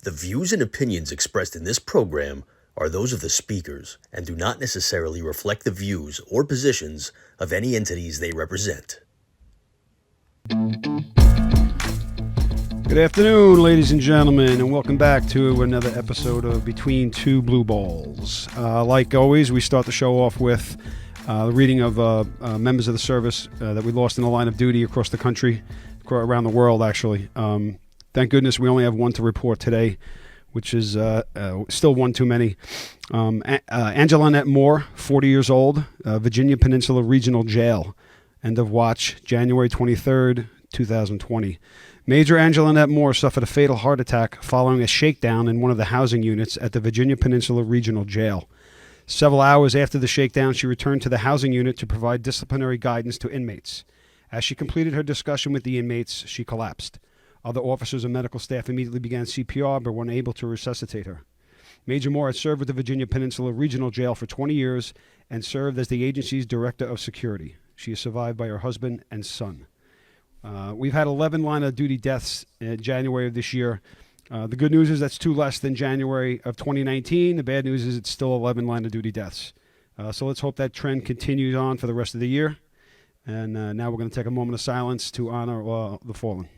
The views and opinions expressed in this program are those of the speakers and do not necessarily reflect the views or positions of any entities they represent. Good afternoon, ladies and gentlemen, and welcome back to another episode of Between Two Blue Balls. Like always, we start the show off with the reading of members of the service that we lost in the line of duty across the country, around the world, actually. Thank goodness we only have one to report today, which is still one too many. Angelina Moore, 40 years old, Virginia Peninsula Regional Jail. End of watch, January 23rd, 2020. Major Angelina Moore suffered a fatal heart attack following a shakedown in one of the housing units at the Virginia Peninsula Regional Jail. Several hours after the shakedown, she returned to the housing unit to provide disciplinary guidance to inmates. As she completed her discussion with the inmates, she collapsed. Other officers and medical staff immediately began CPR but were unable to resuscitate her. Major Moore had served with the Virginia Peninsula Regional Jail for 20 years and served as the agency's director of security. She is survived by her husband and son. We've had 11 line-of-duty deaths in January of this year. The good news is that's 2 less than January of 2019. The bad news is it's still 11 line-of-duty deaths. So let's hope that trend continues on for the rest of the year. And now we're going to take a moment of silence to honor the fallen.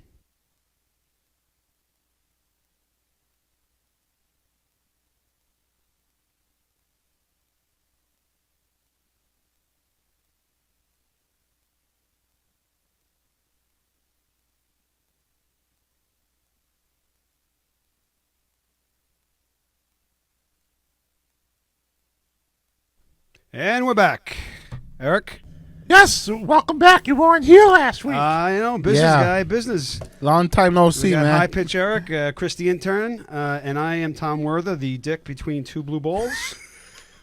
And we're back. Eric? Yes, welcome back. You weren't here last week. Business guy, business. Long time no see, man. High Pitch Eric, Chris the intern, and I am Tom Werther, the dick between two blue balls.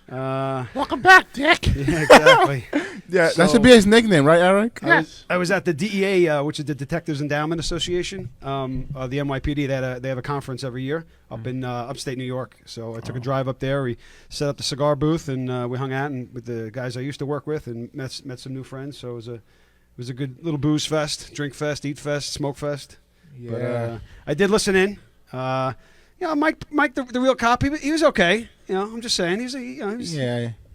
Welcome back, Dick. Yeah, exactly. That should be his nickname, right, Eric? Yes. I was at the DEA, which is the Detectives Endowment Association, the NYPD. They have a conference every year up in upstate New York. So I took a drive up there. We set up the cigar booth, and we hung out with the guys I used to work with and met some new friends. So it was a good little booze fest, drink fest, eat fest, smoke fest. Yeah. But I did listen in. Mike, the real cop, he was okay. I'm just saying,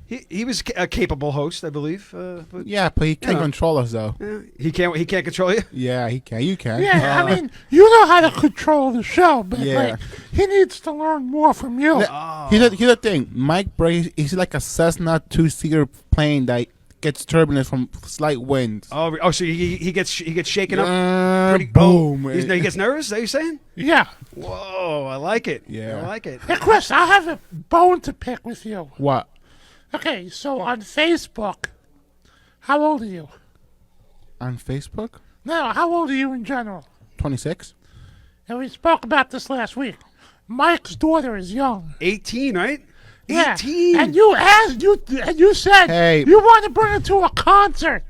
he was a capable host, I believe. But he can't control us though. Yeah, he can't control you. Yeah, he can. You can. Yeah, I mean, you know how to control the show, but he needs to learn more from you. Here's the thing, Mike Bray, he's like a Cessna 2-seater plane that gets turbulence from slight winds. Oh, so he gets shaken up. Boom! He gets nervous. Is that what you're saying? Yeah. Whoa, I like it. Yeah, I like it. Hey, Chris, I have a bone to pick with you. What? Okay, so on Facebook, how old are you? On Facebook? No, how old are you in general? 26. And we spoke about this last week. Mike's daughter is young. 18, right? Yeah. 18. And you said you want to bring her to a concert.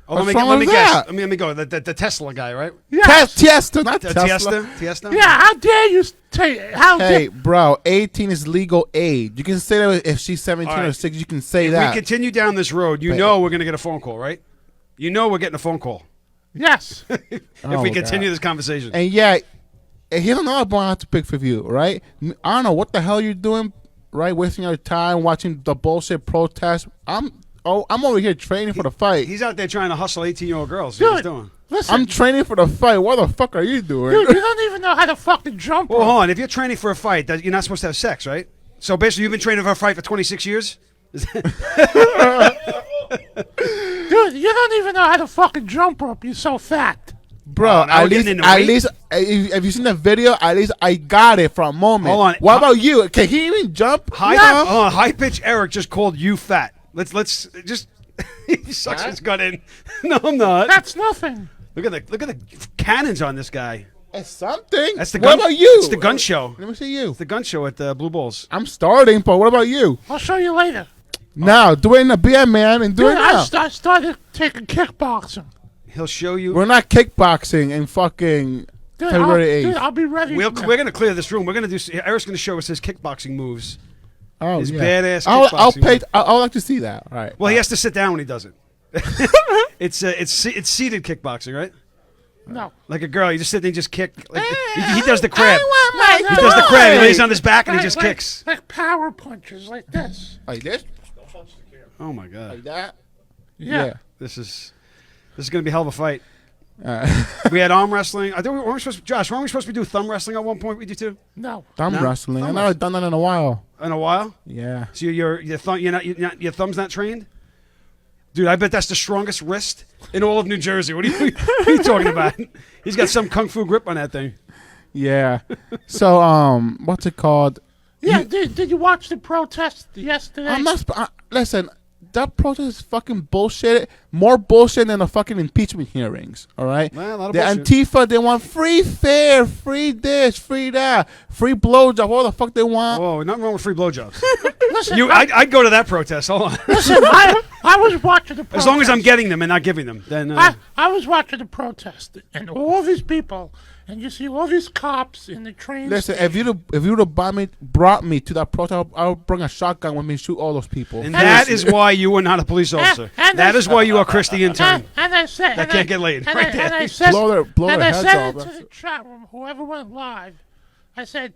Oh, let me guess. Let me go. The Tesla guy, right? Yeah. Tiesta, not Tesla. Tiesta. Yeah. How dare you say? Bro, 18 is legal age. You can say that if she's 17 or 6. You can say that. If we continue down this road, we're gonna get a phone call, right? We're getting a phone call. Yes. if we continue this conversation. And he don't know about how to pick for you, right? I don't know what the hell you're doing, right? Wasting your time watching the bullshit protest. I'm over here training for the fight. He's out there trying to hustle 18-year-old girls. Dude, what he's doing. Listen, I'm training for the fight. What the fuck are you doing? Dude, you don't even know how to fucking jump. Well, hold on. If you're training for a fight, you're not supposed to have sex, right? So basically, you've been training for a fight for 26 years? Dude, you don't even know how to fucking jump rope. You're so fat. Bro, at least, have you seen the video? At least I got it for a moment. Hold on. What about you? Can he even jump? High pitch Eric just called you fat. Let's just he sucks his gut in. No, I'm not. That's nothing. Look at the cannons on this guy. It's something. That's the gun. What about you? It's the gun show. Let me see you. It's the gun show at the Blue Bulls. I'm starting, but what about you? I'll show you later. Now, do it in the beer, man, and do it now. I started taking kickboxing. He'll show you. We're not kickboxing in fucking February 8th. I'll be ready. We're going to clear this room. We're going to do. Eric's going to show us his kickboxing moves. Oh, his yeah. badass kickboxing. I'll like to see that. All right. Well, he has to sit down when he does it. It's seated kickboxing, right? No. Like a girl, you just sit there and just kick. Like, he does the crab. I He does the crab. He lays on his back and he just kicks. Like power punches, like this. Like this? Oh my god. Like that? Yeah. This is gonna be a hell of a fight. We had arm wrestling. I think weren't we supposed to do thumb wrestling at one point with you two? No. Thumb No? wrestling. Thumb I've never done that in a while. In a while? Yeah. So your your thumb's not trained? Dude, I bet that's the strongest wrist in all of New Jersey. What are you talking about? He's got some kung fu grip on that thing. Yeah. So, what's it called? Yeah, did you watch the protest yesterday? I'm not. Listen, that protest is fucking bullshit. More bullshit than the fucking impeachment hearings. All right. Man, a lot of the bullshit. Antifa, they want free fare, free this, free that, free blowjob, all the fuck they want. Whoa, nothing wrong with free blowjobs. Listen, I'd go to that protest. Hold on. listen, I was watching the protest. As long as I'm getting them and not giving them, then. I was watching the protest, and all these people, and you see all these cops in the train. Listen, station. if you'd have brought me to that protest, I'll bring a shotgun with me and shoot all those people. And that is why you are not a police officer. and That I- is why you are Chris the intern. And I said That can't get laid. And, Right I, there. and I said, Blow their and I heads said off. into the chat room, whoever went live, I said,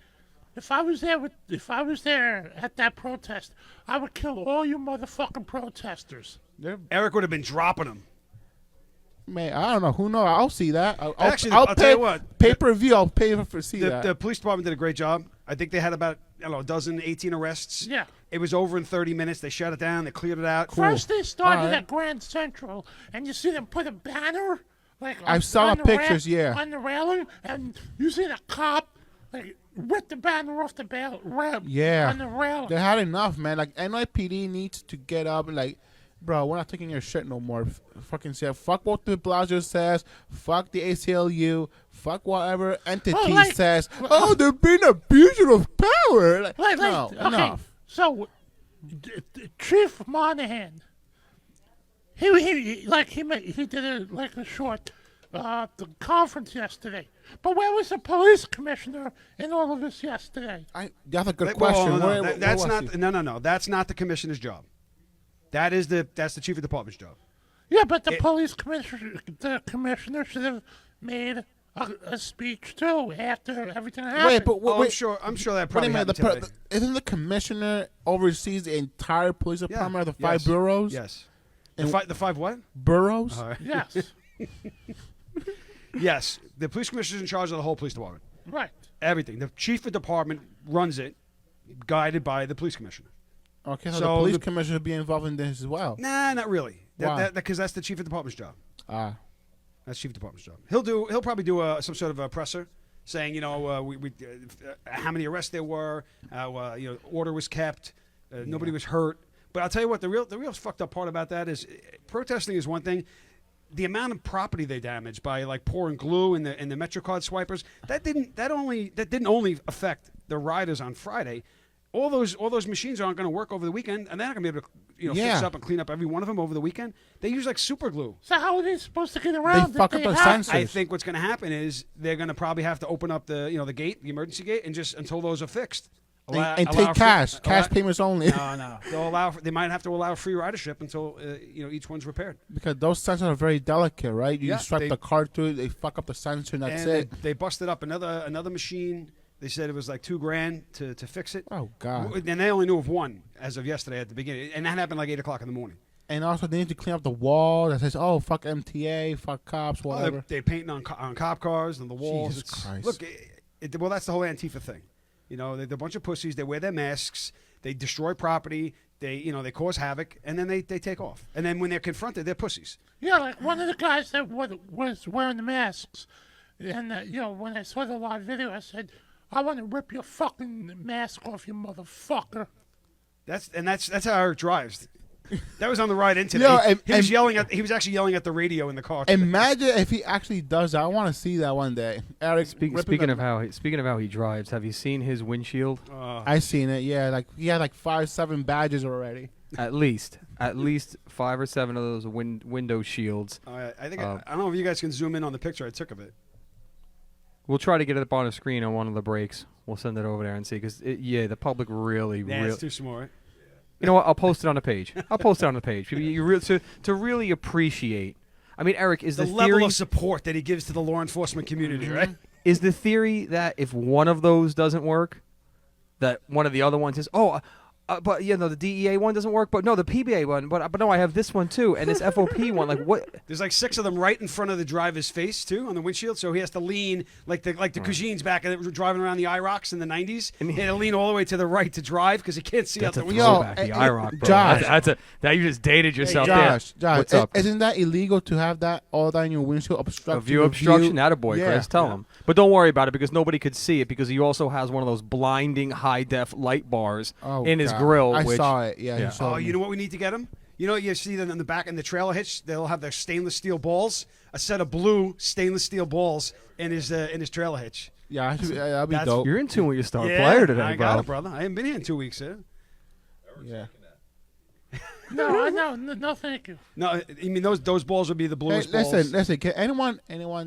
if I was there at that protest, I would kill all you motherfucking protesters. Eric would have been dropping them. Man, I don't know. Who knows? I'll see that. Actually, I'll I'll pay tell you what. pay-per-view. I'll pay for see that. The police department did a great job. I think they had about a dozen, 18 arrests. Yeah. It was over in 30 minutes. They shut it down. They cleared it out. First they started All right. at Grand Central, and you see them put a banner like I saw on the rail- pictures, yeah. on the railing, and you see the cop like rip the banner off the rail, Yeah. on the railing. They had enough, man. Like NYPD needs to get up and like, bro, we're not taking your shit no more. Fucking say fuck what de Blasio says. Fuck the ACLU. Fuck whatever entity says. Oh, they're being abused of power. Like, no, okay, enough. So Chief Monahan, he did a short the conference yesterday. But where was the police commissioner in all of this yesterday? That's a good Well, question. no, Where that's was not. he? No. That's not the commissioner's job. That's the chief of department's job. Yeah, but the police commissioner should have made a speech too after everything happened. Wait, but Oh, wait. I'm sure that Wait a probably minute. happened today. Isn't the commissioner oversees the entire police department of the five boroughs? Yes. And- The five what? Boroughs? All right. Yes, Yes. The police commissioner is in charge of the whole police department. right. Everything. The chief of department runs it, guided by the police commissioner. Okay, so So the police the- commissioner should be involved in this as well. Nah, not really. Why? Because that's the chief of department's job. Ah. That's chief of department's job. He'll probably do some sort of a presser saying, how many arrests there were, order was kept, nobody was hurt. But I'll tell you what, the real fucked up part about that is protesting is one thing. The amount of property they damaged by like pouring glue in the MetroCard swipers that didn't only affect the riders on Friday. All those machines aren't going to work over the weekend, and they're not going to be able to fix up and clean up every one of them over the weekend. They use like super glue. So how are they supposed to get around? They fuck up their sensors. I think what's going to happen is they're going to probably have to open up the gate, the emergency gate, and just until those are fixed. And take cash payments only. No. They might have to allow free ridership until each one's repaired. Because those sensors are very delicate, right? You Yeah, swipe the card through it, they fuck up the sensor, and that's And it. they busted up another machine. They said it was like $2,000 to fix it. Oh, God. And they only knew of one as of yesterday at the beginning, and that happened like 8:00 in the morning. And also, they need to clean up the wall that says, "Oh, fuck MTA, fuck cops, whatever." They're painting on cop cars and the walls. Jesus Christ. Look, well, that's the whole Antifa thing. They're a bunch of pussies. They wear their masks. They destroy property. They cause havoc, and then they take off. And then when they're confronted, they're pussies. Yeah, like one of the guys that was wearing the masks, and when I saw the live video, I said, "I want to rip your fucking mask off, you motherfucker." That's how Eric drives. That was on the ride in today. Yo, He was actually yelling at the radio in the car. Imagine if he actually does that. I want to see that one day. Eric, Speaking of how he drives, have you seen his windshield? I seen it. Yeah, like he had like 5-7 badges already. At least 5 or 7 of those window shields. I think I don't know if you guys can zoom in on the picture I took of it. We'll try to get it up on a screen on one of the breaks. We'll send it over there and see, because the public really. It's too small, right? You know what? I'll post it on the page. To really appreciate. I mean, Eric, is the the level theory of support that he gives to the law enforcement community, right? is the theory that if one of those doesn't work, that one of the other ones is but the DEA one doesn't work, but no, the PBA one, but no, I have this one too, and this FOP one. Like what? There's like 6 of them right in front of the driver's face too on the windshield, so he has to lean like the Cousins back driving around the IROCs in the '90s. He had to lean all the way to the right to drive because he can't see out the windshield. Throwback, the IROC, bro. Josh. That you just dated yourself. Josh, What's up? isn't that illegal to have that all that in your windshield obstruction? A view obstruction, that a boy, Yeah. Chris. Tell him. But don't worry about it because nobody could see it because he also has one of those blinding high-def light bars in his grill. I which, saw it. Yeah. Yeah. He showed Oh, you me. know what we need to get him? You know, you see them in the back in the trailer hitch. They'll have their stainless steel balls, a set of blue stainless steel balls in his trailer hitch. Yeah, that'd be That's- dope. You're in tune with your star Yeah, player today, I bro. got it, brother. I haven't been here in 2 weeks, sir. Yeah. No, thank you. No, I mean those balls would be the Hey, bluest balls. listen. Can anyone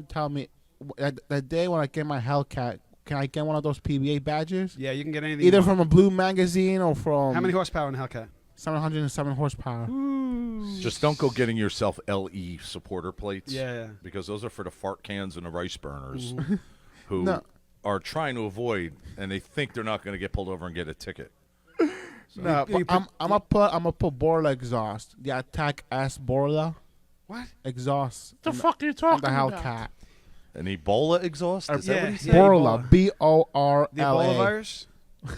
tell me that day when I get my Hellcat, can I get one of those PBA badges? Yeah, you can get anything. Either you want. from a blue magazine or from How many horsepower in a Hellcat? 707 horsepower. Just don't go getting yourself LE supporter plates. Yeah. Because those are for the fart cans and the rice burners who No. are trying to avoid, and they think they're not going to get pulled over and get a ticket. No, but I'm gonna put Borla exhaust. The Attack S Borla What? exhaust. The on fuck are you on talking the about? Hellcat. An Ebola exhaust? Is that what he said? Borla. The BORLA. Ebola virus? What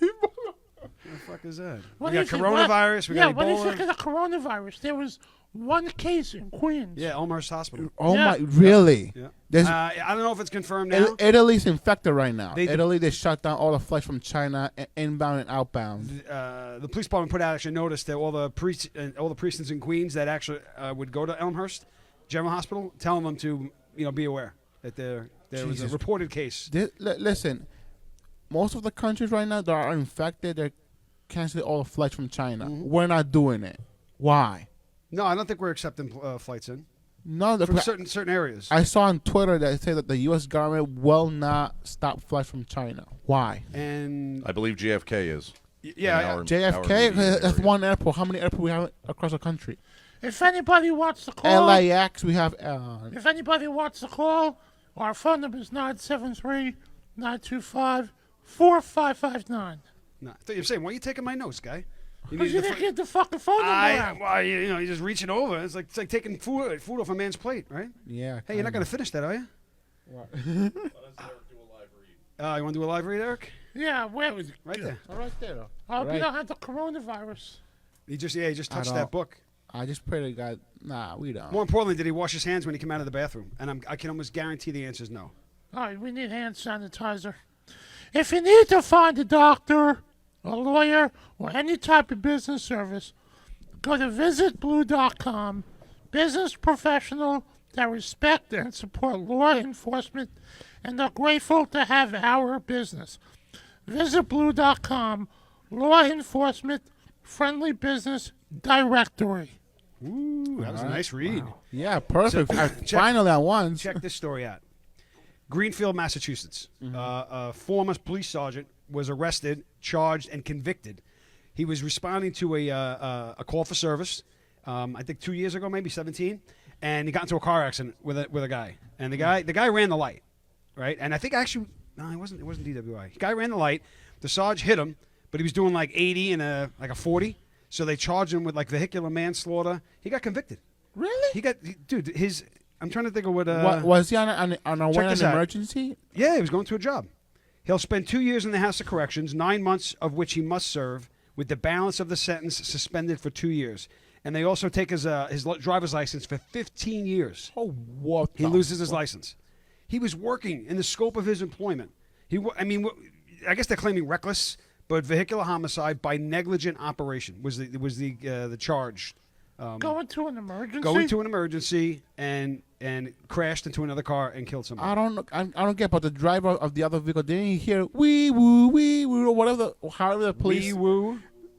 the fuck is that? What We got is it? coronavirus. We Yeah, got what do you Ebola. think of the coronavirus? There was one case in Queens. Yeah, Elmhurst Hospital. Oh Yeah. my! Really? Yeah. There's I don't know if it's confirmed now. Italy's infected right now. They- Italy, they shut down all the flights from China, inbound and outbound. The police department put out actually notice that all the precincts in Queens that actually would go to Elmhurst General Hospital, telling them to be aware that there was a Jesus. reported case. Listen, most of the countries right now that are infected, they're canceling all the flights from China. We're not doing it. Why? No, I don't think we're accepting flights in No, from certain areas. I saw on Twitter that say that the U.S. government will not stop flights from China. Why? And I believe JFK is. yeah, JFK, that's area. one airport. How many airports we have across the country? If anybody wants to call, LAX, we have. if anybody wants to call, our phone number is 973-925-4559. no, I thought you were saying, why are you taking my notes, guy? Because you the didn't fu- get the fucking phone number out. Why you're just reaching over. It's like taking food off a man's plate, right? Yeah. Hey, you're not gonna finish that, are you? You want to do a live read, Eric? Yeah, where was it? Right there. All right there. Though. I hope Right. you don't have the coronavirus. He just touched don't. that book. I just pray to God. Nah, we don't. More importantly, did he wash his hands when he came out of the bathroom? And I can almost guarantee the answer is no. All right, we need hand sanitizer. If you need to find a doctor, a lawyer, or any type of business service, go to visitblue.com. Business professional that respect and support law enforcement and are grateful to have our business. Visitblue.com, law enforcement friendly business directory. Ooh, that was a nice read. Yeah, perfect. Finally, at once. Check this story out. Greenfield, Massachusetts. A former police sergeant was arrested, charged, and convicted. He was responding to a call for service, I think 2 years ago, maybe 17, and he got into a car accident with a guy. And the guy ran the light, right? And I think actually, no, it wasn't DWI. The guy ran the light. The sarge hit him, but he was doing like 80 and a 40. So they charged him with like vehicular manslaughter. He got convicted. Really? I'm trying to think of what. Was he on a check this out. emergency? Yeah, he was going to a job. He'll spend 2 years in the House of Corrections, 9 months of which he must serve, with the balance of the sentence suspended for 2 years. And they also take his driver's license for 15 years. Oh, what? He loses his license. He was working in the scope of his employment. I guess they're claiming reckless, but vehicular homicide by negligent operation was the charge. Going to an emergency? Going to an emergency and crashed into another car and killed somebody. I don't get, but the driver of the other vehicle didn't he hear wee woo, or whatever, however the police.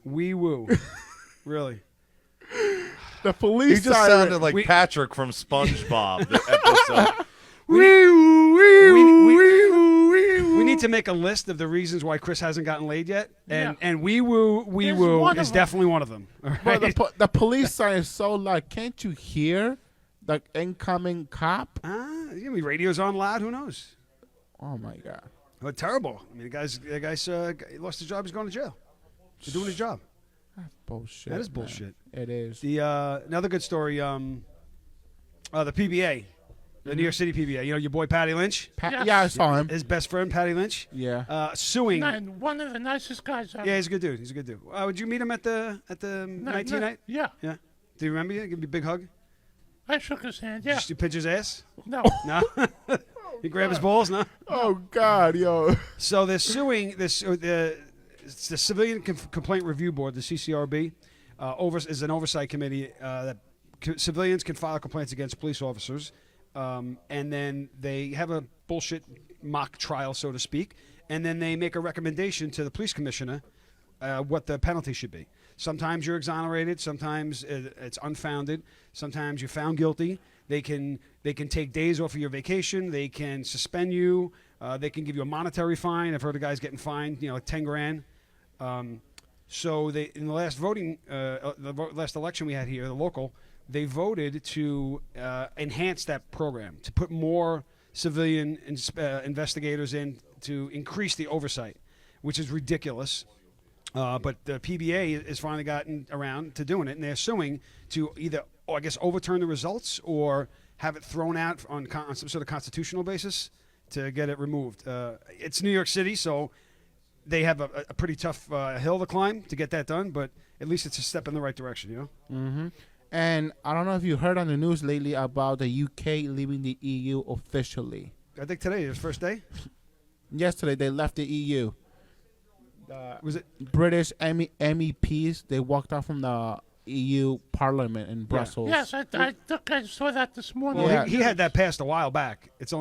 Wee woo. Really? The police. He just siren- sounded like Patrick from SpongeBob. The episode. We need to make a list of the reasons why Chris hasn't gotten laid yet, and Yeah. wee woo one of is them. definitely one of them. All But right? the police siren is so loud. Can't you hear the incoming cop. Radio's on loud. Who knows? Oh my god. Oh, terrible. I mean, the guy's he lost his job. He's going to jail. He's doing his job. That's bullshit. That is man. bullshit. It is. The another good story. The PBA, the New York City PBA. You know your boy Patty Lynch. Yes. Yeah, I saw him. His best friend Patty Lynch. Yeah. Suing. And one of the nicest guys ever. Yeah, he's a good dude. He's a good dude. Would you meet him at the 19 night? Yeah. Yeah. Do you remember you? Give me a big hug. I shook his hand, yeah. Did you pinch his ass? No. No. You grab his balls? No. Oh God, yo. So they're suing this. It's the Civilian Complaint Review Board, the CCRB, is an oversight committee that civilians can file complaints against police officers, and then they have a bullshit mock trial, so to speak, and then they make a recommendation to the police commissioner what the penalty should be. Sometimes you're exonerated, sometimes it's unfounded, sometimes you're found guilty. They can take days off of your vacation. They can suspend you. They can give you a monetary fine. I've heard of guys getting fined, like $10,000. So they, in the last last election we had here, the local, they voted to enhance that program, to put more civilian investigators in, to increase the oversight, which is ridiculous. But the PBA has finally gotten around to doing it, and they're suing to either, overturn the results or have it thrown out on some sort of constitutional basis to get it removed. It's New York City, so they have a pretty tough hill to climb to get that done, but at least it's a step in the right direction, you know? Mm-hmm. And I don't know if you heard on the news lately about the UK leaving the EU officially. I think today is first day. Yesterday, they left the EU. Was it British MEPs, they walked out from the EU Parliament in Brussels. Yes, I think I saw that this morning. Well, Yeah. he had that passed a while back. He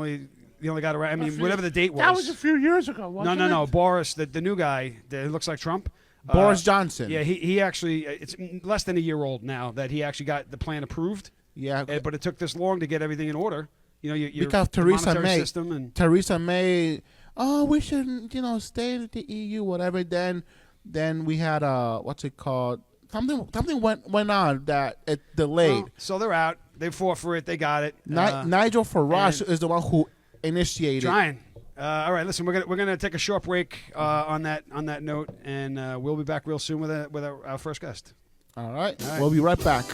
only got around. I mean, whatever the date was. That was a few years ago, wasn't it? No. Boris, the new guy that looks like Trump. Boris Johnson. Yeah, he actually, it's less than a year old now that he actually got the plan approved. Yeah. But it took this long to get everything in order. You know, your Because Theresa monetary May, system and Theresa May, we shouldn't, stay with the EU, whatever. Then we had what's it called? Something went on that it delayed. well, so they're out. They fought for it. They got it. Nigel Farage is the one who initiated. Trying. All right, listen. We're gonna take a short break on that note, and we'll be back real soon with our first guest. All right. We'll be right back.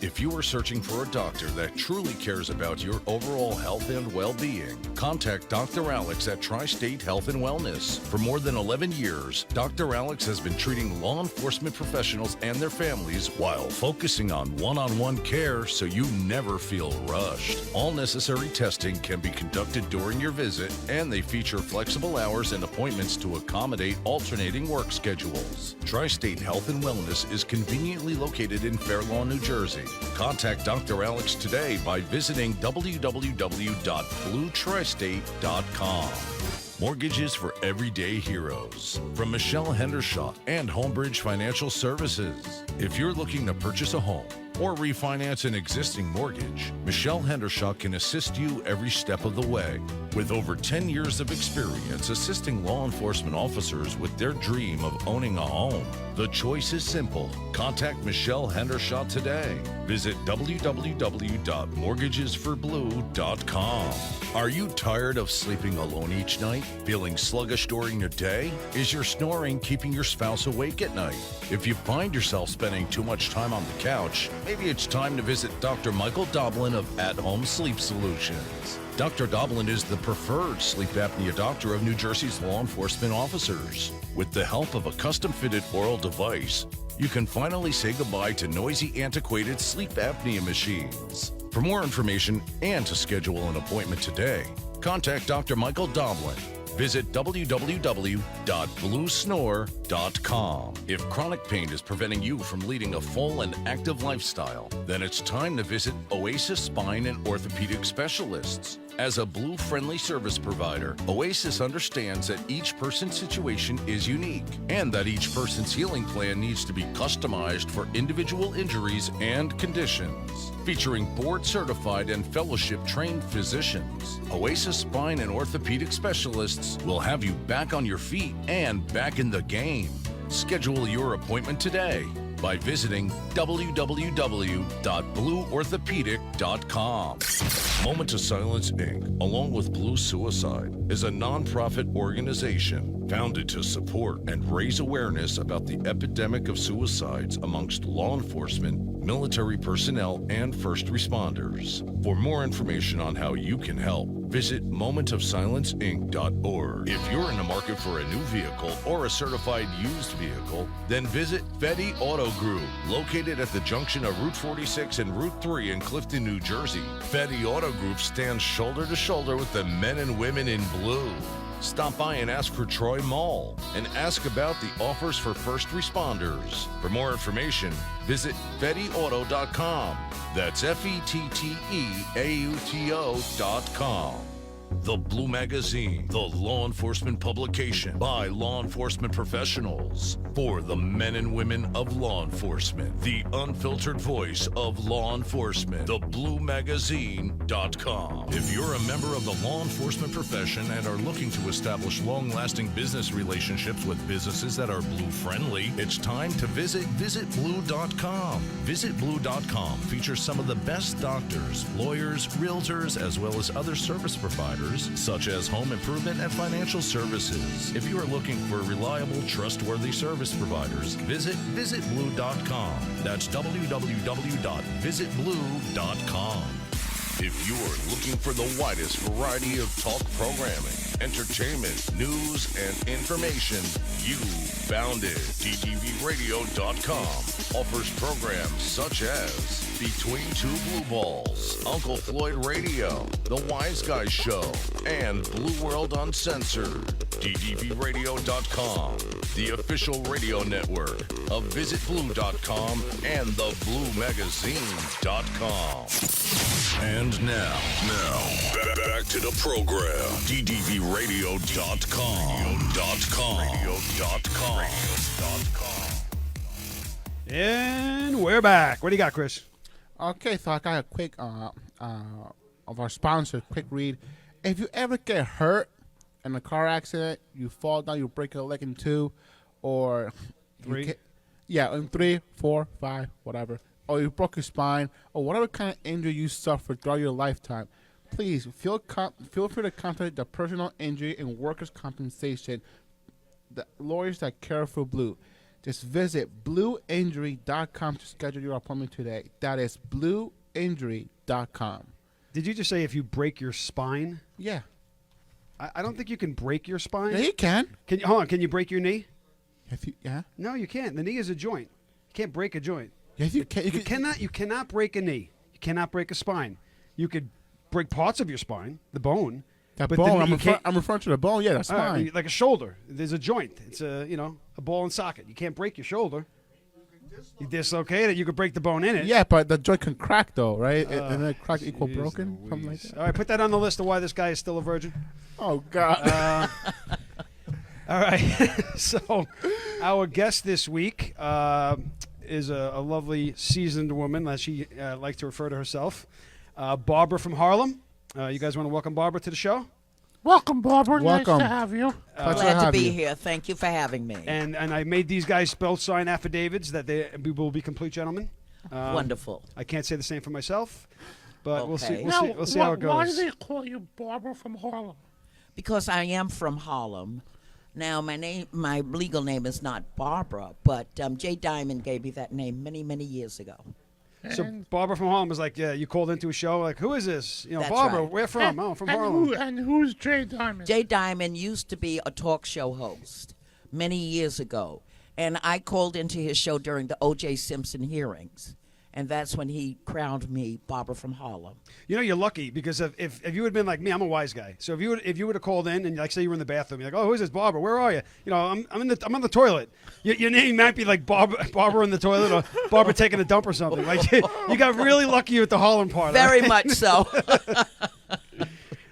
If you are searching for a doctor that truly cares about your overall health and well-being, contact Dr. Alex at Tri-State Health and Wellness. For more than 11 years, Dr. Alex has been treating law enforcement professionals and their families while focusing on one-on-one care so you never feel rushed. All necessary testing can be conducted during your visit, and they feature flexible hours and appointments to accommodate alternating work schedules. Tri-State Health and Wellness is conveniently located in Fair Lawn, New Jersey. Contact Dr. Alex today by visiting www.bluetristate.com. Mortgages for everyday heroes. From Michelle Hendershot and Homebridge Financial Services. If you're looking to purchase a home or refinance an existing mortgage, Michelle Hendershot can assist you every step of the way. With over 10 years of experience assisting law enforcement officers with their dream of owning a home, the choice is simple. Contact Michelle Hendershot today. Visit www.mortgagesforblue.com. Are you tired of sleeping alone each night? Feeling sluggish during the day? Is your snoring keeping your spouse awake at night? If you find yourself spending too much time on the couch, maybe it's time to visit Dr. Michael Doblin of At Home Sleep Solutions. Dr. Doblin is the preferred sleep apnea doctor of New Jersey's law enforcement officers. With the help of a custom-fitted oral device, you can finally say goodbye to noisy, antiquated sleep apnea machines. For more information and to schedule an appointment today, contact Dr. Michael Doblin. Visit www.bluesnore.com. If chronic pain is preventing you from leading a full and active lifestyle, then it's time to visit Oasis Spine and Orthopedic Specialists. As a Blue-friendly service provider, Oasis understands that each person's situation is unique and that each person's healing plan needs to be customized for individual injuries and conditions. Featuring board-certified and fellowship-trained physicians, Oasis Spine and Orthopedic Specialists will have you back on your feet and back in the game. Schedule your appointment today by visiting www.blueorthopedic.com. Moment of Silence, Inc., along with Blue Suicide, is a nonprofit organization founded to support and raise awareness about the epidemic of suicides amongst law enforcement, military personnel, and first responders. For more information on how you can help, visit momentofsilenceinc.org. If you're in the market for a new vehicle or a certified used vehicle, then visit Fetty Auto Group, located at the junction of Route 46 and Route 3 in Clifton, New Jersey. Fetty Auto Group stands shoulder to shoulder with the men and women in blue. Stop by and ask for Troy Mall and ask about the offers for first responders. For more information, visit FettyAuto.com. That's FETTEAUTO.com. The Blue Magazine, the law enforcement publication by law enforcement professionals for the men and women of law enforcement. The unfiltered voice of law enforcement. TheBlueMagazine.com. If you're a member of the law enforcement profession and are looking to establish long-lasting business relationships with businesses that are blue-friendly, it's time to visit VisitBlue.com. VisitBlue.com features some of the best doctors, lawyers, realtors, as well as other service providers such as home improvement and financial services. If you are looking for reliable, trustworthy service providers, visit visitblue.com. That's www.visitblue.com. If you're looking for the widest variety of talk programming, entertainment, news, and information, you found it. DTVRadio.com offers programs such as Between Two Blue Balls, Uncle Floyd Radio, The Wise Guys Show, and Blue World Uncensored. DTVRadio.com, the official radio network of VisitBlue.com and TheBlueMagazine.com. And now, back to the program. DTVRadio.com. And we're back. What do you got, Chris? Okay, so I got a quick of our sponsor, quick read. If you ever get hurt in a car accident, you fall down, you break a leg in two, or Three? in 3, 4, 5, whatever, or you broke your spine, or whatever kind of injury you suffered throughout your lifetime, please feel free to contact the Personal Injury and Workers' Compensation, the lawyers that care for Blue. Just visit blueinjury.com to schedule your appointment today. That is blueinjury.com. Did you just say if you break your spine? Yeah. I don't think you can break your spine. Yeah, you can. Hold on. Can you break your knee? Yeah. No, you can't. The knee is a joint. You can't break a joint. Yes, you can. You cannot break a knee. You cannot break a spine. You could break parts of your spine, the bone. That but bone. the I'm referring to the bone. Yeah, that's fine. Like a shoulder. There's a joint. It's a ball and socket. You can't break your shoulder. You dislocate it. You could break the bone in it. Yeah, but the joint can crack though, right? And then crack equal broken, something like that. All right, put that on the list of why this guy is still a virgin. Oh God. All right. So, our guest this week is a lovely, seasoned woman, as she likes to refer to herself, Barbara from Harlem. You guys want to welcome Barbara to the show? Welcome, Barbara. Welcome. Nice to have you. Glad to be here. Thank you for having me. And I made these guys both sign affidavits that they will be complete gentlemen. Wonderful. I can't say the same for myself, but we'll see. Okay. We'll see how it goes. Why do they call you Barbara from Harlem? Because I am from Harlem. Now, my legal name is not Barbara, but Jay Diamond gave me that name many, many years ago. So Barbara from Harlem was like, yeah, you called into a show, like, who is this? That's Barbara, right. where from? Oh, from Harlem. And who's Jay Diamond? Jay Diamond used to be a talk show host many years ago, and I called into his show during the O.J. Simpson hearings, and that's when he crowned me Barbara from Harlem. You're lucky because if you had been like me, I'm a wise guy. So if you would have called in and like say you were in the bathroom, you're like, oh, who's this Barbara? Where are you? I'm on the toilet. Your name might be like Barbara in the toilet or Barbara taking a dump or something. Like you got really lucky with the Harlem part. Very much so.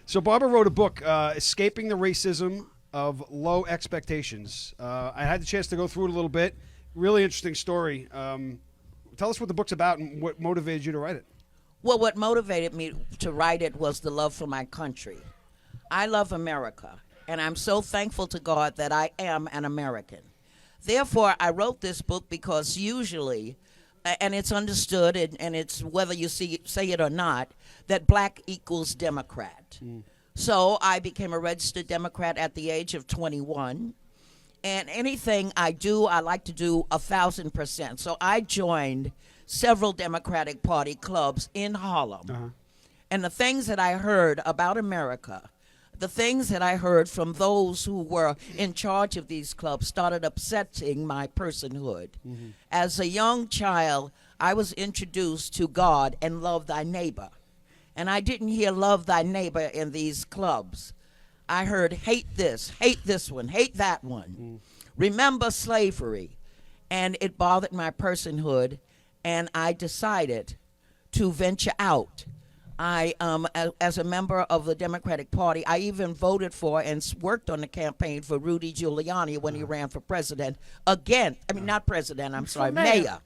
So Barbara wrote a book, Escaping the Racism of Low Expectations. I had the chance to go through it a little bit. Really interesting story. Tell us what the book's about and what motivated you to write it. Well, what motivated me to write it was the love for my country. I love America, and I'm so thankful to God that I am an American. Therefore, I wrote this book because usually, and it's understood, and it's whether you say it or not, that black equals Democrat. So I became a registered Democrat at the age of 21. And anything I do, I like to do 1,000%. So I joined several Democratic Party clubs in Harlem. And the things that I heard about America, the things that I heard from those who were in charge of these clubs started upsetting my personhood. As a young child, I was introduced to God and love thy neighbor. And I didn't hear love thy neighbor in these clubs. I heard hate this one, hate that one. Remember slavery. And it bothered my personhood, and I decided to venture out. I, as a member of the Democratic Party, I even voted for and worked on the campaign for Rudy Giuliani when he ran for president again. I mean, not president, I'm sorry, mayor.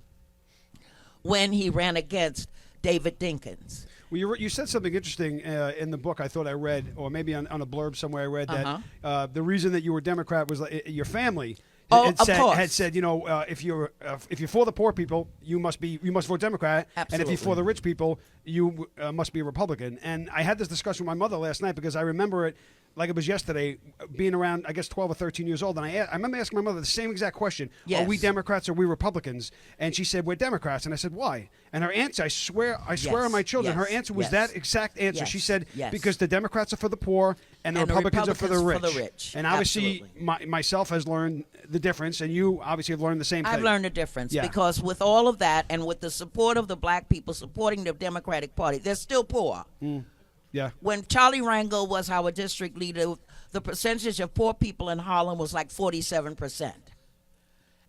When he ran against David Dinkins. Well, you said something interesting in the book I thought I read, or maybe on a blurb somewhere I read that the reason that you were Democrat was your family had said, you know, if you're for the poor people, you must vote Democrat, Absolutely. and if you're for the rich people, you must be a Republican. And I had this discussion with my mother last night because I remember it like it was yesterday, being around, I guess, 12 or 13 years old. And I remember asking my mother the same exact question. Yes. Are we Democrats or are we Republicans? And she said, we're Democrats. And I said, why? And her answer, I swear on my children, her answer was that exact answer. She said, because the Democrats are for the poor and the Republicans are for the rich. And obviously, myself has learned the difference, and you obviously have learned the same thing. I've learned the difference because with all of that and with the support of the black people supporting the Democratic Party, they're still poor. Yeah. When Charlie Rangel was our district leader, the percentage of poor people in Harlem was like 47%.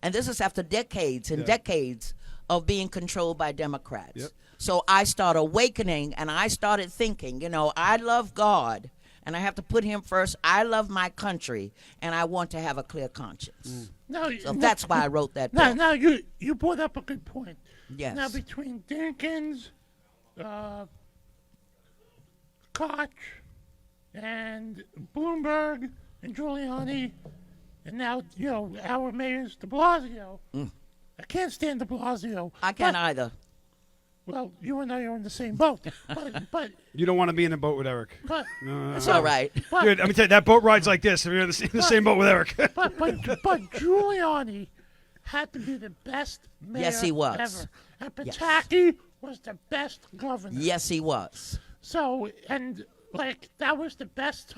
And this is after decades and decades of being controlled by Democrats. Yep. So I started awakening, and I started thinking, you know, I love God, and I have to put him first. I love my country, and I want to have a clear conscience. So that's why I wrote that book. Now you brought up a good point. Yes. Now, between Dinkins, Koch, and Bloomberg, and Giuliani, and now, you know, our mayor's de Blasio. I can't stand de Blasio. I can't either. Well, you and I are in the same boat. But You don't want to be in a boat with Eric. but It's all right. Dude, let me tell you, that boat rides like this. If you're in the same boat with Eric. but Giuliani had to be the best mayor Yes, he was. ever. And Pataki was the best governor. Yes, he was. So, and like that was the best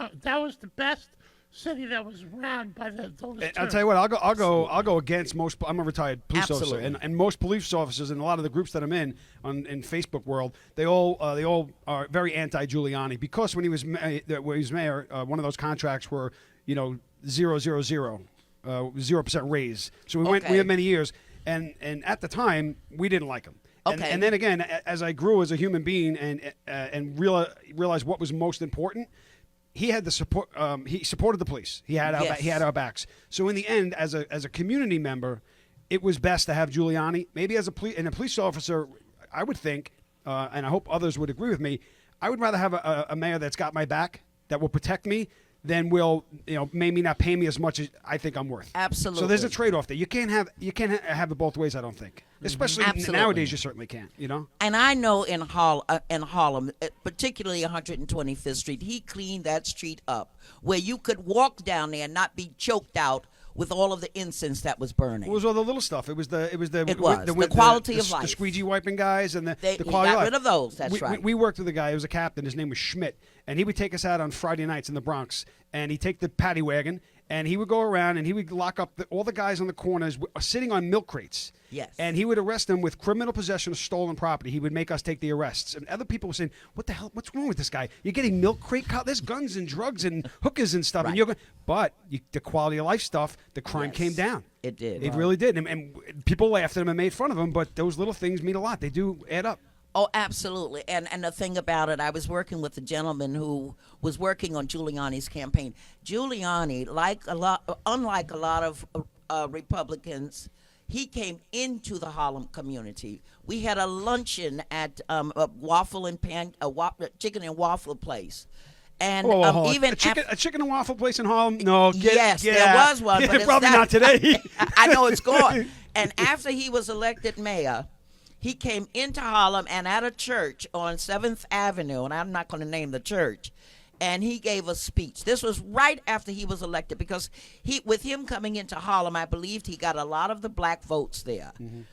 city that was ran by those two. I'll tell you what, I'll go against most. I'm a retired police officer, Absolutely. and most police officers in a lot of the groups that I'm in Facebook world, they all are very anti-Giuliani because when he was mayor, one of those contracts were 0%, 0% raise. So we had many years, and at the time we didn't like him. Okay. And then again, as I grew as a human being and realized what was most important, he had the support. He supported the police. He had our backs. So in the end, as a community member, it was best to have Giuliani. Maybe as a police officer, I would think, and I hope others would agree with me. I would rather have a mayor that's got my back, that will protect me, than will maybe not pay me as much as I think I'm worth. Absolutely. So there's a trade-off there. You can't have it both ways. I don't think, especially nowadays. You certainly can't. And I know in Harlem, particularly 125th Street, he cleaned that street up where you could walk down there and not be choked out with all of the incense that was burning. It was all the little stuff. It was the quality of life. The squeegee wiping guys and the quality he of got life. rid of those. That's right. We worked with a guy. He was a captain. His name was Schmidt, and he would take us out on Friday nights in the Bronx, and he'd take the paddy wagon, and he would go around and he would lock up all the guys on the corners sitting on milk crates. Yes. And he would arrest them with criminal possession of stolen property. He would make us take the arrests. And other people were saying, what the hell? What's wrong with this guy? You're getting milk crate There's guns and drugs and hookers and stuff. Right. And you're going, but the quality of life stuff, the crime came down. It did. It really did. And people laughed at him and made fun of him, but those little things mean a lot. They do add up. Oh, absolutely. And the thing about it, I was working with a gentleman who was working on Giuliani's campaign. Giuliani, unlike a lot of Republicans, he came into the Harlem community. We had a luncheon at a chicken and waffle place. And Whoa, hold on. even a chicken and waffle place in Harlem? No, get there out. was one, but it's probably not today. I know it's gone. And after he was elected mayor, he came into Harlem and at a church on 7th Avenue, and I'm not going to name the church, and he gave a speech. This was right after he was elected because with him coming into Harlem, I believed he got a lot of the black votes there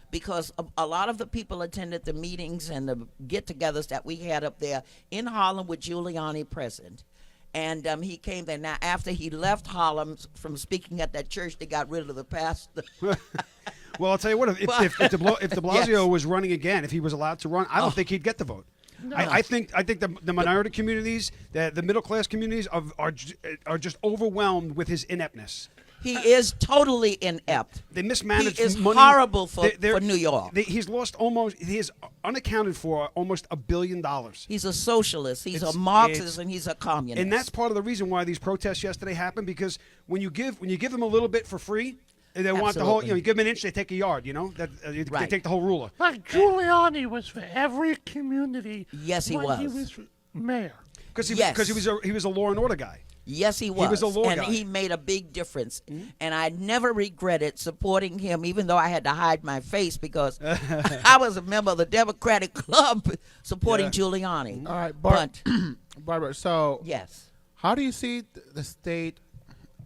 because a lot of the people attended the meetings and the get-togethers that we had up there in Harlem with Giuliani present. And he came there. Now, after he left Harlem from speaking at that church, they got rid of the pastor. Well, I'll tell you what. If de Blasio Yes. was running again, if he was allowed to run, I don't think he'd get the vote. No. I think the minority communities, the middle class communities, are just overwhelmed with his ineptness. He is totally inept. They mismanage He is money. horrible for New York. He's lost he is unaccounted for almost $1 billion. He's a socialist. He's It's- a Marxist, and he's a communist. And that's part of the reason why these protests yesterday happened, because when you give them a little bit for free, they want the whole. Absolutely. You give them an inch, they take a yard. They Right. take the whole ruler. Like Giuliani was for every community. Yes, he when he was. was mayor. Because Yes. he was a law and order guy. Yes, he was. was a law and guy. he made a big difference. And I never regretted supporting him, even though I had to hide my face because I was a member of the Democratic Club supporting Giuliani. All right, But Barbara. So, yes. how do you see the state,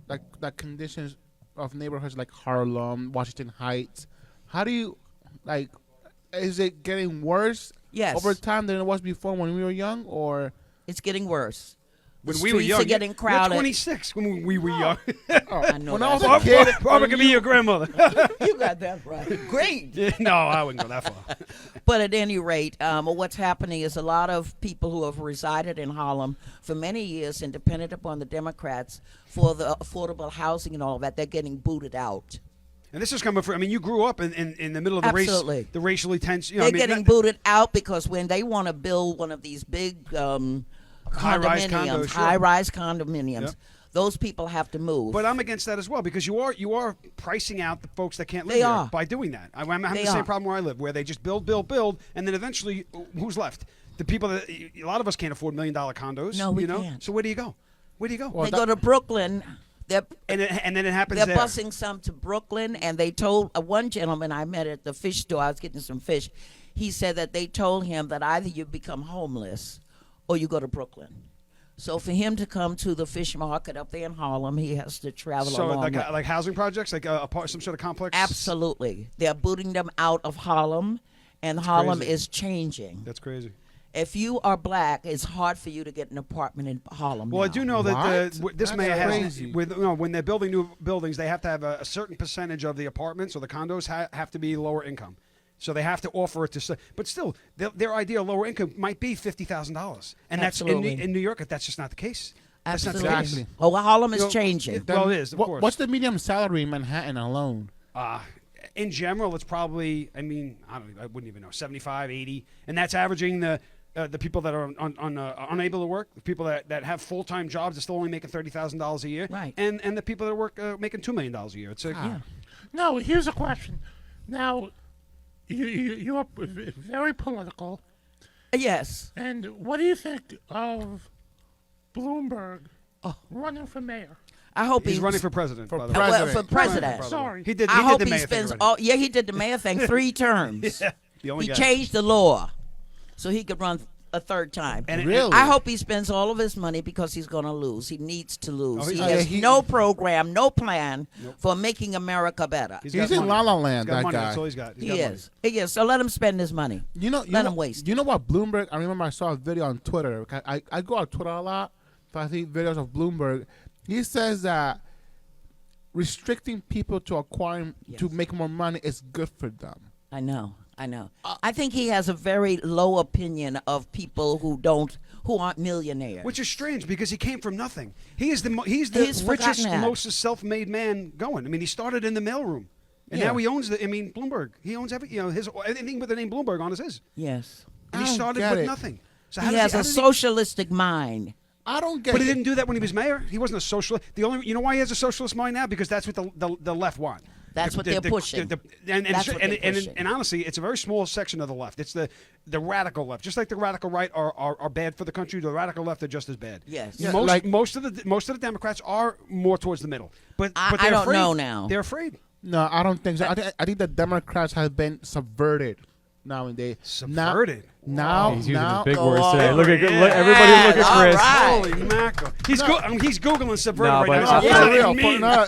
like conditions of neighborhoods like Harlem, Washington Heights? How do you Is it getting worse? Yes. Over time than it was before when we were young, or It's getting worse. When The we were streets young, are getting You're crowded. 26 when we were young. I know when I was that. a kid, Barbara could be your grandmother. You got that right. Great. No, I wouldn't go that far. But at any rate, what's happening is a lot of people who have resided in Harlem for many years and depended upon the Democrats for the affordable housing and all of that, they're getting booted out. And this is coming from. I mean, you grew up in the middle of Absolutely. the racially tense. They're getting booted out because when they want to build one of these big High-rise condominiums, condos, sure. high-rise condominiums, Yep. those people have to move. But I'm against that as well, because you are pricing out the folks that can't live They here are. by doing that. I'm having They the same are. problem where I live, where they just build, and then eventually, who's left? The people that a lot of us can't afford $1 million condos. No, we you know? can't. So where do you go? Where do you go? they go to Brooklyn. They're and then it happens They're there. busing some to Brooklyn, and they told one gentleman I met at the fish store, I was getting some fish, he said that they told him that either you become homeless or you go to Brooklyn. So for him to come to the fish market up there in Harlem, he has to travel So a long way. like housing projects, like some sort of complex. Absolutely. They're booting them out of Harlem, and Harlem crazy. is changing. That's crazy. If you are black, it's hard for you to get an apartment in Harlem Well, now. I do know that What? this That's mayor has crazy. when they're building new buildings, they have to have a certain percentage of the apartments or the condos have to be lower income. So they have to offer it to, but still, their idea of lower income might be $50,000, and Absolutely. that's in New York. That's just not the case. That's Absolutely. not the case. Exactly. Oh, well, Harlem is You know, changing. Well, it is, of course. What's the medium salary in Manhattan alone? In general, it's probably. I mean, I wouldn't even know. 75, 80, and that's averaging the people that are unable to work, the people that have full-time jobs are still only making $30,000 a year, Right. And the people that work making $2 million a year. It's Yeah. No, here's a question. Now, you're very political, Yes. and what do you think of Bloomberg running for mayor? I hope he's running for president. For by the way. president. for president. Sorry. He did. I He hope did the he mayor thing spends. already. Yeah, he did the mayor thing 3 terms. Yeah, the only He guy. changed the law so he could run a 3rd time. And Really? I hope he spends all of his money because he's going to lose. He needs to lose. Oh, he he's- has he- no program, no plan for making America better. He's He's got in money. La La He's Land, got that money. guy. That's all he's got. He's He got money. is. He is. So let him spend his money. Let him waste. You know what, Bloomberg? I remember I saw a video on Twitter. I go on Twitter a lot, so I see videos of Bloomberg. He says that restricting people to acquiring to Yes. make more money is good for them. I know. I think he has a very low opinion of people who aren't millionaires. Which is strange because he came from nothing. He's the He's richest, forgotten that. most self-made man going. I mean, he started in the mailroom, and Yeah. now he owns Bloomberg. He owns anything with the name Bloomberg on is his. Yes. And he I don't started get with it. nothing. So He does has how a does socialistic mind. I don't get But he it. didn't do that when he was mayor. He wasn't a socialist. You know why he has a socialist mind now? Because that's what the left want. That's what they're pushing. That's what they're pushing. And honestly, it's a very small section of the left. It's the radical left. Just like the radical right are bad for the country, the radical left are just as bad. Yes. Yeah, Most of the Democrats are more towards the middle. But I they're don't afraid. know now. They're afraid. No, I don't think so. I think the Democrats have been subverted nowadays. Subverted. Now, He's using now, his big Go words on. today. Look at Yeah. everybody. Look at All Chris. right. Holy mackerel! He's googling subverted No, right but now. it's- What for does real. it mean? Now,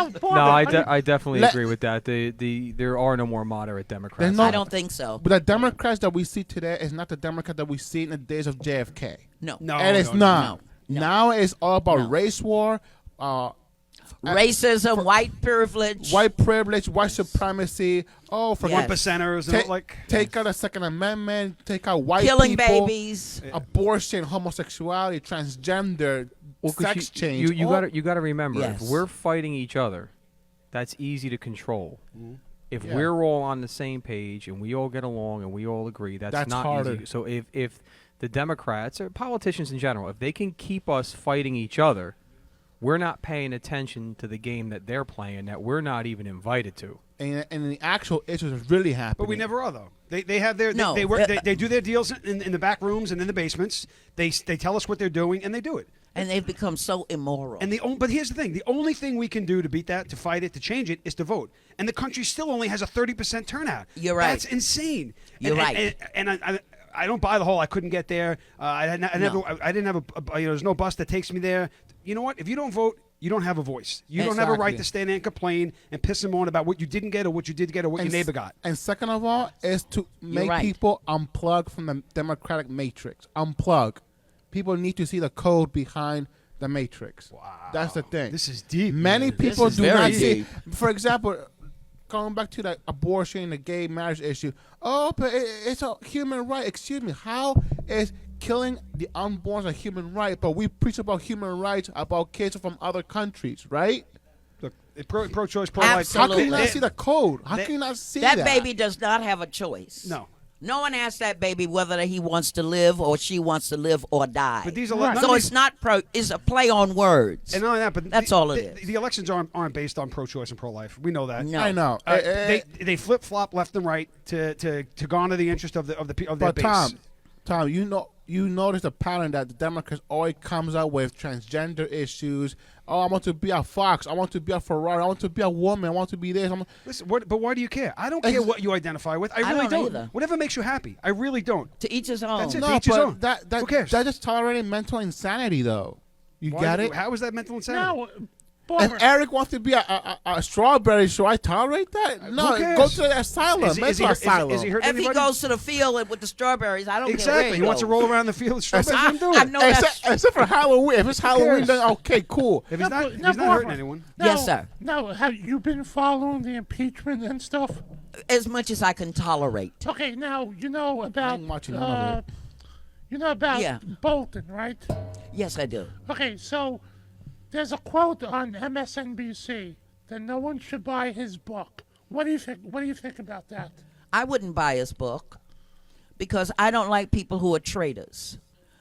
No, Barbara, I definitely Let- agree with that. There are no more moderate Democrats. no- I don't think so. But the Democrats that we see today is not the Democrat that we see in the days of JFK. No. No, And it's no, not. no. Now it's all about No. race war, Racism, white privilege. white privilege, white supremacy. Oh, for Yes. 1%ers and Take, like. take out the Second Amendment. Take out white killing people, babies. abortion, homosexuality, transgender, 'cause sex change. You all- got to remember, Yes. if we're fighting each other, that's easy to control. If Yeah. we're all on the same page and we all get along and we all agree, that's not harder. easy. So if the Democrats or politicians in general, if they can keep us fighting each other, we're not paying attention to the game that they're playing that we're not even invited to. and the actual issues is really happening. But we never are though. They have their No. they work they do their deals in the back rooms and in the basements. They tell us what they're doing and they do it. And they've become so immoral. And but here's the thing: the only thing we can do to beat that, to fight it, to change it, is to vote. And the country still only has a 30% turnout. You're right. That's insane. You're right. And I don't buy the whole. I couldn't get there. I didn't have there's no bus that takes me there. You know what? If you don't vote, you don't have a voice. You don't have a right Exactly. to stand there and complain and piss them on about what you didn't get or what you did get or what your neighbor got. And second of all, is to make right. people unplug from the democratic matrix. Unplug. People need to see the code behind the matrix. Wow. That's the thing. This is deep. Many man. people is do very not see. deep. For example, going back to the abortion, the gay marriage issue. Oh, but it's a human right. Excuse me. How is killing the unborn a human right? But we preach about human rights about kids from other countries, right? Look, pro-choice, pro-life. How can you not Absolutely. see the code? How They- can you not see that that? baby does not have a choice. No. No one asks that baby whether he wants to live or she wants to live or die. But these are Right. none so of it's these- not it's a play on words. And not only that, but That's all it is. The elections aren't based on pro-choice and pro-life. We know that. No. I know. They flip flop left and right to garner the interest of their But base. Tom, you notice the pattern that the Democrats always comes out with transgender issues. Oh, I want to be a fox. I want to be a Ferrari. I want to be a woman. I want to be this. Listen, but why do you care? I don't care what you identify with. I really don't either. Whatever makes you happy. I really don't. To each his own. That's it. No, each his own. but Who cares? that just tolerating mental insanity, though. You get it? How is that mental insanity? now, Barbara, If Eric wants to be a strawberry, should I tolerate that? No, cares? go to the asylum. Is he mental asylum. hurting If he anybody? goes to the field with the strawberries, I don't care Exactly. where He wants to roll around the field. Strawberries. Let him do I it. know that's Except for Halloween. If it's Halloween, cares? then okay, cool. If he's not, but- if now, he's not hurting Barbara, anyone. now- Yes, sir. Now, have you been following the impeachment and stuff? as much as I can tolerate. Okay, now you know about ain't watching none of it. you know about Yeah. Bolton, right? Yes, I do. Okay, so there's a quote on MSNBC that no one should buy his book. What do you think? What do you think about that? I wouldn't buy his book because I don't like people who are traitors.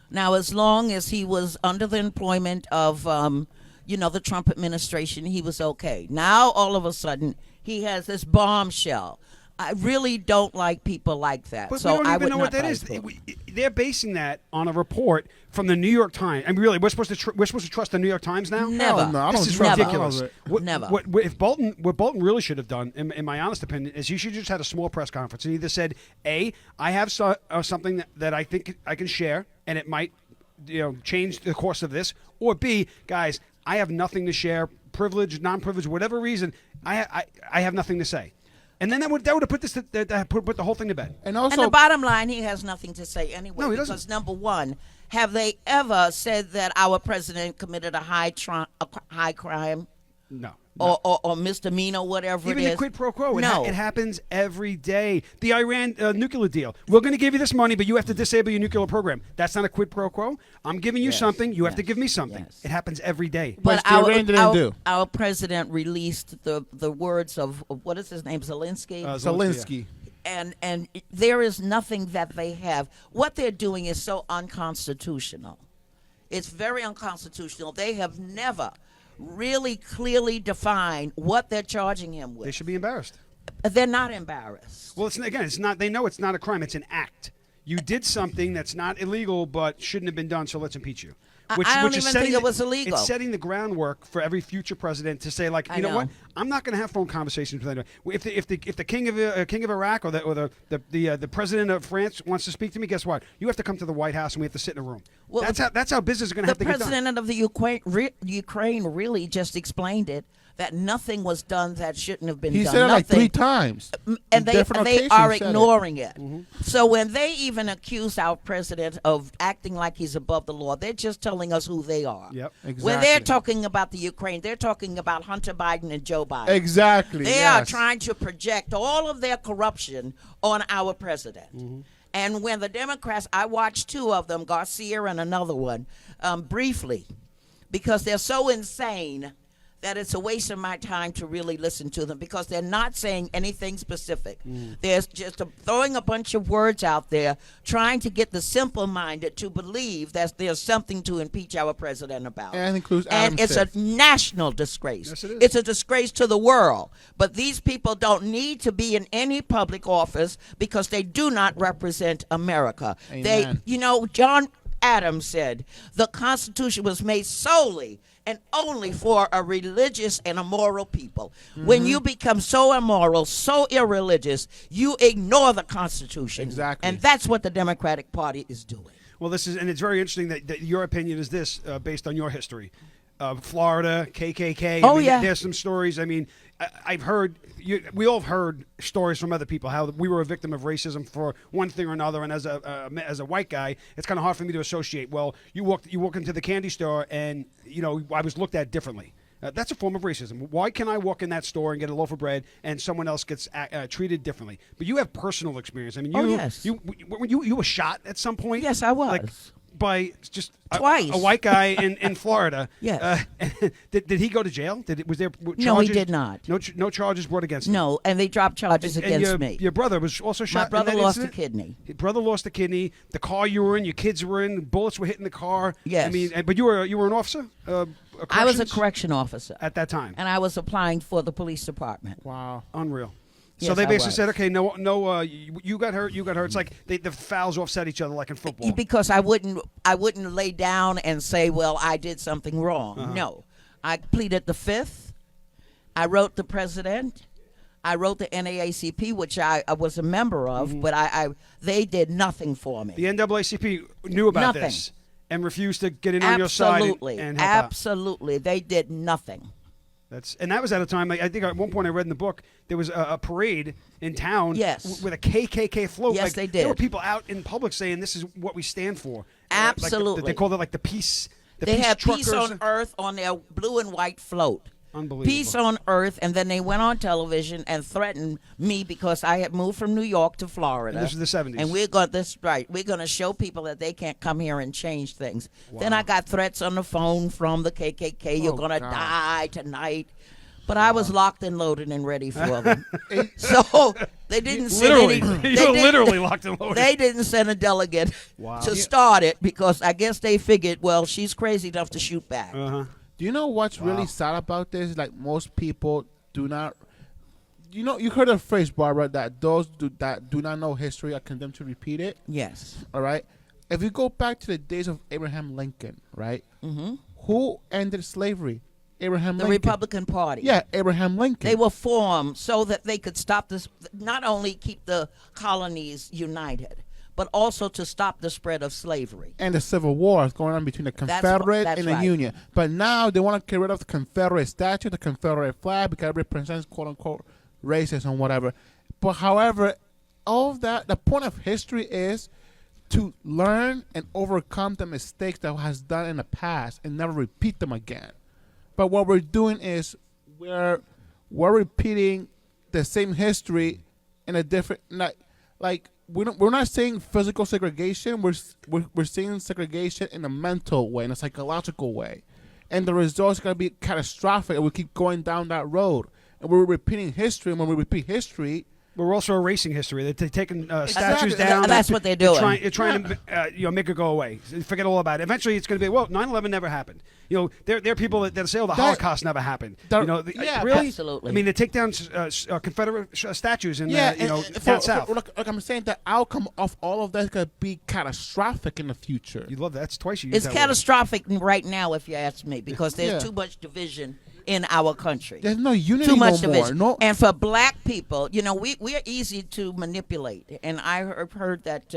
Now, as long as he was under the employment of, the Trump administration, he was okay. Now, all of a sudden, he has this bombshell. I really don't like people like that. But so we don't I even would know not what that buy is. his book. They're basing that on a report from the New York Times. I mean, really, we're supposed to trust the New York Times now? Never. No, I This don't is trust ridiculous. all of it. Never. What Bolton really should have done, in my honest opinion, is he should just had a small press conference and either said, "A, I have something that I think I can share, and it might, change the course of this," or B, guys, I have nothing to share, privilege, non-privilege, whatever reason, I have nothing to say. And then that would have put put the whole thing to bed. And And also, the bottom line, he has nothing to say anyway. No, he because doesn't. number one, have they ever said that our president committed a high crime No. or misdemeanor, whatever Even it the is? quid pro quo, No. it happens every day. The Iran nuclear deal. We're going to give you this money, but you have to disable your nuclear program. That's not a quid pro quo. I'm giving you something. You have to give me something. Yes. It happens every day. But the Iran didn't do. Our president released the words of what is his name, Zelensky, Zelensky. and there is nothing that they have. What they're doing is so unconstitutional. It's very unconstitutional. They have never really clearly define what they're charging him with. They should be embarrassed. They're not embarrassed. Well, it's not. They know it's not a crime. It's an act. You did something that's not illegal, but shouldn't have been done. So let's impeach you. I don't even think it was illegal. It's setting the groundwork for every future president to say, like, you know what? I'm not going to have phone conversations with anyone. If the king of Iraq or the president of France wants to speak to me, guess what? You have to come to the White House and we have to sit in a room. Well, that's how business is going to have to get done. The president of the Ukraine really just explained it. That nothing was done that shouldn't have been done. He said it like 3 times. And they are ignoring it. So when they even accuse our president of acting like he's above the law, they're just telling us who they are. Yep, exactly. When they're talking about the Ukraine, they're talking about Hunter Biden and Joe Biden. Exactly. They are trying to project all of their corruption on our president. And when the Democrats, I watched 2 of them, Garcia and another one, briefly, because they're so insane that it's a waste of my time to really listen to them because they're not saying anything specific. They're just throwing a bunch of words out there, trying to get the simple-minded to believe that there's something to impeach our president about. And it includes Adam it's Schiff. a national disgrace. Yes, it is. It's a disgrace to the world. But these people don't need to be in any public office because they do not represent America. Amen. John Adams said the Constitution was made solely and only for a religious and a moral people. When you become so immoral, so irreligious, you ignore the Constitution. Exactly. And that's what the Democratic Party is doing. Well, and it's very interesting that your opinion is this, based on your history. Florida, KKK. There's some stories. I mean, I've heard, we all have heard stories from other people how we were a victim of racism for one thing or another. And as a white guy, it's kind of hard for me to associate. Well, you walk into the candy store and, I was looked at differently. That's a form of racism. Why can I walk in that store and get a loaf of bread and someone else gets treated differently? But you have personal experience. I mean, you were shot at some point. Yes, I was. By just twice. A white guy in Florida. Yes. Did he go to jail? Was there charges? No, he did not. No charges brought against him? No, and they dropped charges against me. Your brother was also shot. My brother lost a kidney. Your brother lost a kidney. The car you were in, your kids were in, bullets were hitting the car. Yes. I mean, but you were an officer? I was a correction officer. At that time. And I was applying for the police department. Wow. Unreal. Yes, so they basically said, okay, no, you got hurt, you got hurt. It's like the fouls offset each other like in football. Because I wouldn't lay down and say, well, I did something wrong. No. I pleaded the Fifth. I wrote the president. I wrote the NAACP, which I was a member of, but they did nothing for me. The NAACP knew about this and refused to get in on your side and help out. Absolutely. They did nothing. And that was at a time, I think at one point I read in the book, there was a parade in town with a KKK float. Yes, they did. There were people out in public saying this is what we stand for. Absolutely. They called it like the peace. They had Peace on Earth on their blue and white float. Unbelievable. Peace on Earth, and then they went on television and threatened me because I had moved from New York to Florida. And this was the 70s. And we're going to show people that they can't come here and change things. Wow. Then I got threats on the phone from the KKK. You're going to die tonight. But I was locked and loaded and ready for them. So they didn't send any. You were literally locked and loaded. They didn't send a delegate to start it because I guess they figured, well, she's crazy enough to shoot back. Do you know what's really sad about this? Like, most people do not. You heard the phrase, Barbara, that those that do not know history are condemned to repeat it. Yes. All right. If you go back to the days of Abraham Lincoln, right? Mm-hmm. Who ended slavery? Abraham Lincoln. The Republican Party. Yeah, Abraham Lincoln. They were formed so that they could stop this, not only keep the colonies united, but also to stop the spread of slavery. And the Civil War is going on between the Confederate and the Union. But now they want to get rid of the Confederate statue, the Confederate flag, because it represents, quote-unquote, racism, whatever. But however, all of that, the point of history is to learn and overcome the mistakes that has done in the past and never repeat them again. But what we're doing is we're repeating the same history in a different, like we're not saying physical segregation. We're seeing segregation in a mental way, in a psychological way, and the results are going to be catastrophic. And we keep going down that road, and we're repeating history. And when we repeat history, We're also erasing history. They're taking statues down. That's what they're doing. They're trying to make it go away. Forget all about it. Eventually, it's going to be 9/11 never happened. There are people that say, the Holocaust never happened. Really? Absolutely. I mean, they take down Confederate statues in for, South. Like I'm saying, the outcome of all of that could be catastrophic in the future. You love that. That's twice you It's used that word. catastrophic right now, if you ask me, because there's too much division in our country. There's no unity Too much no more. division. No. And for black people, we're easy to manipulate. And I heard that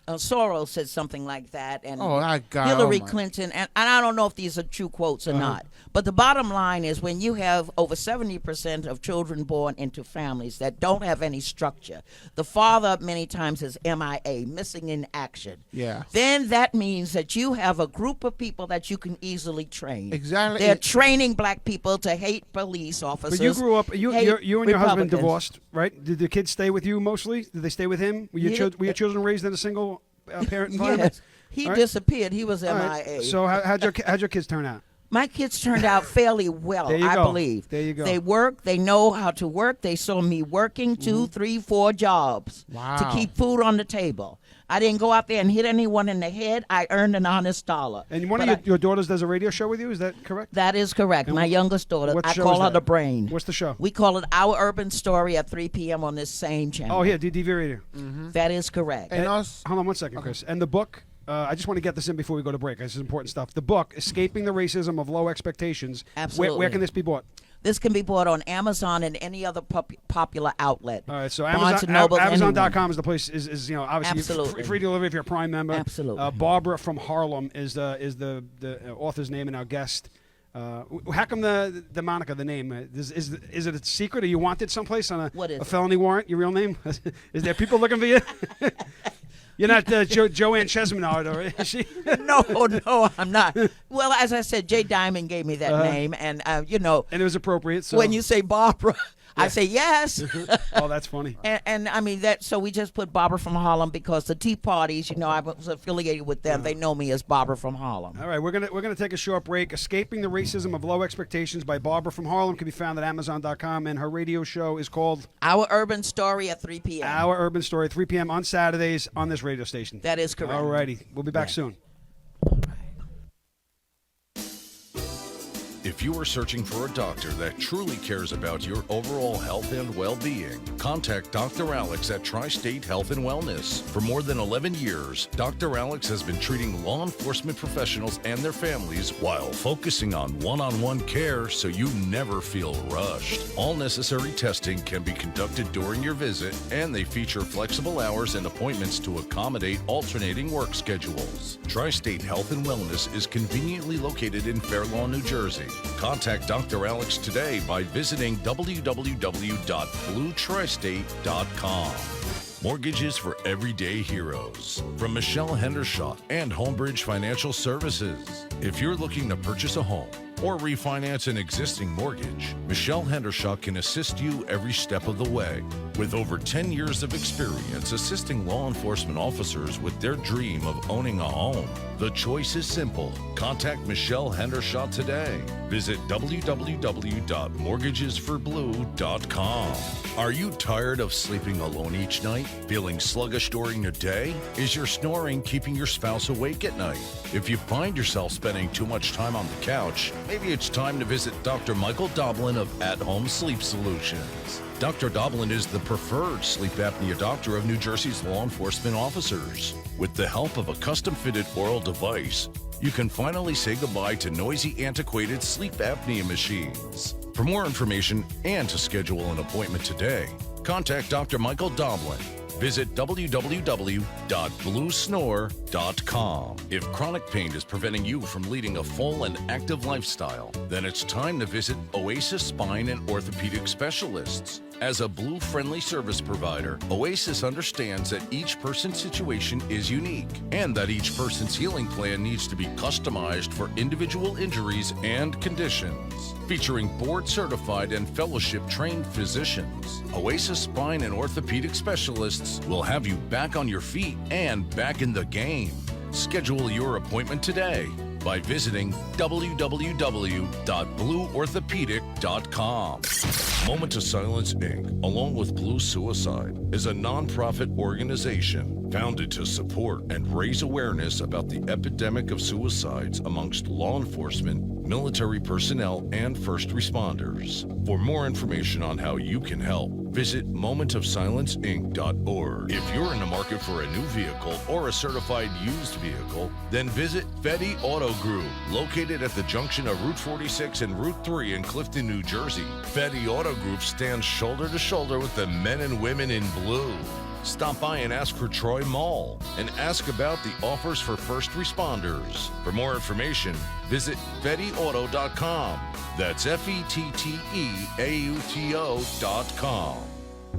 Soros said something like that, and Hillary Clinton, and I don't know if these are true quotes or not. But the bottom line is, when you have over 70% of children born into families that don't have any structure, the father many times is MIA, missing in action. Yeah. Then that means that you have a group of people that you can easily train. Exactly. They're training black people to hate police officers. But you grew up. You and your husband Republicans. divorced, right? Did the kids stay with you mostly? Did they stay with him? Were your children raised in a single parent environment? Yes. He All right. disappeared. He was All MIA. right. So how'd your kids turn out? My kids turned out fairly well, There you I go. believe. There you go. They work. They know how to work. They saw me working 2, 3, 4 jobs to keep food on the table. I didn't go out there and hit anyone in the head. I earned an honest dollar. And one of your daughters does a radio show with you. Is that correct? That is correct. My youngest daughter, what I show call is her that? the brain. What's the show? We call it Our Urban Story at 3 p.m. on this same channel. Oh, yeah, DV Radio. That is correct. And us. Hold on one second, Chris. And the book, I just want to get this in before we go to break. This is important stuff. The book, Escaping the Racism of Low Expectations. Absolutely. Where can this be bought? This can be bought on Amazon and any other popular outlet. All right, so Barnes and Noble, Amazon.com is the place. Is obviously Absolutely. free delivery if you're a Prime member. Absolutely. Barbara from Harlem is the author's name and our guest. How come the moniker, the name? Is it a secret? Are you wanted someplace on a felony warrant? Your real name? Is there people looking for you? You're not Joanne Chesmenard, or is she? No, I'm not. Well, as I said, Jay Diamond gave me that name, and and it was appropriate. So when you say Barbara, I say yes. Oh, that's funny. And I mean that. So we just put Barbara from Harlem because the Tea Parties, I was affiliated with them. They know me as Barbara from Harlem. All right, we're gonna take a short break. Escaping the Racism of Low Expectations by Barbara from Harlem can be found at Amazon.com, and her radio show is called Our Urban Story at 3 p.m. Our Urban Story, 3 p.m. on Saturdays on this radio station. That is correct. All righty, we'll be back soon. If you are searching for a doctor that truly cares about your overall health and well-being, contact Dr. Alex at Tri-State Health and Wellness. For more than 11 years, Dr. Alex has been treating law enforcement professionals and their families while focusing on one-on-one care so you never feel rushed. All necessary testing can be conducted during your visit, and they feature flexible hours and appointments to accommodate alternating work schedules. Tri-State Health and Wellness is conveniently located in Fair Lawn, New Jersey. Contact Dr. Alex today by visiting www.bluetristate.com. Mortgages for everyday heroes. From Michelle Hendershot and Homebridge Financial Services. If you're looking to purchase a home or refinance an existing mortgage, Michelle Hendershot can assist you every step of the way. With over 10 years of experience assisting law enforcement officers with their dream of owning a home, the choice is simple. Contact Michelle Hendershot today. Visit www.mortgagesforblue.com. Are you tired of sleeping alone each night? Feeling sluggish during the day? Is your snoring keeping your spouse awake at night? If you find yourself spending too much time on the couch, maybe it's time to visit Dr. Michael Doblin of At Home Sleep Solutions. Dr. Doblin is the preferred sleep apnea doctor of New Jersey's law enforcement officers. With the help of a custom-fitted oral device, you can finally say goodbye to noisy, antiquated sleep apnea machines. For more information and to schedule an appointment today, contact Dr. Michael Doblin. Visit www.bluesnore.com. If chronic pain is preventing you from leading a full and active lifestyle, then it's time to visit Oasis Spine and Orthopedic Specialists. As a Blue-friendly service provider, Oasis understands that each person's situation is unique and that each person's healing plan needs to be customized for individual injuries and conditions. Featuring board-certified and fellowship-trained physicians, Oasis Spine and Orthopedic Specialists will have you back on your feet and back in the game. Schedule your appointment today. by visiting www.blueorthopedic.com. Moment of Silence, Inc., along with Blue Suicide, is a nonprofit organization founded to support and raise awareness about the epidemic of suicides amongst law enforcement, military personnel, and first responders. For more information on how you can help, visit momentofsilenceinc.org. If you're in the market for a new vehicle or a certified used vehicle, then visit Fetty Auto Group, located at the junction of Route 46 and Route 3 in Clifton, New Jersey. Fetty Auto Group stands shoulder to shoulder with the men and women in blue. Stop by and ask for Troy Mall and ask about the offers for first responders. For more information, visit FettyAuto.com. That's FettyAuto.com.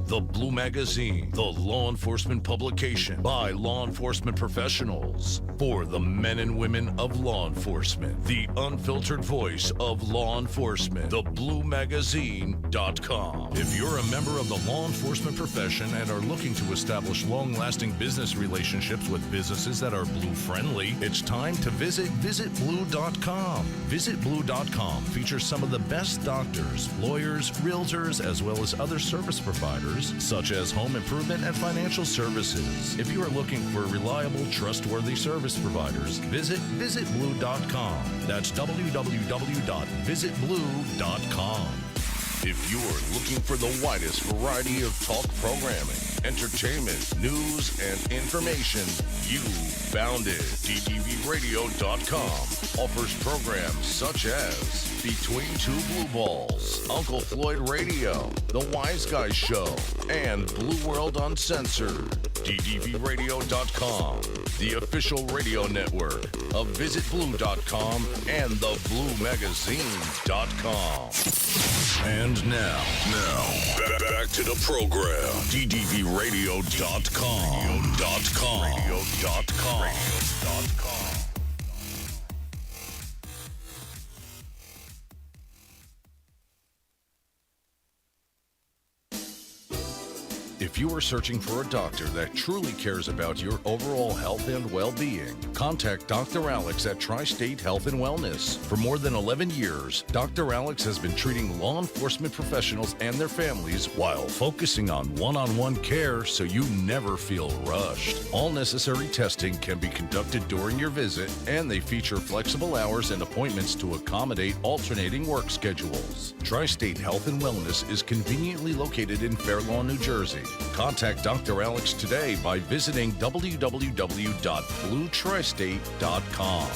The Blue Magazine, the law enforcement publication by law enforcement professionals for the men and women of law enforcement. The unfiltered voice of law enforcement. TheBlueMagazine.com. If you're a member of the law enforcement profession and are looking to establish long-lasting business relationships with businesses that are blue-friendly, it's time to visit VisitBlue.com. VisitBlue.com features some of the best doctors, lawyers, realtors, as well as other service providers such as home improvement and financial services. If you are looking for reliable, trustworthy service providers, visit visitblue.com. That's www.visitblue.com. If you're looking for the widest variety of talk programming, entertainment, news, and information, you found it. DDVRadio.com offers programs such as Between Two Blue Balls, Uncle Floyd Radio, The Wise Guy Show, and Blue World Uncensored. DDVRadio.com, the official radio network of VisitBlue.com and TheBlueMagazine.com. And now, back to the program. DDVRadio.com. If you are searching for a doctor that truly cares about your overall health and well-being, contact Dr. Alex at Tri-State Health and Wellness. For more than 11 years, Dr. Alex has been treating law enforcement professionals and their families while focusing on one-on-one care so you never feel rushed. All necessary testing can be conducted during your visit, and they feature flexible hours and appointments to accommodate alternating work schedules. Tri-State Health and Wellness is conveniently located in Fair Lawn, New Jersey. Contact Dr. Alex today by visiting www.bluetristate.com.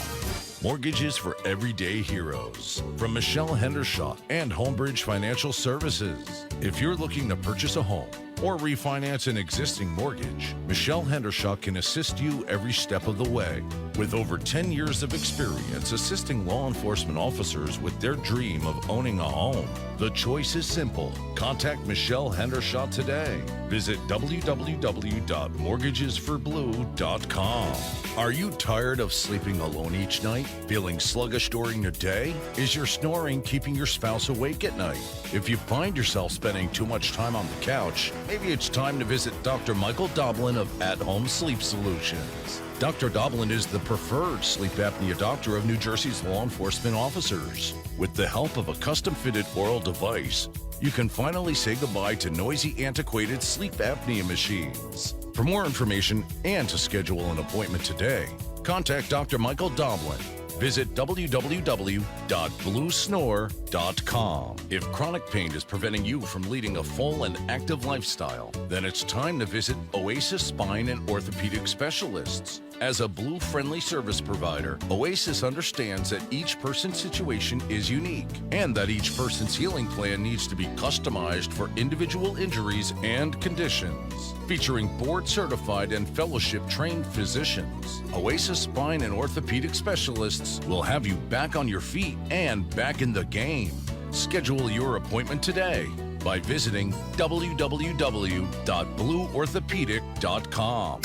Mortgages for everyday heroes. From Michelle Hendershot and Homebridge Financial Services. If you're looking to purchase a home or refinance an existing mortgage, Michelle Hendershot can assist you every step of the way. With over 10 years of experience assisting law enforcement officers with their dream of owning a home, the choice is simple. Contact Michelle Hendershot today. Visit www.mortgagesforblue.com. Are you tired of sleeping alone each night? Feeling sluggish during the day? Is your snoring keeping your spouse awake at night? If you find yourself spending too much time on the couch, maybe it's time to visit Dr. Michael Doblin of At Home Sleep Solutions. Dr. Doblin is the preferred sleep apnea doctor of New Jersey's law enforcement officers. With the help of a custom-fitted oral device, you can finally say goodbye to noisy, antiquated sleep apnea machines. For more information and to schedule an appointment today, contact Dr. Michael Doblin. Visit www.bluesnore.com. If chronic pain is preventing you from leading a full and active lifestyle, then it's time to visit Oasis Spine and Orthopedic Specialists. As a Blue-friendly service provider, Oasis understands that each person's situation is unique and that each person's healing plan needs to be customized for individual injuries and conditions. Featuring board-certified and fellowship-trained physicians, Oasis Spine and Orthopedic Specialists will have you back on your feet and back in the game. Schedule your appointment today by visiting www.blueorthopedic.com.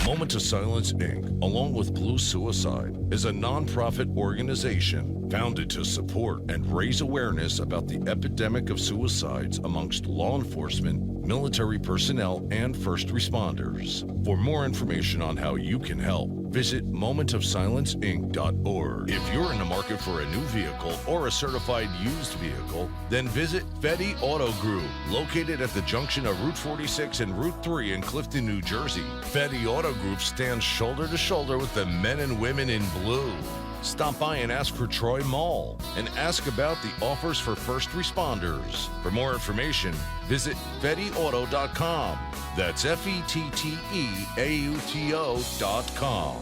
Moment of Silence, Inc., along with Blue Suicide, is a nonprofit organization Founded to support and raise awareness about the epidemic of suicides amongst law enforcement, military personnel, and first responders. For more information on how you can help, visit momentofsilenceinc.org. If you're in the market for a new vehicle or a certified used vehicle, then visit Fetty Auto Group, located at the junction of Route 46 and Route 3 in Clifton, New Jersey. Fetty Auto Group stands shoulder to shoulder with the men and women in blue. Stop by and ask for Troy Mall and ask about the offers for first responders. For more information, visit FettyAuto.com. That's FettyAuto.com.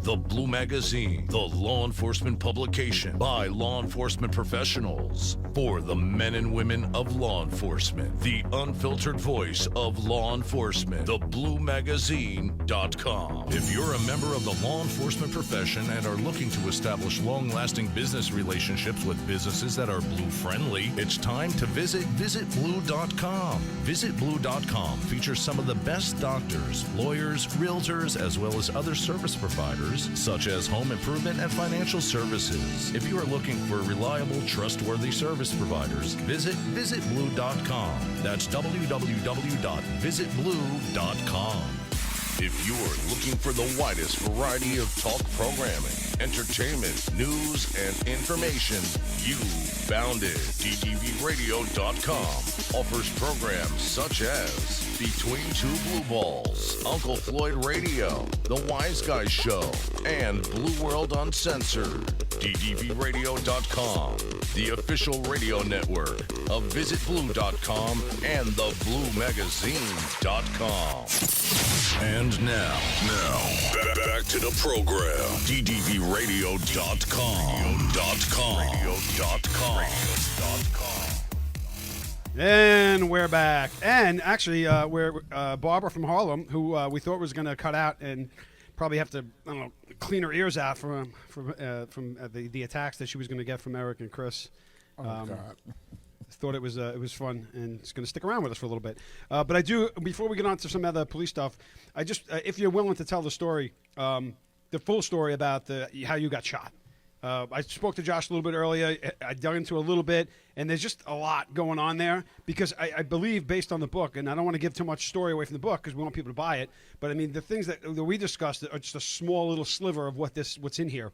The Blue Magazine, the law enforcement publication by law enforcement professionals for the men and women of law enforcement. The unfiltered voice of law enforcement. TheBlueMagazine.com. If you're a member of the law enforcement profession and are looking to establish long-lasting business relationships with businesses that are blue-friendly, it's time to visit VisitBlue.com. VisitBlue.com features some of the best doctors, lawyers, realtors, as well as other service providers such as home improvement and financial services. If you are looking for reliable, trustworthy service providers, visit visitblue.com. That's www.visitblue.com. If you're looking for the widest variety of talk programming, entertainment, news, and information, you found it. DDVRadio.com offers programs such as Between Two Blue Balls, Uncle Floyd Radio, The Wise Guys Show, and Blue World Uncensored. DDVRadio.com, the official radio network of VisitBlue.com and TheBlueMagazine.com. And now, back to the program. DDVRadio.com. And we're back. And actually, we're Barbara from Harlem, who we thought was going to cut out and probably have to, I don't know, clean her ears out from the attacks that she was going to get from Eric and Chris. God. Thought it was fun, and it's going to stick around with us for a little bit. But I do, before we get on to some other police stuff, I just, if you're willing to tell the story, the full story about how you got shot. I spoke to Josh a little bit earlier. I dug into a little bit, and there's just a lot going on there because I believe, based on the book, and I don't want to give too much story away from the book because we want people to buy it, but I mean, the things that we discussed are just a small little sliver of what's in here.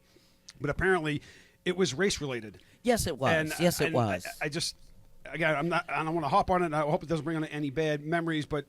But apparently, it was race-related. Yes, it was. It was. I just... Again, I don't want to hop on it, and I hope it doesn't bring on any bad memories, but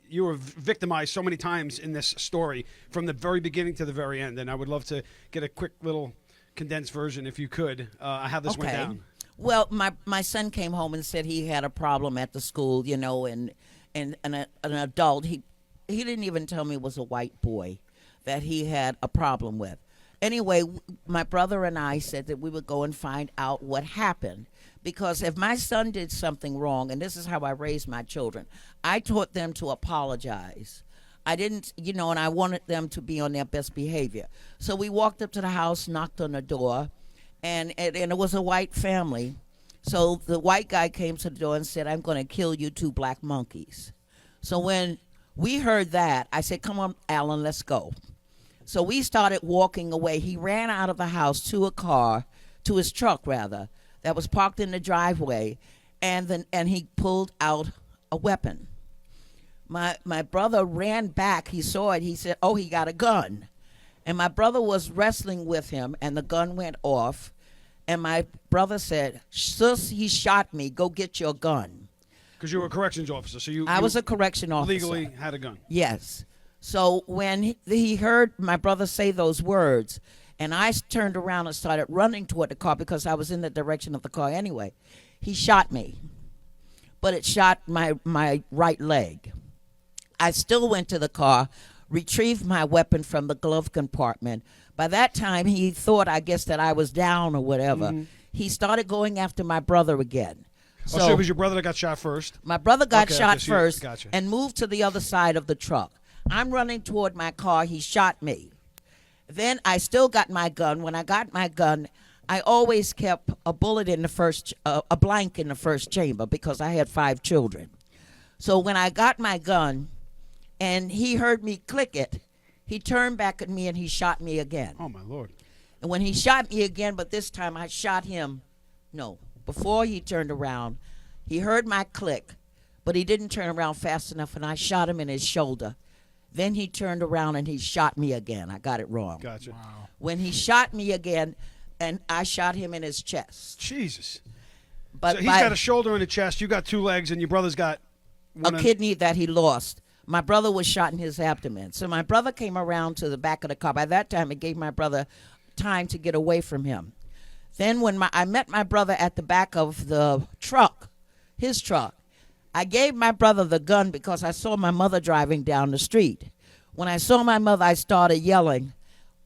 you were victimized so many times in this story from the very beginning to the very end, and I would love to get a quick little condensed version, if you could, how this went down. Well, my son came home and said he had a problem at the school, you know, and an adult, he didn't even tell me it was a white boy that he had a problem with. Anyway, my brother and I said that we would go and find out what happened. Because if my son did something wrong, and this is how I raised my children, I taught them to apologize. I didn't, you know, and I wanted them to be on their best behavior. So we walked up to the house, knocked on the door, and it was a white family. So the white guy came to the door and said, "I'm going to kill you two black monkeys." So when we heard that, I said, "Come on, Alan, let's go." So we started walking away. He ran out of the house to his truck, rather, that was parked in the driveway, and he pulled out a weapon. My brother ran back. He saw it. He said, "Oh, he got a gun." And my brother was wrestling with him, and the gun went off. And my brother said, "Sis, he shot me. Go get your gun." Because you were a corrections officer, so I was a correction officer. Legally had a gun. Yes. So when he heard my brother say those words, and I turned around and started running toward the car because I was in the direction of the car anyway, he shot me. But it shot my right leg. I still went to the car, retrieved my weapon from the glove compartment. By that time, he thought, I guess, that I was down or whatever. Mm-hmm. He started going after my brother again. So it was your brother that got shot first? My brother got shot first and moved to the other side of the truck. I'm running toward my car. He shot me. Then I still got my gun. When I got my gun, I always kept a bullet in the first, a blank in the first chamber because I had 5 children. So when I got my gun and he heard me click it, he turned back at me and he shot me again. Oh, my Lord. And when he shot me again, but this time I shot him. No, before he turned around, he heard my click, but he didn't turn around fast enough, and I shot him in his shoulder. Then he turned around and he shot me again. I got it wrong. Gotcha. Wow. When he shot me again, and I shot him in his chest. Jesus. But So he's got a shoulder and a chest. You got 2 legs, and your brother's got a kidney that he lost. My brother was shot in his abdomen. So my brother came around to the back of the car. By that time, it gave my brother time to get away from him. Then when I met my brother at the back of the truck, his truck, I gave my brother the gun because I saw my mother driving down the street. When I saw my mother, I started yelling,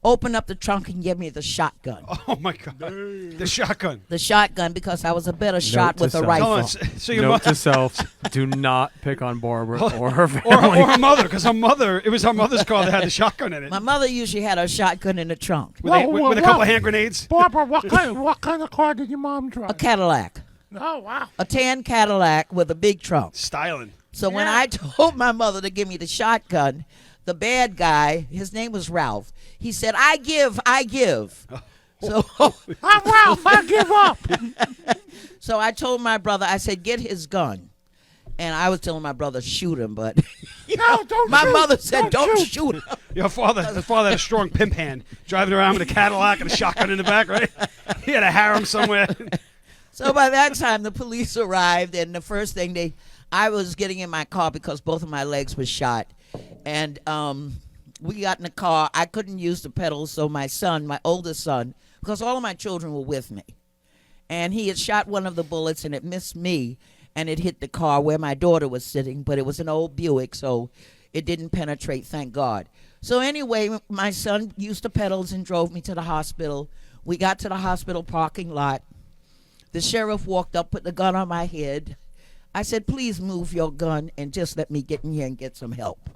"Open up the trunk and give me the shotgun." Oh, my God. The shotgun. The shotgun, because I was a better shot to with a self. rifle. Hold on. So your Note mother. to self: do not pick on Barbara or her Or family. her mother, because it was her mother's car that had the shotgun in it. My mother usually had a shotgun in the trunk. With a couple of hand grenades. Barbara, what kind of car did your mom drive? A Cadillac. Oh, wow. A tan Cadillac with a big trunk. Styling. So when Yeah. I told my mother to give me the shotgun, the bad guy, his name was Ralph, he said, I give. So, I'm Ralph. I give up. so I told my brother, I said, get his gun. And I was telling my brother, shoot him, but No, don't my shoot. mother said, don't shoot him. Your father had a strong pimp hand, driving around with a Cadillac and a shotgun in the back, right? He had a harem somewhere. So by that time, the police arrived, and the first thing I was getting in my car because both of my legs were shot. And we got in the car. I couldn't use the pedals, so my oldest son, because all of my children were with me, and he had shot one of the bullets, and it missed me, and it hit the car where my daughter was sitting, but it was an old Buick, so it didn't penetrate, thank God. So anyway, my son used the pedals and drove me to the hospital. We got to the hospital parking lot. The sheriff walked up, put the gun on my head. I said, please move your gun and just let me get in here and get some help.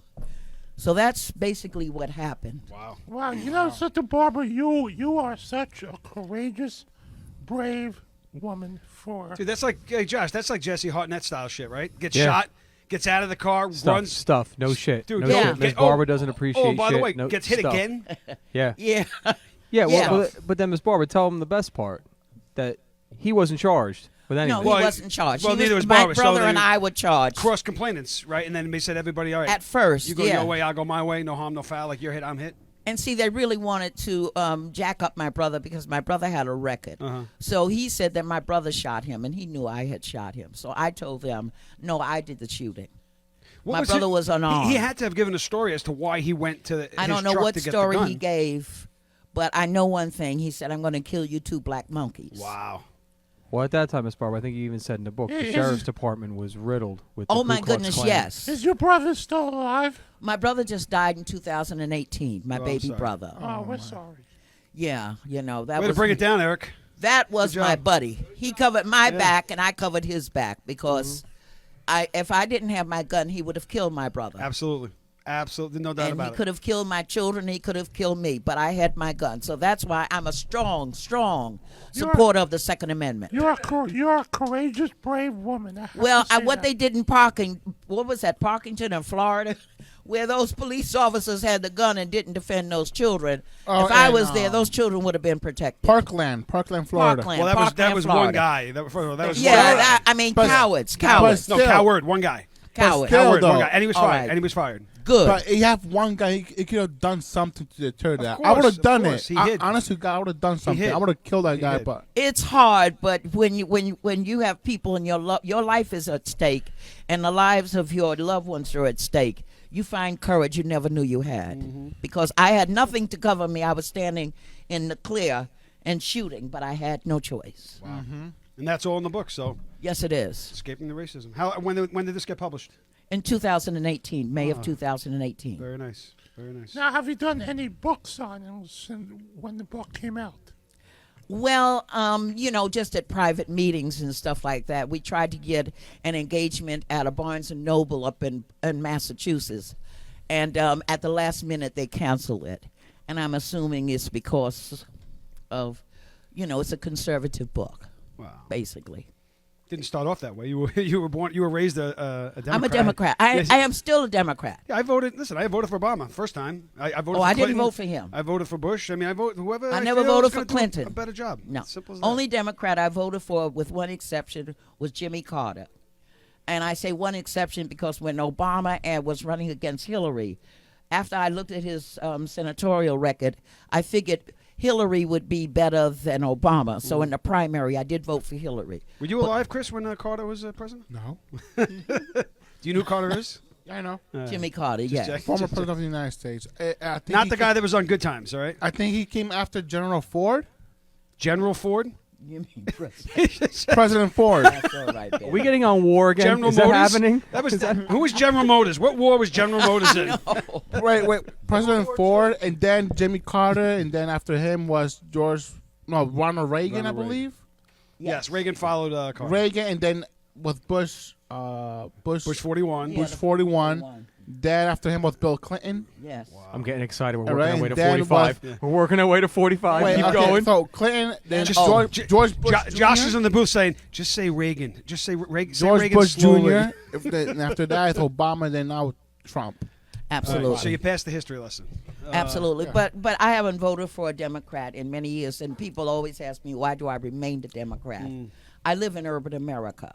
So that's basically what happened. Wow. Wow, you know, Sister Barbara, you are such a courageous, brave woman for... Dude, that's like, hey, Josh, that's like Jesse Hartnett style shit, right? Gets Yeah. shot, gets out of the car, runs. Stuff. No shit. Dude, no yeah. shit. Miss Oh, Barbara doesn't appreciate shit. Oh, by the way, No gets hit stuff. again. Yeah. Yeah. Yeah. Well, Yeah. but then Miss Barbara, tell him the best part, that he wasn't charged with anything. No, he Well, wasn't charged. well, He neither was my Barbara, so brother they and I were charged. Cross complainants, right? And then they said, everybody, all right. At first, You go yeah. your way, I'll go my way. No harm, no foul. Like you're hit, I'm hit. And see, they really wanted to jack up my brother because my brother had a record. Uh-huh. So he said that my brother shot him, and he knew I had shot him. So I told them, no, I did the shooting. My brother was unarmed. He had to have given a story as to why he went to I his don't know truck what to get the story gun. he gave, but I know one thing. He said, I'm going to kill you 2 black monkeys. Wow. Well, at that time, Miss Barbara, I think you even said in the book, Yeah, the yeah. sheriff's department was riddled with the Oh, Ku my Klux goodness, Klan. yes. Is your brother still alive? My brother just died in 2018, my Oh, baby sorry. brother. Oh, we're sorry. Yeah, you know, that Way was to bring it down, Eric. That was Good my job. buddy. He covered my Yeah. Mm-hmm. back, and I covered his back because if I didn't have my gun, he would have killed my brother. Absolutely. Absolutely. No doubt And he about could it. have killed my children. He could have killed me, but I had my gun. So that's why I'm a strong supporter of the Second Amendment. You're a courageous, brave woman. I have Well, to say what that. they did in Parkington in Florida, where those police officers had the gun and didn't defend those children. Oh, if I and, was there, those children would have been protected. Parkland, Florida. Parkland, Well, that Parkland, was Florida. one guy. That was Yeah, one guy. I mean, But- cowards. No, still- coward. One guy. Cowards. still- Coward. One though. guy. And he was All fired. right. And he was fired. Good. But you have one guy, he could have done something to deter that. I course, would have of done course. it. He hid. Honestly, God, I would have done something. hid. I would have killed that He guy, hid. but It's hard, but when you have people in your life is at stake, and the lives of your loved ones are at stake, you find courage you never knew you had. Mm-hmm. Because I had nothing to cover me. I was standing in the clear and shooting, but I had no choice. Wow. And that's all in the book. So, Yes, it is. escaping the racism. When did this get published? In 2018, May of 2018. Very nice. Very nice. Now, have you done any book signings when the book came out? Well, just at private meetings and stuff like that. We tried to get an engagement at a Barnes & Noble up in Massachusetts. And at the last minute, they canceled it. And I'm assuming it's because of, it's a conservative book, Wow. basically. Didn't start off that way. You were raised a Democrat. I'm a Democrat. I am still a Democrat. Yeah, I voted. Listen, I voted for Obama first time. I voted. Oh, for I Clinton. didn't vote for him. I voted for Bush. I mean, I voted whoever. I I never feel voted is for gonna do Clinton. A better job. No. Simple as that. Only Democrat I voted for, with one exception, was Jimmy Carter. And I say one exception because when Obama was running against Hillary, after I looked at his senatorial record, I figured Hillary would be better than Obama. So in the primary, I did vote for Hillary. Were you alive, Chris, when Carter was president? No. Do you know who Carter is? I know. Jimmy Carter, yes. check. Former president of the United States. I think Not the guy that was on Good Times, all right? I think he came after General Ford. General Ford? You mean President? President Ford. That's all right, Are we getting on war again? General Is that Motors? happening? Who was General Motors? What war was General Motors in? Wait. President Ford, and then Jimmy Carter, and then after him was Ronald Reagan, I believe. Yes, Reagan followed Carter. Reagan, and then with Bush. Bush 41. Yeah. Bush 41. Then after him was Bill Clinton. Yes. I'm getting excited. We're All working right, our way to then 45. We're working our way to 45. Wait, Keep okay, going. So Clinton, then Just- George Bush Josh Jr. is in the booth saying, just say Reagan. Just say Reagan. Say George Reagan Bush slowly. Jr. And after that, it's Obama. Then now Trump. Absolutely. So you passed the history lesson. Absolutely. But I haven't voted for a Democrat in many years, and people always ask me, why do I remain a Democrat? I live in urban America.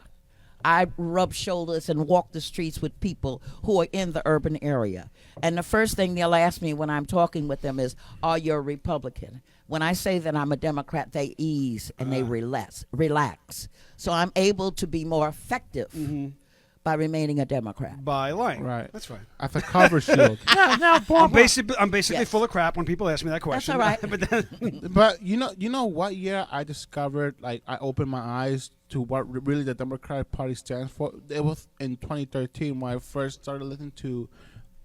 I rub shoulders and walk the streets with people who are in the urban area. And the first thing they'll ask me when I'm talking with them is, are you a Republican? When I say that I'm a Democrat, they ease and they relax. So I'm able to be more effective by remaining a Democrat. By lying. Right. That's fine. As a cover shield. Now, Barbara, I'm basically Yes. full of crap when people ask me that question. all right. But then, But you know what year I discovered, like, I opened my eyes to what really the Democratic Party stands for? It was in 2013 when I first started listening to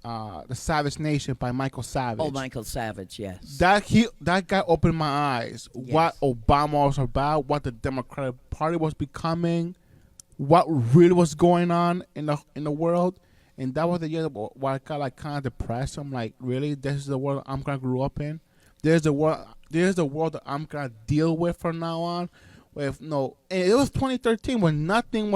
The Savage Nation by Michael Savage. Oh, Michael Savage, yes. That guy opened my eyes. Yes. What Obama was about, what the Democratic Party was becoming, what really was going on in the world. And that was the year where I got like kind of depressed. I'm like, really, this is the world I'm gonna grow up in. There's the world that I'm gonna deal with from now on. With no, and it was 2013 when everything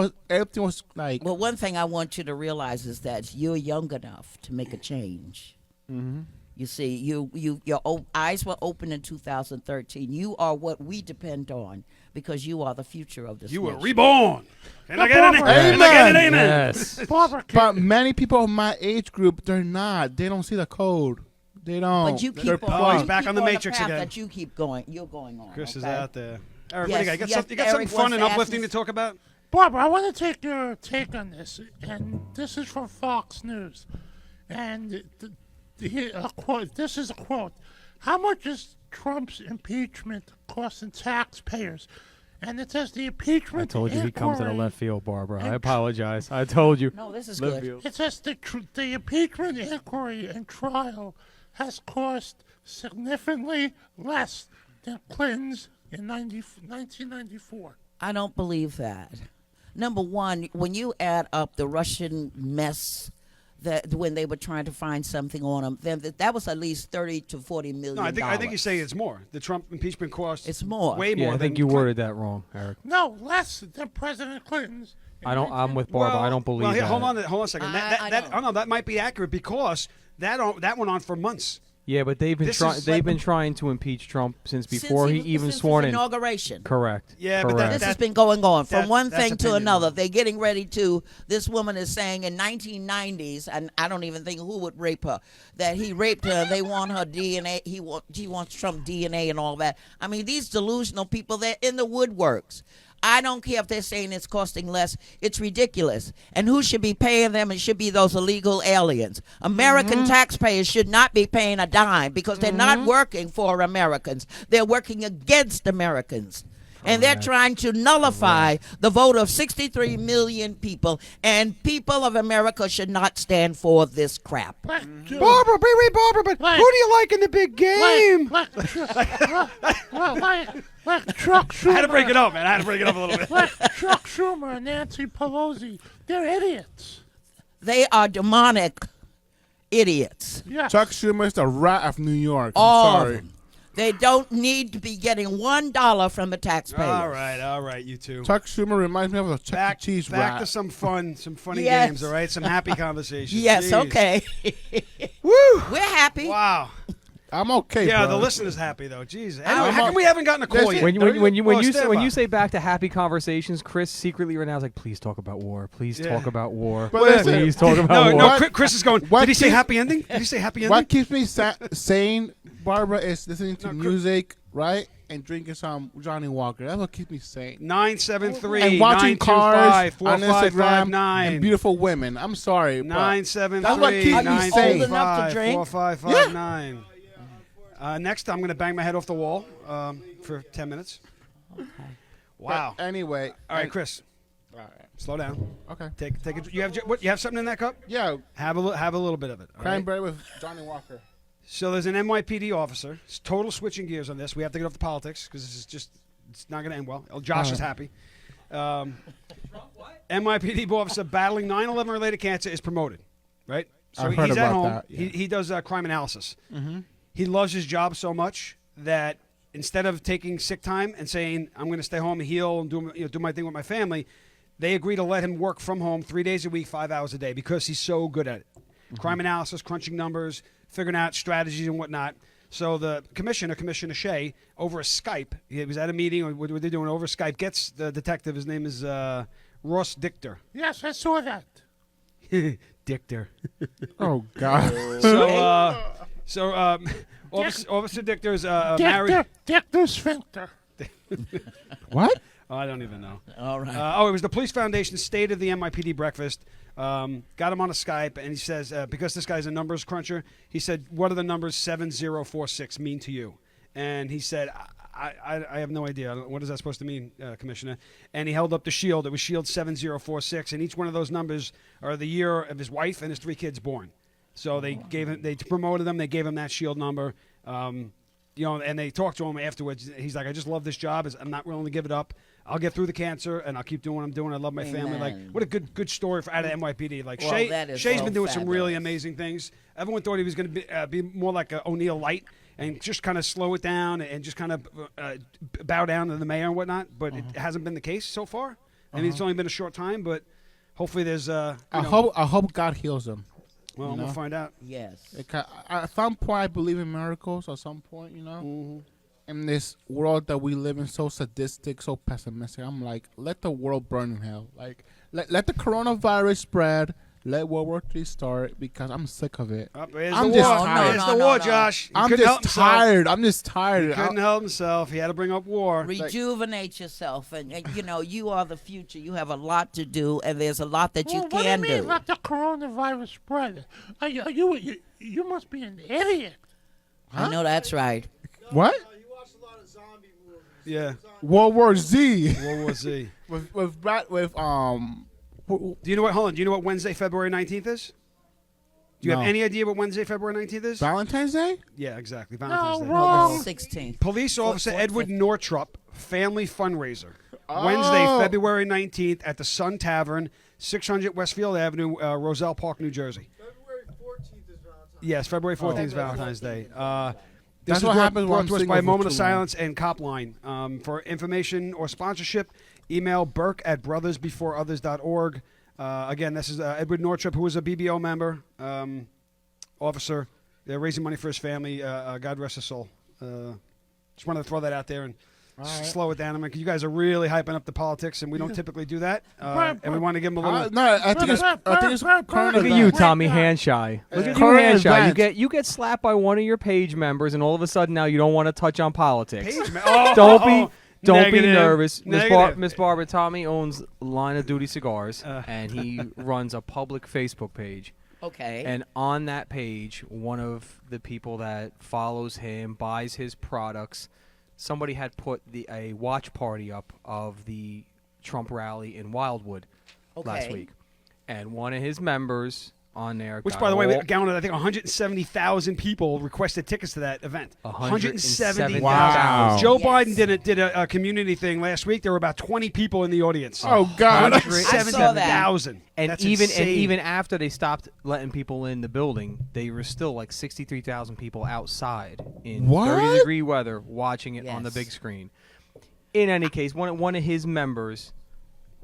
was like. Well, one thing I want you to realize is that you're young enough to make a change. Mm-hmm. You see, your eyes were open in 2013. You are what we depend on because you are the future of this you were nation. reborn. Can I get an Barbara. amen? Can I get an Amen. amen? Yes. Barbara, But many people of my age group, they're not. They don't see the code. They don't. But you They're keep on. Oh, he's You back keep on the on Matrix path again. That you keep going. You're going on. Chris is okay? out there. Eric, Yes, what do you got? yes, You got something Eric fun wants and to ask uplifting me- to talk about? Barbara, I want to take your take on this, and this is from Fox News, and a quote. This is a quote. How much is Trump's impeachment costing taxpayers? And it says the I impeachment. told you he comes in a inquiry- left field, Barbara. I and- apologize. I told you. No, this is Left good. field. It says the impeachment inquiry and trial has cost significantly less than Clinton's in 1994. I don't believe that. Number one, when you add up the Russian mess that when they were trying to find something on them, then that was at least $30 to $40 million. No, I think you say it's more. The Trump impeachment cost It's more. way more. Yeah, I think than you Clinton. worded that wrong, Eric. No, less than President Clinton's. in I'm with Barbara. I don't believe well, that. Hold on a second. I don't. That might be accurate because that went on for months. Yeah, but they've been This is they've like- been trying to impeach Trump since Since before he even since sworn his in. inauguration. Correct. Yeah, but Correct. This has been going on from one that's thing to opinion. another. They're getting ready to. This woman is saying in 1990s, and I don't even think who would rape her. That he raped her. They want her DNA. She wants Trump DNA and all that. I mean, these delusional people. They're in the woodworks. I don't care if they're saying it's costing less. It's ridiculous. And who should be paying them? It should be those illegal aliens. American taxpayers should not be paying a dime because they're not working for Americans. They're working against Americans. And they're trying to nullify the vote of 63 million people. And people of America should not stand for this crap. Like, Barbara, but Like- who do you like in the big game? like Chuck Schumer. I had to break it up, man. I had to break it up a little bit. Like Chuck Schumer and Nancy Pelosi. They're idiots. They are demonic idiots. Yeah. Chuck Schumer is the rat of New York. I'm All of sorry. them. They don't need to be getting $1 from the taxpayer. All right, you two. Chuck Schumer reminds me of a Chuck E. Cheese Back rat. to some funny Yes. games, all right? Some happy conversations. Yes, Jeez. okay. Woo! We're happy. Wow. I'm okay, Yeah, bro. the listener's happy, though. Jeez. Anyway, I'm how come we haven't gotten a call yet? When Stand you by. say back to happy conversations, Chris secretly right now is like, please talk about war. Please Yeah. talk about war. But listen, Please talk about war. No, Chris is going, What did he say keeps- happy ending? Did he say happy ending? What keeps me sane, Barbara, is listening to music, right? And drinking some Johnny Walker. That's what keeps me sane. 973 And watching cars 925 on Instagram 4559. and beautiful women. I'm sorry, but 973 that's what keeps me sane. Old enough to drink? 4559. Next, I'm going to bang my head off the wall for 10 minutes. Okay. Wow. But anyway. All right, Chris, All right. slow down. Okay. Take it. You have something in that cup? Yeah, Have a little bit of it. all right? cranberry with Johnny Walker. So there's an NYPD officer. It's total switching gears on this. We have to get off the politics because this is it's not going to end well. Josh is happy. NYPD officer battling 9/11 related cancer is promoted, right? So I've heard he's at about home. that, yeah. He does crime analysis. He loves his job so much that instead of taking sick time and saying I'm going to stay home and heal and do my thing with my family, they agree to let him work from home 3 days a week, 5 hours a day because he's so good at it. Crime analysis, crunching numbers, figuring out strategies and whatnot. So the Commissioner Shea, over a Skype, he was at a meeting, or what were they doing over Skype, gets the detective, his name is Ross Dichter. Yes, I saw that. Dichter. Oh, God. Officer Dichter is married. Dichter Sphincter. What? Oh, I don't even know. All right. It was the Police Foundation State of the NYPD breakfast. Got him on a Skype, and he says, because this guy's a numbers cruncher, he said, what do the numbers 7046 mean to you? And he said, I have no idea. What is that supposed to mean, Commissioner? And he held up the shield. It was shield 7046, and each one of those numbers are the year of his wife and his 3 kids born. So they promoted him. They gave him that shield number. And they talked to him afterwards. He's like, I just love this job. I'm not willing to give it up. I'll get through the cancer, and I'll keep doing what I'm doing. I love my family. Like, Amen. what a good story out of NYPD. Like, Well, that is Shay's so been doing some really fabulous. amazing things. Everyone thought he was going to be more like a O'Neill Light and just kind of slow it down and just kind of bow down to the mayor and whatnot. But it hasn't been the case so far. I mean, it's only been a short time, but hopefully there's I hope God heals him. well, we'll find out. Yes. At some point, I believe in miracles. At some point, in this world that we live in, so sadistic, so pessimistic, I'm like, let the world burn in hell. Like, let the coronavirus spread. Let World War III start because I'm sick of it. There's I'm the just war. tired. There's No, the no, war, no. Josh. He I'm couldn't help just himself. tired. I'm just tired. He couldn't help himself. He had to bring up war. Rejuvenate yourself, and you are the future. You have a lot to do, and there's a lot that you Well, what do you can mean do. let the coronavirus spread? You must be an idiot. I know that's right. What? Yeah. World War Z. World War Z. with Do you know what? Hold on. Do you know what Wednesday, February 19th is? Do you No. have any idea what Wednesday, February 19th is? Valentine's Day? Yeah, exactly. No, Valentine's Day. wrong. 16th. Police officer Edward Nortrup family fundraiser. Oh. Wednesday, February 19th at the Sun Tavern, 600 Westfield Avenue, Roselle Park, New Jersey. February 14th is Valentine's Day. Yes, February 14th is Valentine's Day. This That's is what brought- happens when brought I'm to us single by for Moment of too long. Silence and Copline. For information or sponsorship, email burke@brothersbeforeothers.org. Again, this is Edward Nortrup, who was a BBO member, officer. They're raising money for his family. God rest his soul. Just wanted to throw that out there and slow it down. I mean, 'cause you guys are really hyping up the politics, and we don't typically do that. And we want to give them a little. No, I think it's current Look at event. you, Tommy Handshy. Look at you, current Handshy. event. You get slapped by one of your page members, and all of a sudden now you don't want to touch on politics. Page man. Oh, Don't be negative. nervous. Negative. Miss Barbara, Tommy owns Line of Duty Cigars, Uh. and he runs a public Facebook page. Okay. And on that page, one of the people that follows him, buys his products, somebody had put a watch party up of the Trump rally in Wildwood last Okay. week. And one of his members on there. Which, got by the way, all- we counted, I think, 170,000 people requested tickets to that event. 170,000. Wow. Joe Yes. Biden did a community thing last week. There were about 20 people in the audience. Oh, God. I saw that. 170,000. And That's even insane. after they stopped letting people in the building, they were still like 63,000 people outside in What? 30-degree weather watching it on the Yes. big screen. In any case, one of his members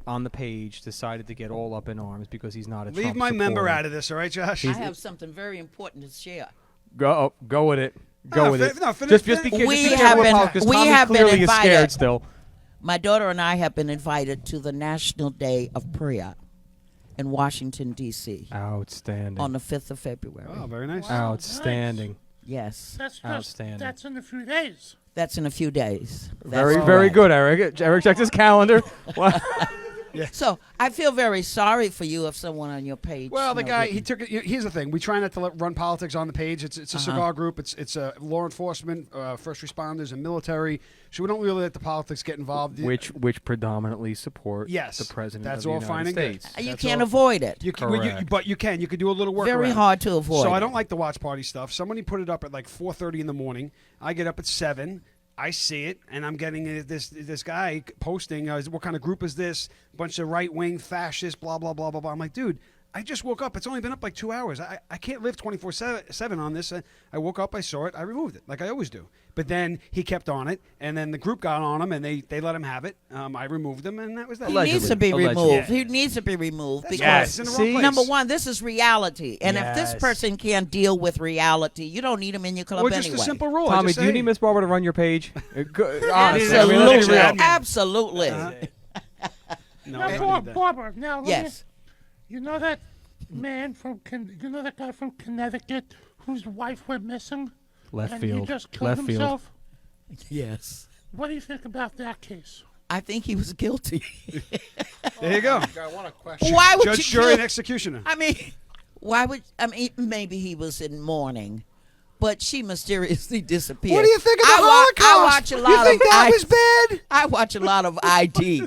on the page decided to get all up in arms because he's not a Leave Trump my member supporter. out of this, all right, Josh? I have something very important to share. Go with it. Go No, with fi- it. no, finish- just be finish- careful. We just be have careful with been- politics, 'cause we Tommy have been clearly is invited. scared still. My daughter and I have been invited to the National Day of Prayer in Washington, D.C. Outstanding. on the 5th of February. Oh, very nice. Outstanding. Yes, Outstanding. That's in a few days. that's in a few days. That's Very, very correct. good, Eric. Eric checked his calendar. Wow. So I feel very sorry for you if someone on your page. Well, the you know, guy, didn't- he took it. Here's the thing: we try not to run politics on the page. It's a cigar group. It's law enforcement, first responders, and military. So we don't really let the politics get involved. which predominantly support Yes, the president that's of the all fine United and good. States. You that's can't all- avoid it. Correct. But you can. You could do a little work. Very around. hard to avoid. So I it. don't like the watch party stuff. Somebody put it up at like 4:30 in the morning. I get up at 7. I see it, and I'm getting this guy posting, what kind of group is this? A bunch of right-wing fascists, blah, blah, blah, blah, blah. I'm like, dude, I just woke up. It's only been up like 2 hours. I can't live 24/7 on this. I woke up, I saw it, I removed it, like I always do. But then he kept on it, and then the group got on him, and they let him have it. I removed him, and that was that. He needs to be Allegedly. removed. He needs to be removed That's because right. It's in the wrong See? place. number one, this is reality, and if this Yes. person can't deal with reality, you don't need him in your club Or just anyway. a simple rule. I Tommy, just do you say, need Miss Barbara to run your page? Honestly, Absolutely, let's be real. absolutely. No, Now, I don't need that. Barbara, now, Yes. you know that man from you know that guy from Connecticut whose wife went missing Left and he field. just killed Left field. himself? Yes. What do you think about that case? I think he was guilty. There you go. I want a question. Why would Judge, you jury, kill? and executioner. I mean, why would maybe he was in mourning, but she mysteriously disappeared. What do you think of the I Holocaust? watch a lot You think of that was bad? I watch a lot of ID,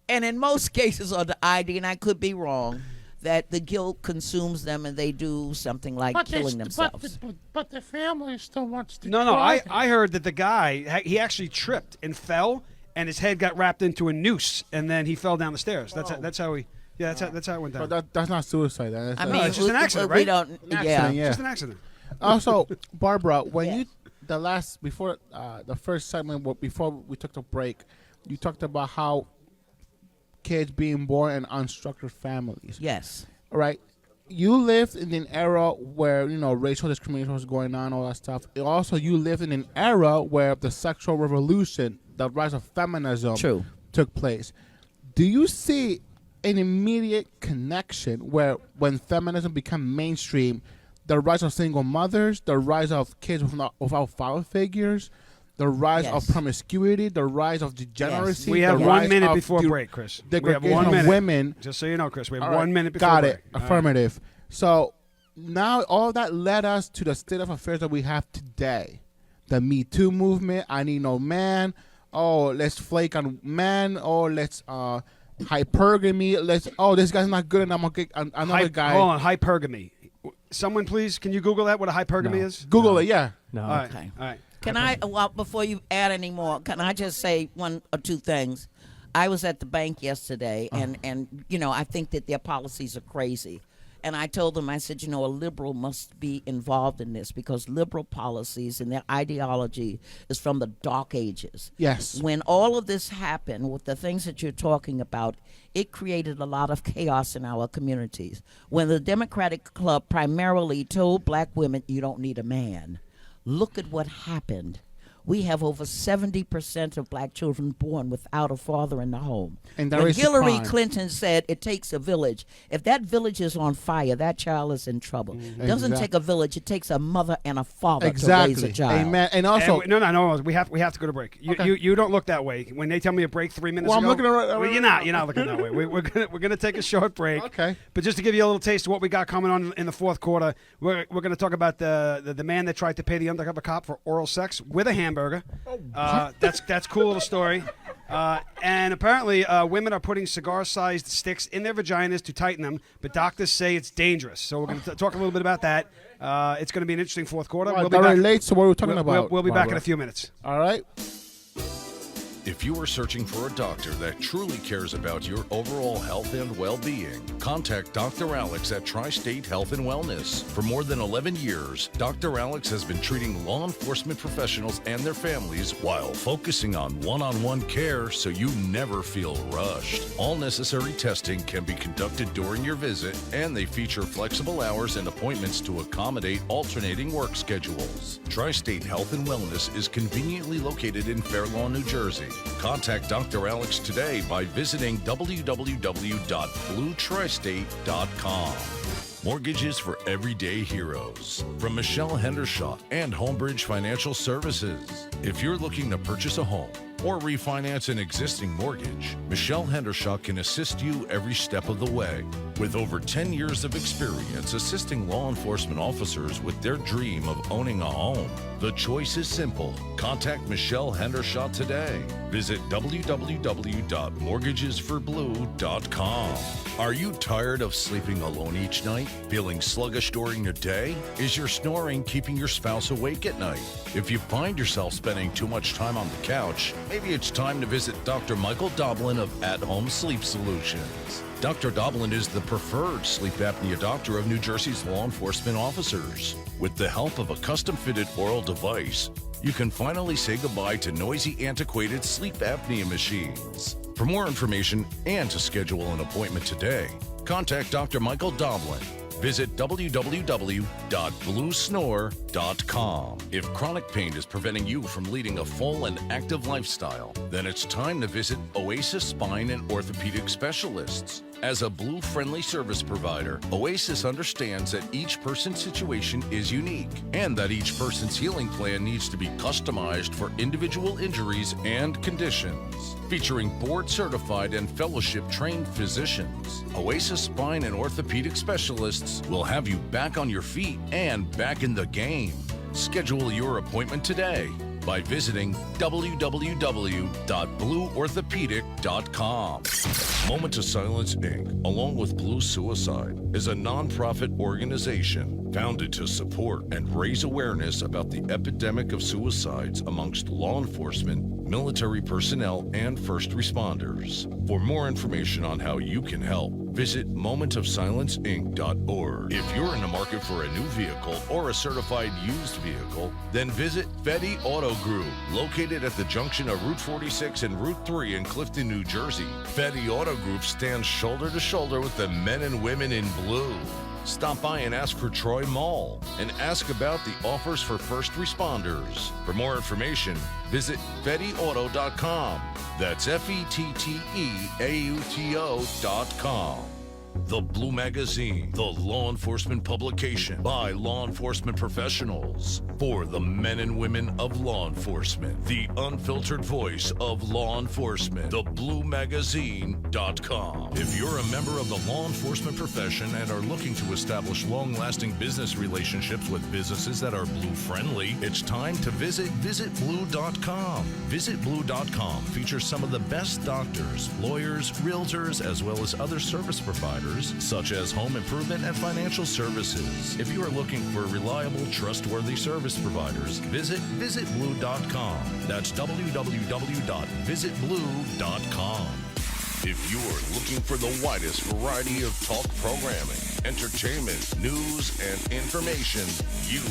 and in most cases on the ID, and I could be wrong, that the guilt consumes them and they do something like killing themselves. But the family still wants to. No, try. I heard that the guy, he actually tripped and fell, and his head got wrapped into a noose, and then he fell down the stairs. That's how he. Yeah, that's how it went down. But that's not suicide. That's I not- mean, it's just an accident, we right? don't. An accident, yeah. Just an accident. Also, Barbara, when Yes. you before the first segment before we took the break, you talked about how kids being born in unstructured families. Yes. All right. You lived in an era where racial discrimination was going on, all that stuff. Also, you lived in an era where the sexual revolution, the rise of feminism, True. took place. Do you see an immediate connection where when feminism became mainstream, the rise of single mothers, the rise of kids without father figures, the rise of Yes. promiscuity, the rise of degeneracy, We have the 1 rise minute of before break, Chris. We have degradation 1 of minute. women. Just so you know, Chris, we have All right, 1 minute before got break. it. All right. Affirmative. So now all that led us to the state of affairs that we have today. The Me Too movement. I need no man. Oh, let's flake on men. Oh, let's hypergamy. This guy's not good, and I'm gonna get another guy. Hold on, hypergamy. Someone, please, can you Google that? What a hypergamy No. is? Google it. Yeah. No. All right. Okay. All right. Can I, well, before you add any more, can I just say one or two things? I was at the bank yesterday, and I think that their policies are crazy. And I told them, I said, a liberal must be involved in this because liberal policies and their ideology is from the dark ages. Yes. When all of this happened with the things that you're talking about, it created a lot of chaos in our communities. When the Democratic Club primarily told black women, you don't need a man, look at what happened. We have over 70% of black children born without a father in the home. And that when raises Hillary crime. Clinton said it takes a village, if that village is on fire, that child is in trouble. It doesn't Exact- take a village, it takes a mother and a father to raise Exactly. a child. Amen. And also, No. We have to go to break. Okay. You don't look that way. When they tell me a break 3 minutes Well, ago, I'm looking at well, you're not looking that way. We're gonna take a short break. Okay. But just to give you a little taste of what we got coming on in the fourth quarter, we're gonna talk about the man that tried to pay the undercover cop for oral sex with a hamburger. That's cool little story. And apparently, women are putting cigar-sized sticks in their vaginas to tighten them, but doctors say it's dangerous. So we're going to talk a little bit about that. It's going to be an interesting fourth quarter. Well, that relates to what we're talking about. We'll be back in Barbara. a few minutes. All right. If you are searching for a doctor that truly cares about your overall health and well-being, contact Dr. Alex at Tri-State Health and Wellness. For more than 11 years, Dr. Alex has been treating law enforcement professionals and their families while focusing on one-on-one care so you never feel rushed. All necessary testing can be conducted during your visit, and they feature flexible hours and appointments to accommodate alternating work schedules. Tri-State Health and Wellness is conveniently located in Fair Lawn, New Jersey. Contact Dr. Alex today by visiting www.bluetristate.com. Mortgages for everyday heroes. From Michelle Hendershot and Homebridge Financial Services. If you're looking to purchase a home or refinance an existing mortgage, Michelle Hendershot can assist you every step of the way. With over 10 years of experience assisting law enforcement officers with their dream of owning a home, the choice is simple. Contact Michelle Hendershot today. Visit www.mortgagesforblue.com. Are you tired of sleeping alone each night? Feeling sluggish during the day? Is your snoring keeping your spouse awake at night? If you find yourself spending too much time on the couch, maybe it's time to visit Dr. Michael Doblin of At Home Sleep Solutions. Dr. Doblin is the preferred sleep apnea doctor of New Jersey's law enforcement officers. With the help of a custom-fitted oral device, you can finally say goodbye to noisy, antiquated sleep apnea machines. For more information and to schedule an appointment today, contact Dr. Michael Doblin. Visit www.bluesnore.com. If chronic pain is preventing you from leading a full and active lifestyle, then it's time to visit Oasis Spine and Orthopedic Specialists. As a Blue-friendly service provider, Oasis understands that each person's situation is unique and that each person's healing plan needs to be customized for individual injuries and conditions. Featuring board-certified and fellowship-trained physicians, Oasis Spine and Orthopedic Specialists will have you back on your feet and back in the game. Schedule your appointment today by visiting www.blueorthopedic.com. Moment of Silence, Inc., along with Blue Suicide, is a nonprofit organization founded to support and raise awareness about the epidemic of suicides amongst law enforcement, military personnel, and first responders. For more information on how you can help, visit momentofsilenceinc.org. If you're in the market for a new vehicle or a certified used vehicle, then visit Fetty Auto Group, located at the junction of Route 46 and Route 3 in Clifton, New Jersey. Fetty Auto Group stands shoulder to shoulder with the men and women in blue. Stop by and ask for Troy Mall and ask about the offers for first responders. For more information, visit FettyAuto.com. That's FettyAuto.com. The Blue Magazine, the law enforcement publication by law enforcement professionals for the men and women of law enforcement. The unfiltered voice of law enforcement. TheBlueMagazine.com. If you're a member of the law enforcement profession and are looking to establish long-lasting business relationships with businesses that are blue-friendly, it's time to visit VisitBlue.com. VisitBlue.com features some of the best doctors, lawyers, realtors, as well as other service providers such as home improvement and financial services. If you are looking for reliable, trustworthy service providers, visit visitblue.com. That's www.visitblue.com. If you're looking for the widest variety of talk programming, entertainment, news, and information, you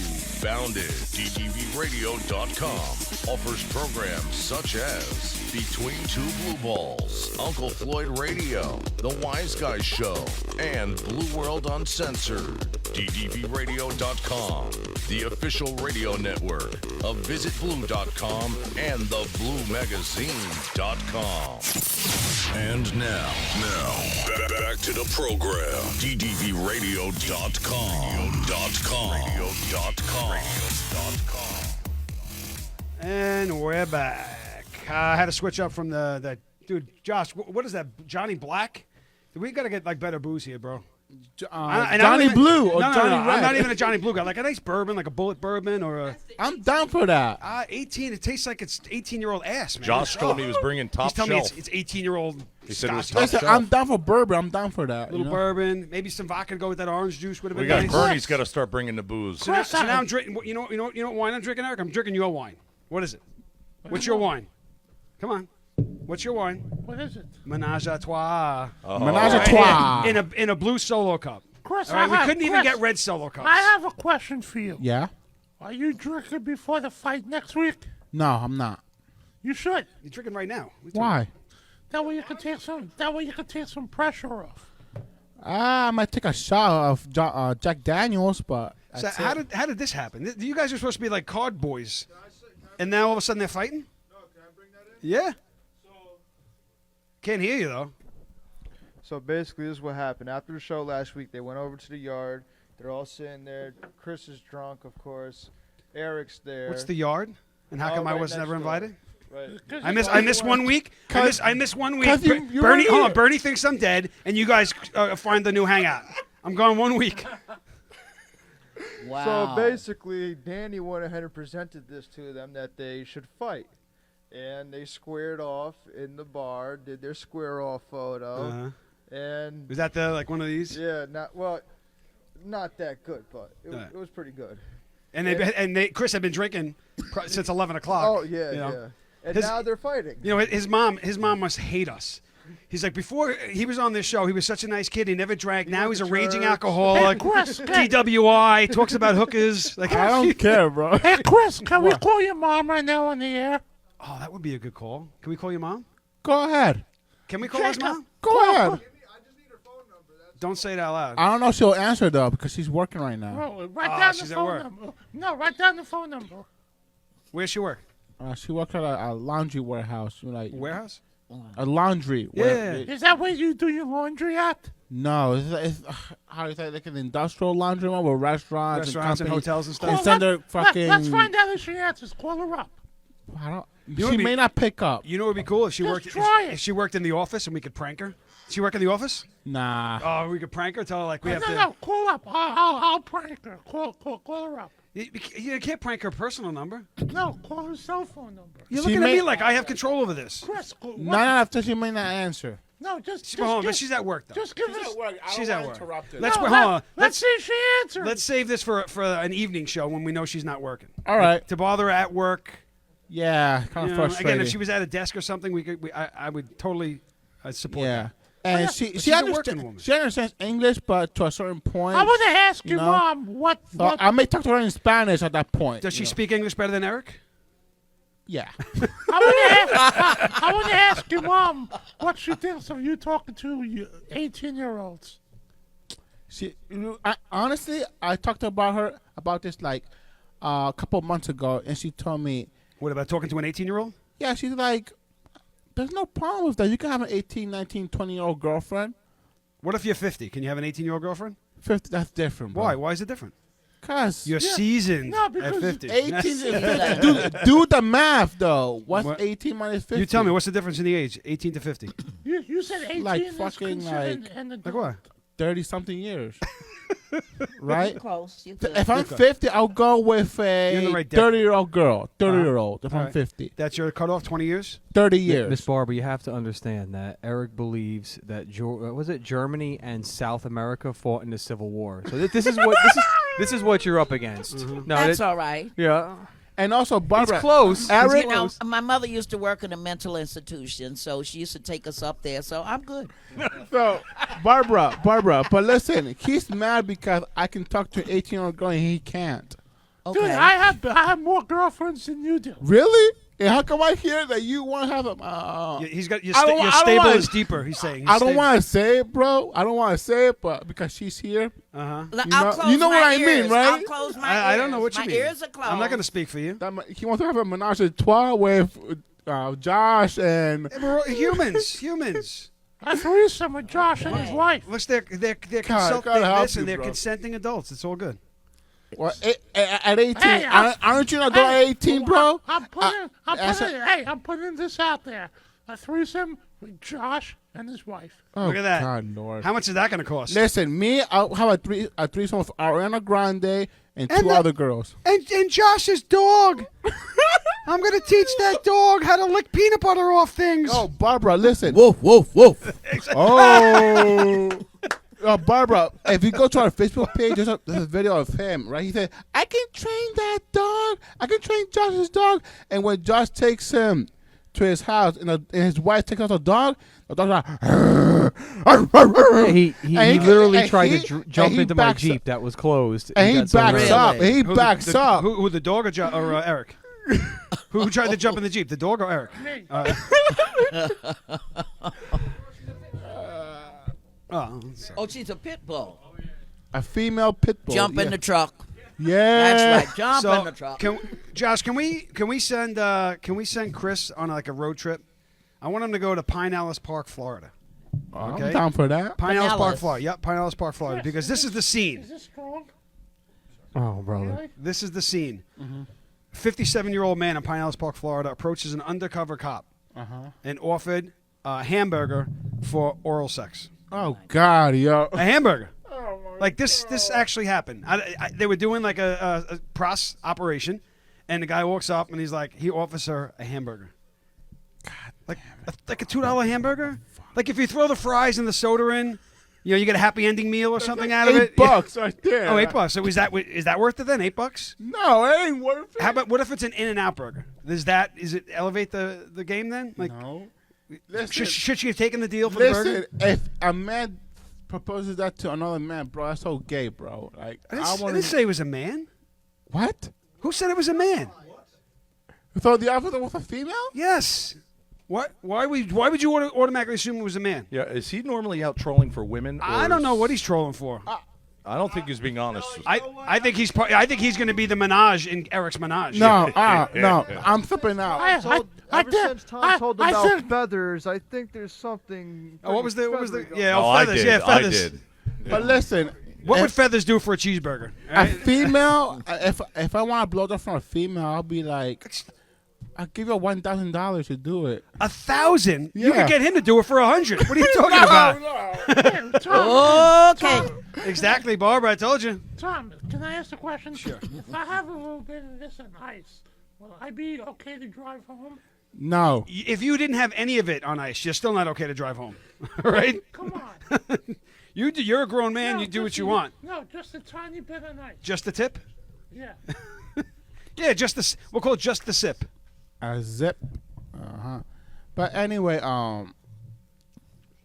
found it. DTVRadio.com offers programs such as Between Two Blue Balls, Uncle Floyd Radio, The Wise Guy Show, and Blue World Uncensored. DTVRadio.com, the official radio network of VisitBlue.com and TheBlueMagazine.com. And now, back to the program. DTVRadio.com. And we're back. I had to switch up from the dude, Josh. What is that? Johnny Black? We got to get like better booze here, bro. Johnny Blue or no, Johnny no, Red. I'm not even a Johnny Blue guy. Like a nice bourbon, like a Bullet bourbon or a. I'm down for that. 18. It tastes like it's 18-year-old ass, man. Josh told me he was bringing top He's telling me shelf. it's 18-year-old. He said it was Scotch. top Listen, shelf. I'm down for bourbon. I'm down for that. Little bourbon, maybe some vodka to go with that orange juice would have We been got nice. Bernie's got to start bringing the booze. So now I'm drinking. You know what wine I'm drinking, Eric? I'm drinking your wine. What is it? What's your wine? Come on. What's your wine? What is it? Menage a trois. Menage a trois. In a blue Solo cup. Chris, All right, we couldn't even Chris, get red Solo cups. I have a question for you. Yeah? Are you drinking before the fight next week? No, I'm not. You should. You're drinking right now. Why? That way you can take some. That way you can take some pressure off. I might take a shot of Jack Daniels, but So that's how it. did this happen? You guys are supposed to be like card boys, and now all of a sudden they're fighting. No, can I bring that in? Yeah. Can't hear you though. So basically, this is what happened. After the show last week, they went over to the yard. They're all sitting there. Chris is drunk, of course. Eric's there. What's the yard? And how Oh, come I right was next never door. invited? Right. I missed 1 week. I missed 1 week. 'Cause you Bernie, were hold on. here. Bernie thinks I'm dead, and you guys find the new hangout. I'm gone 1 week. Wow. So basically, Danny went ahead and presented this to them that they should fight. And they squared off in the bar, did their square off photo. Uh-huh. And Was that like one of these? yeah, not that good, but it was pretty good. And Chris had been drinking since 11 o'clock. Oh yeah, you know. yeah. And His- now they're fighting. You know, his mom must hate us. He's like, before he was on this show, he was such a nice kid. He never drank. Now he's a went to raging church. alcoholic. Chris, DWI, talks about hookers. Like, I don't care, bro. Hey, Chris, can we call your mom right now on the air? oh, that would be a good call. Can we call your mom? Go ahead. Can we call his mom? Go ahead. I just need her phone number. Don't say it out loud. I don't know if she'll answer, though, because she's working right now. Oh, write down the she's at phone work. number. No, write down the phone number. Where's she work? She works at a laundry warehouse. Like Warehouse? a laundry. Yeah. Is that where you do your laundry at? No, it's how do you say, like an industrial laundry one with restaurants Restaurants and companies. hotels and stuff. And send her fucking. Let's find out if she answers. Call her up. I don't. know what'd She be- may not pick up. You know what would be cool if she Just worked. try it. If she worked in the office and we could prank her. She work in the office? Nah. Oh, we could prank her. Tell her like we have to. No, call up. I'll prank her. Call her up. You can't prank her personal number. No, call her cell phone number. You're She looking at may- me like I have control over this. Chris, Not after she may not answer. No, just Hold on, but give, she's at work though. just give us. She's at work. Interrupted. Let's No, hold on. let's see if she answers. Let's save this for an evening show when we know she's not working. All right. To bother her at work. Yeah, kind You of know, frustrating. again, if she was at a desk or something, I would totally support yeah. that. And But she she's a working woman. she understands English, but to a certain point. I want to ask your No. mom what. So what I may talk to her in Spanish at that point. Does she you know. speak English better than Eric? Yeah. I want to ask your mom what she thinks of you talking to you 18-year-olds. Honestly, I talked about her about this like a couple of months ago, and she told me, What about talking to an 18-year-old? yeah, she's like, there's no problem with that. You can have an 18, 19, 20-year-old girlfriend. What if you're 50? Can you have an 18-year-old girlfriend? 50, that's different, bro. Why? Why is it different? Because You're seasoned No, at because 50. 18 is 50. Do the math, though. What's What? 18 minus 50? You tell me, what's the difference in the age, 18 to 50? You said 18 Like is fucking, considered like- an Like adult. what? 30-something years. Right? Close. You good. If I'm 50, I'll go with You're in a the right depth. 30-year-old girl. 30-year-old if All I'm right. 50. That's your cutoff, 20 years? 30 years. Miss Barbara, you have to understand that Eric believes that was it Germany and South America fought in the Civil War. So this is what this is what you're up against. Mm-hmm. No, That's all right. yeah, And also, Barbara. it's close. Eric- You know, my mother used to work in a mental institution, so she used to take us up there. So I'm good. So, Barbara, but listen, he's mad because I can talk to an 18-year-old girl and he can't. Okay. Dude, I have more girlfriends than you do. Really? And how come I hear that you want to have a... He's got your, I don't- your I don't stable wanna- is deeper, he's saying. He's I don't stable. want to say it, bro. I don't want to say it, but because she's here. Uh-huh. I'll you know close what my I mean, ears. right? I'll close my ears. I don't know what you my mean. ears are closed. I'm not going to speak for you. He wants to have a menage a trois with Josh and... We're all humans. A threesome with Josh and his wife. Looks, they're God help listen, you, they're bro. consenting adults. It's all good. Well, at 18, Hey, aren't you not going at 18, bro? I'm putting this out there. A threesome with Josh and his wife. Oh, Look at that. God, Lord. How much is that going to cost? Listen, me, I'll have a threesome with Ariana Grande and two the- other girls. And Josh's dog. I'm going to teach that dog how to lick peanut butter off things. Oh, Barbara, listen. Woof, woof, woof. Oh. Barbara, if you go to our Facebook page, there's a video of him, right? He said, I can train that dog. I can train Josh's dog. And when Josh takes him to his house and his wife takes out the dog's like, He And literally and tried he- to and jump he into my backs Jeep that was closed. and he got so backs mad. up. And he Who, backs up. Who the dog or Eric? Who tried to jump in the Jeep, the dog or Eric? Me. Oh, sorry. Oh, she's a pit bull. A female pit bull. Jump in yeah. the truck. Yeah. That's right. Jump in the truck. Josh, can we send Chris on like a road trip? I want him to go to Pinellas Park, Florida. Okay. I'm down for that. Pinellas Park, Pinellas. Florida. Yep, Pinellas Park, Florida. Because this is the Is scene. this strong? Oh, brother. Really? This is the scene. 57-year-old man in Pinellas Park, Florida, approaches an undercover cop and offered a hamburger for oral sex. Oh, God, yo. A hamburger. Like this actually happened. They were doing like a pros operation, and the guy walks up and he's like, he offers her a hamburger. God, like a $2 hamburger. Like if you throw the fries and the soda in, you get a happy ending meal or something out of it. $8 right there. Oh, $8. So is that worth it then? $8? No, it ain't worth it. How about what if it's an In-N-Out burger? Is it elevate the game then? Like No. Listen, should she have taken the deal for the burger? listen, if a man proposes that to another man, bro, that's so gay, bro. Like, I I didn't want say it was a man. What? Who said it was a man? You thought the officer was a female? Yes. What? Why would you automatically assume it was a man? Yeah, is he normally out trolling for women? I don't know what he's trolling for. I don't think he's being honest. I think he's going to be the Menage in Eric's Menage. No, no. I'm flipping out. Ever since Tom told I about said- feathers, I think there's something. Oh, what was the? feathery going Yeah, on. oh, I feathers. did. Yeah, I feathers. did. But listen, What would if feathers do for a cheeseburger? a female, if I want to blow up from a female, I'll be like, I'll give you $1,000 to do it. 1,000? You Yeah. could get him to do it for 100. What are you talking about? Tom, Okay. Exactly, Barbara. I told you. Tom, can I ask a question? Sure. If I have a little bit of this on ice, will I be okay to drive home? No. If you didn't have any of it on ice, you're still not okay to drive home, right? Come on. You're a grown man. No, you do what just you a- want. No, just a tiny bit of ice. Just the tip? Yeah. Yeah, we'll call it just the sip. A zip. But anyway,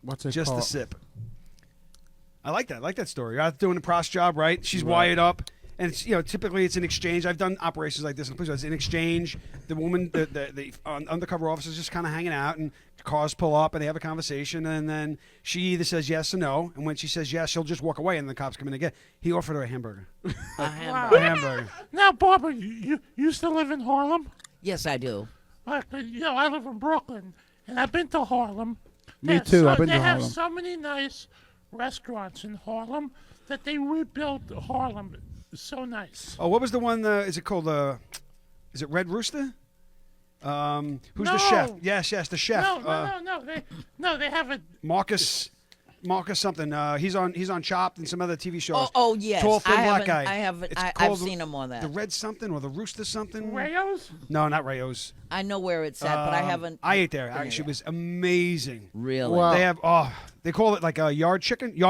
what's it Just called? the sip. I like that. I like that story. You're out doing a pros job, right? She's wired up. And it's, typically it's an exchange. I've done operations like this in police. It's an exchange. The woman, the undercover officer's just kind of hanging out, and cars pull up, and they have a conversation, and then she either says yes or no. And when she says yes, she'll just walk away, and the cops come in again. He offered her a hamburger. A hamburger. A hamburger. Now, Barbara, you still live in Harlem? Yes, I do. I live in Brooklyn, and I've been to Harlem. Me too, I've been they to have Harlem. so many nice restaurants in Harlem that they rebuilt Harlem. So nice. Oh, what was the one? Is it called? Is it Red Rooster? Who's the No. chef? Yes, the chef. No. They have a. Marcus something. He's on Chopped and some other TV shows. Oh, yes. Tall, thin I black haven't- guy. I haven't. It's I've called seen him on that. The Red something or the Rooster something. Rayo's? No, not Rayo's. I know where it's at, but I haven't. I ate there. been Actually, it there. was amazing. Really. Wow. They have they call it like a yard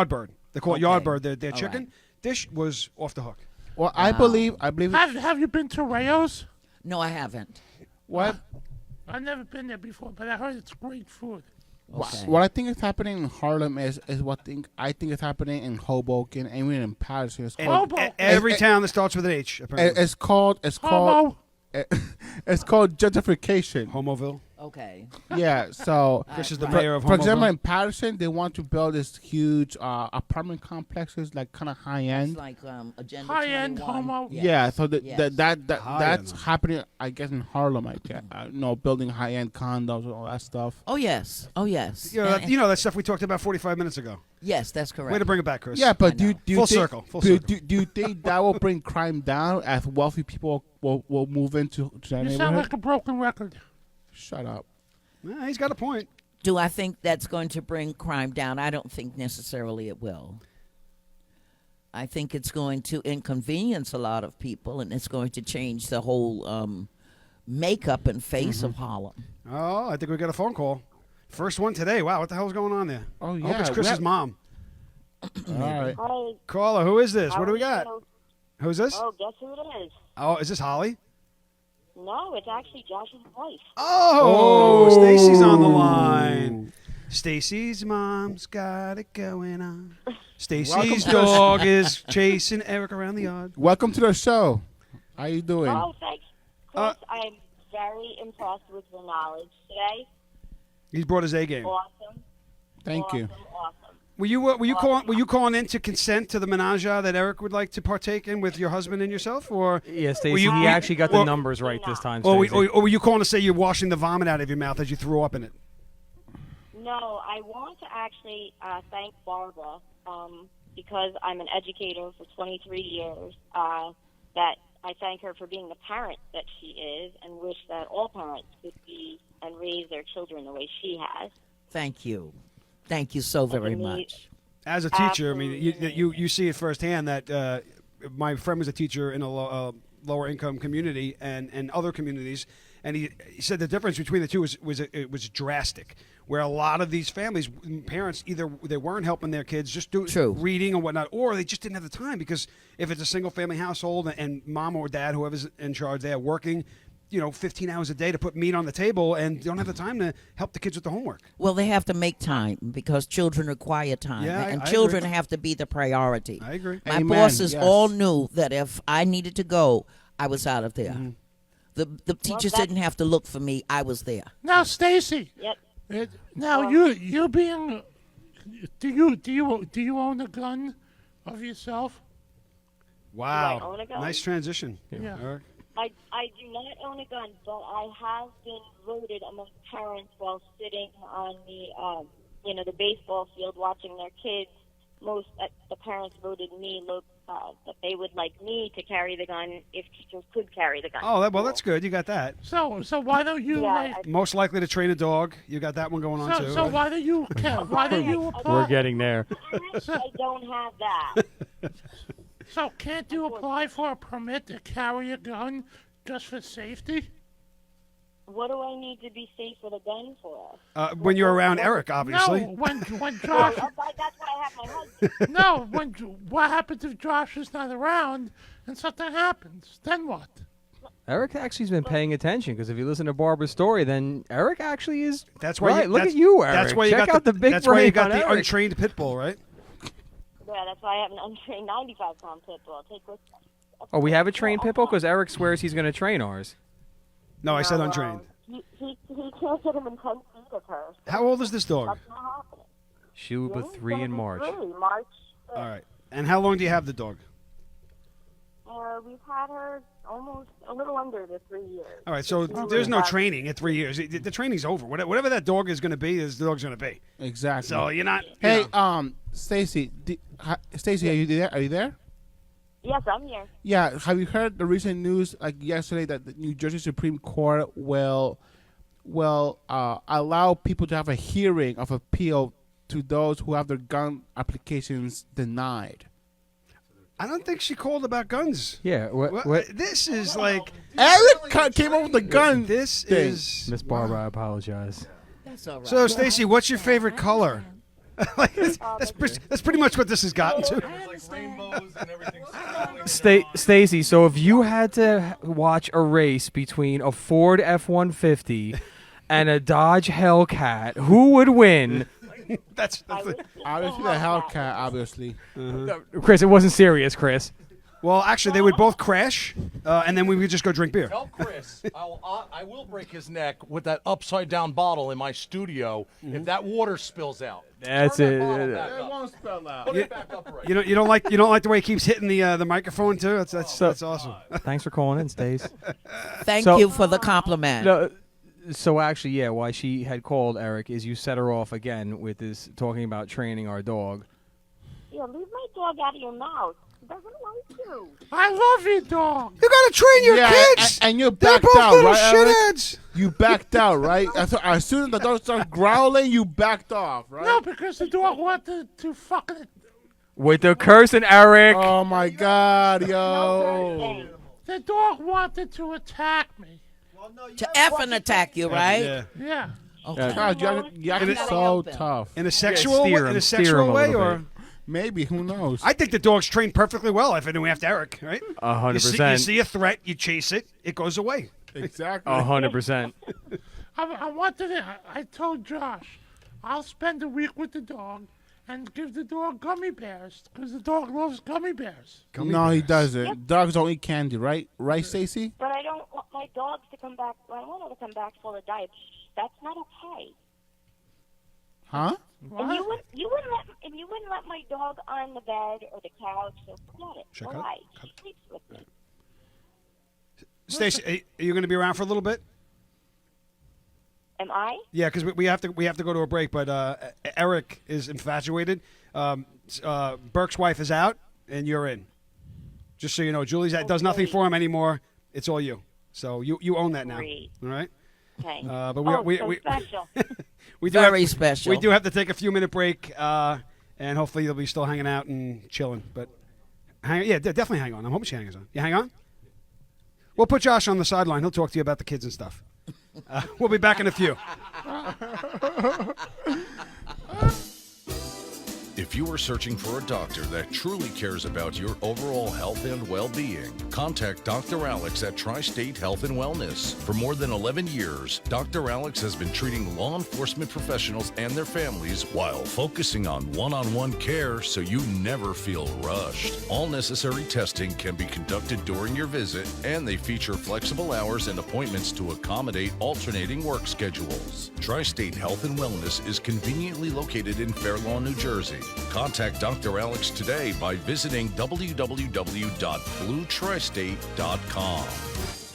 bird. They call it yard bird. Their All chicken right. dish was off the hook. Well, I believe. Have you been to Rayo's? No, I haven't. What? I've never been there before, but I heard it's great food. Okay. What I think is happening in Harlem is what I think is happening in Hoboken and even in Patterson. It's And called. Hobo. every Eh, town that starts with an H. Apparently. It's called. Homo. It's called gentrification. Homoville. Okay. Yeah. So. Chris is the For, mayor of for example, Homoville. in Patterson, they want to build this huge apartment complexes, like kind of high It's end. like Agenda High-end 21. homo. Yes. Yeah, so Yes. that's High-end. happening, I guess, in Harlem. I guess, building high end condos and all that stuff. Oh yes. Oh yes. You know that stuff we talked about 45 minutes ago. Yes, that's correct. Way to bring it back, Chris. Yeah, but I do know. you Full think, circle, full do, circle. do you think that will bring crime down as wealthy people will move into that You neighborhood? sound like a broken record. Shut up. Nah, he's got a point. Do I think that's going to bring crime down? I don't think necessarily it will. I think it's going to inconvenience a lot of people, and it's going to change the whole makeup and face of Harlem. Oh, I think we got a phone call. First one today. Wow, what the hell's going on there? Oh, I yeah. hope it's Chris's mom. All right. Hi. Caller, who is this? How What do we are got? you? Who's this? Oh, guess who it is? Oh, is this Holly? No, it's actually Josh's wife. Oh, Stacy's on the line. Stacy's mom's got it going on. Stacy's dog is chasing Eric around the yard. Welcome to the show. How you doing? Oh, thanks. Chris, I'm very impressed with your knowledge today. He's brought his A game. Awesome. Thank you. Awesome. Were you calling in to consent to the menage that Eric would like to partake in with your husband and yourself, or Yeah, Stacey, he actually got the numbers right this time. or Stacey. were you calling to say you're washing the vomit out of your mouth as you threw up in it? No, I want to actually thank Barbara because I'm an educator for 23 years. That I thank her for being the parent that she is, and wish that all parents could be and raise their children the way she has. Thank you. Thank you so very much. As a teacher, I mean, you see it firsthand that my friend was a teacher in a lower income community and other communities, and he said the difference between the two was drastic. Where a lot of these families, parents, either they weren't helping their kids just do reading and whatnot, or they just didn't have the time, because if it's a single family household and mom or dad, whoever's in charge, they are working 15 hours a day to put meat on the table and don't have the time to help the kids with the homework. Well, they have to make time because children require time, and children have to be the priority. I agree. My Amen. bosses Yes. all knew that if I needed to go, I was out of there. The teachers didn't have to look for me. I was there. Now, Stacy. Yep. Now you being, do you own a gun of yourself? Wow. Do I own a gun? Nice transition. Yeah. Eric. I do not own a gun, but I have been voted among parents while sitting on the the baseball field watching their kids. The parents voted me that they would like me to carry the gun if teachers could carry the gun. Oh, well, that's good. You got that. So why don't you Most likely to train a dog. You got that one going on too. So why don't you apply? We're getting there. I don't have that. So can't you apply for a permit to carry a gun just for safety? What do I need to be safe with a gun for? When you're around Eric, obviously. No, when Josh. That's why I have my husband. No, what happens if Josh is not around and something happens? Then what? Eric actually's been paying attention, because if you listen to Barbara's story, then Eric actually is. That's why. Right, look at you, Eric. That's why you Check got out the big. That's why you brain got on the Eric. untrained pit bull, right? Yeah, that's why I have an untrained 95-pound pit bull. I'll take with me. Oh, we have a trained pit bull, because Eric swears he's going to train ours. No, I said untrained. He can't get him in 10 feet of her. How old is this dog? That's not happening. She will be 3 in March. March. All right. And how long do you have the dog? We've had her almost a little under the 3 years. All right, so there's no training at 3 years. The training's over. Whatever that dog is going to be, the dog's going to be. Exactly. So you're not. Hey, Stacy. Stacy, are you there? Are you there? Yes, I'm here. Yeah. Have you heard the recent news, like yesterday, that the New Jersey Supreme Court will allow people to have a hearing of appeal to those who have their gun applications denied? I don't think she called about guns. Yeah. What? This is like Eric came up with the gun. This thing. is Miss Barbara, I apologize. That's all right. So, Stacy, what's your favorite color? that's pretty much what this has gotten to. Stacy, so if you had to watch a race between a Ford F-150 and a Dodge Hellcat, who would win? That's Obviously the Hellcat, obviously. Chris, it wasn't serious, Chris. Well, actually, they would both crash, and then we would just go drink beer. Tell Chris, I will break his neck with that upside down bottle in my studio if that water spills out. That's Turn it. that bottle back It up. won't spell out. Put it back up right. You don't like the way he keeps hitting the microphone too. That's awesome. Thanks for calling in, Stace. Thank So- you for the compliment. No, so actually, yeah, why she had called Eric is you set her off again with this talking about training our dog. Yeah, leave my dog out of your mouth. doesn't like you. I love you, dog. You gotta train your kids. And you They're backed both out, little right, Eric? shitheads. You backed out, right? As soon as the dog started growling, you backed off, right? No, because the dog wanted to fucking... With the cursing, Eric. Oh my God, yo! The dog wanted to attack me. To effing attack you, right? Yeah. Yeah. Oh, God, you're so tough. In a sexual steer way, him, in a steer him sexual a way, little or bit. Maybe, who knows? I think the dog's trained perfectly well. If I knew after Eric, right? 100%. You see a threat, you chase it, it goes away. Exactly. 100%. I wanted it. I told Josh, I'll spend a week with the dog and give the dog gummy bears because the dog loves gummy bears. No, he doesn't. Dogs don't eat candy, right? Right, Stacey? But I don't want my dogs to come back. I want them to come back full of diabetes. That's not okay. Huh? And you wouldn't let my dog on the bed or the couch. So forget it. Check Why? out. She sleeps with me. Stacey, are you going to be around for a little bit? Am I? Yeah, because we have to go to a break. But Eric is infatuated. Burke's wife is out, and you're in. Just so you know, Julie's does nothing for him anymore. It's all you. So you own that now. Great. All right. Okay. But so special. Very special. We do have to take a few minute break, and hopefully you'll be still hanging out and chilling. But definitely hang on. I'm hoping she hangs on. You hang on. We'll put Josh on the sideline. He'll talk to you about the kids and stuff. We'll be back in a few. If you are searching for a doctor that truly cares about your overall health and well-being, contact Dr. Alex at Tri-State Health and Wellness. For more than 11 years, Dr. Alex has been treating law enforcement professionals and their families while focusing on one-on-one care so you never feel rushed. All necessary testing can be conducted during your visit, and they feature flexible hours and appointments to accommodate alternating work schedules. Tri-State Health and Wellness is conveniently located in Fair Lawn, New Jersey. Contact Dr. Alex today by visiting www.bluetristate.com.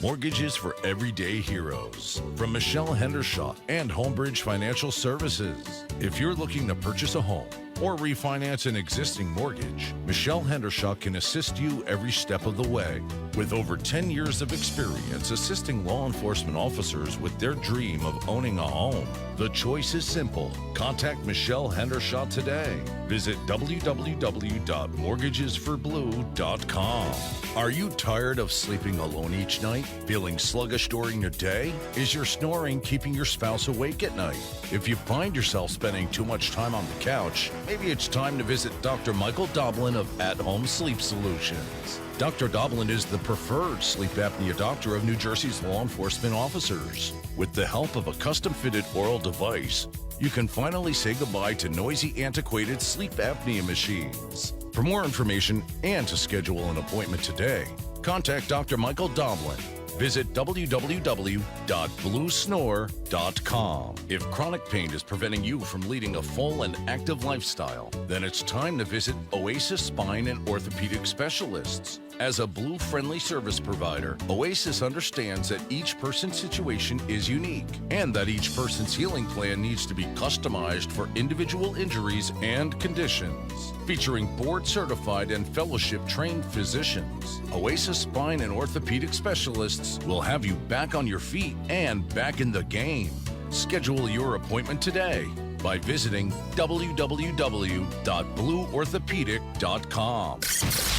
Mortgages for everyday heroes. From Michelle Hendershot and Homebridge Financial Services. If you're looking to purchase a home or refinance an existing mortgage, Michelle Hendershot can assist you every step of the way. With over 10 years of experience assisting law enforcement officers with their dream of owning a home, the choice is simple. Contact Michelle Hendershot today. Visit www.mortgagesforblue.com. Are you tired of sleeping alone each night? Feeling sluggish during the day? Is your snoring keeping your spouse awake at night? If you find yourself spending too much time on the couch, maybe it's time to visit Dr. Michael Doblin of At Home Sleep Solutions. Dr. Doblin is the preferred sleep apnea doctor of New Jersey's law enforcement officers. With the help of a custom-fitted oral device, you can finally say goodbye to noisy, antiquated sleep apnea machines. For more information and to schedule an appointment today, contact Dr. Michael Doblin. Visit www.bluesnore.com. If chronic pain is preventing you from leading a full and active lifestyle, then it's time to visit Oasis Spine and Orthopedic Specialists. As a Blue-friendly service provider, Oasis understands that each person's situation is unique and that each person's healing plan needs to be customized for individual injuries and conditions. Featuring board-certified and fellowship-trained physicians, Oasis Spine and Orthopedic Specialists will have you back on your feet and back in the game. Schedule your appointment today by visiting www.blueorthopedic.com.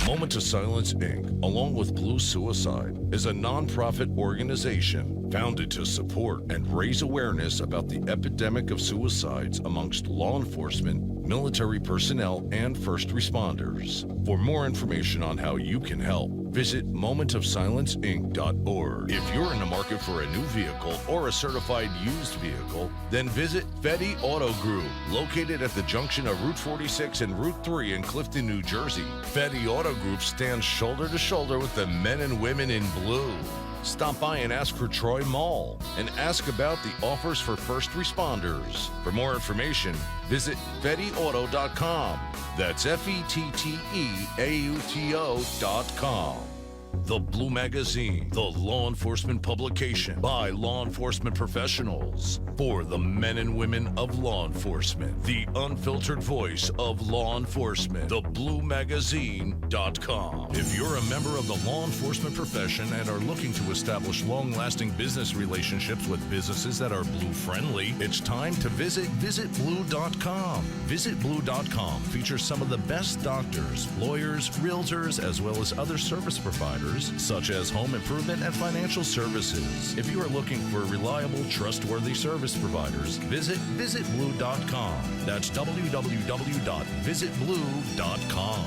Moment of Silence, Inc., along with Blue Suicide, is a nonprofit organization founded to support and raise awareness about the epidemic of suicides amongst law enforcement, military personnel, and first responders. For more information on how you can help, visit momentofsilenceinc.org. If you're in the market for a new vehicle or a certified used vehicle, then visit Fetty Auto Group, located at the junction of Route 46 and Route 3 in Clifton, New Jersey. Fetty Auto Group stands shoulder to shoulder with the men and women in blue. Stop by and ask for Troy Mall and ask about the offers for first responders. For more information, visit FettyAuto.com. That's FetteAuto.com. The Blue Magazine, the law enforcement publication by law enforcement professionals for the men and women of law enforcement. The unfiltered voice of law enforcement. TheBlueMagazine.com. If you're a member of the law enforcement profession and are looking to establish long-lasting business relationships with businesses that are blue-friendly, it's time to visit VisitBlue.com. VisitBlue.com features some of the best doctors, lawyers, realtors, as well as other service providers such as home improvement and financial services. If you are looking for reliable, trustworthy service providers, visit VisitBlue.com. That's www.visitblue.com.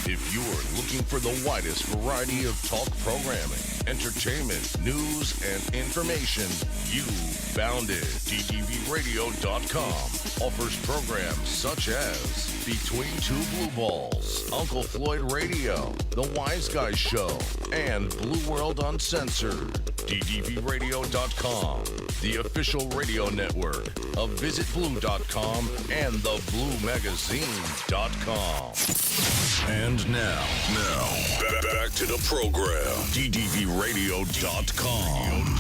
If you're looking for the widest variety of talk programming, entertainment, news, and information, you found it. DTVRadio.com offers programs such as Between Two Blue Balls, Uncle Floyd Radio, The Wise Guys Show, and Blue World Uncensored. DTVRadio.com, the official radio network of VisitBlue.com and TheBlueMagazine.com. And now, back to the program. DTVRadio.com.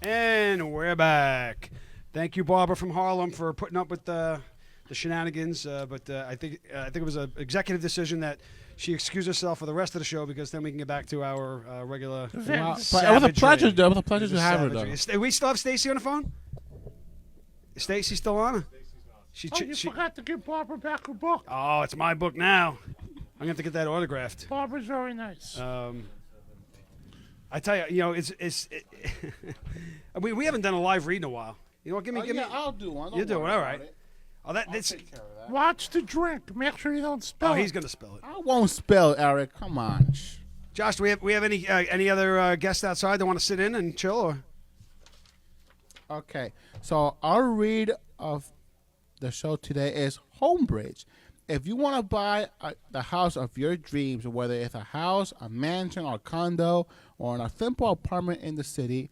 And we're back. Thank you, Barbara from Harlem, for putting up with the shenanigans. But I think it was an executive decision that she excused herself for the rest of the show because then we can get back to our regular. But it was a pleasure, though. It was a pleasure to have her, though. We still have Stacy on the phone? Is Stacy still on? You forgot to give Barbara back her book. Oh, it's my book now. I'm going to have to get that autographed. Barbara's very nice. I tell you, we haven't done a live read in a while. You know what? Give me. I'll do one. You do it. All right. Oh, I'll take care of that. Watch the drink. Make sure you don't spill it. He's going to spill it. I won't spill, Eric. Come on. Josh, do we have any other guests outside that want to sit in and chill? Or? Okay. So our read of the show today is Homebridge. If you want to buy the house of your dreams, whether it's a house, a mansion, or a condo, or a simple apartment in the city,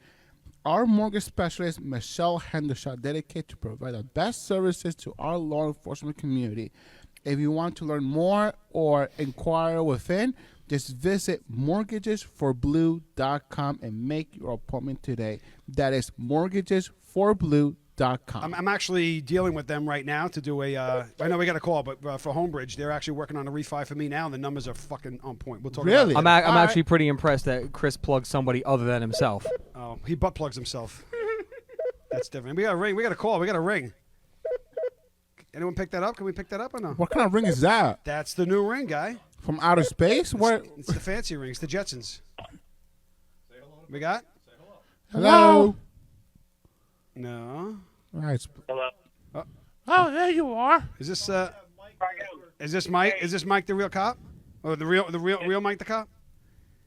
our mortgage specialist, Michelle Hendershot, dedicated to provide the best services to our law enforcement community. If you want to learn more or inquire within, just visit mortgagesforblue.com and make your appointment today. That is mortgagesforblue.com. I'm actually dealing with them right now to do a. I know we got a call, but for Homebridge, they're actually working on a refi for me now, and the numbers are fucking on point. We'll talk Really? about it. I'm actually pretty impressed that Chris plugged somebody other than himself. Oh, he butt plugs himself. That's different. We got a ring. We got a call. We got a ring. Anyone pick that up? Can we pick that up or no? What kind of ring is that? That's the new ring, guy. From outer space? It's the fancy ring. It's the Jetsons. We got? Hello? No. All right. Hello. Oh, there you are. Is this Mike? Is this Mike the real cop? Or the real Mike the cop?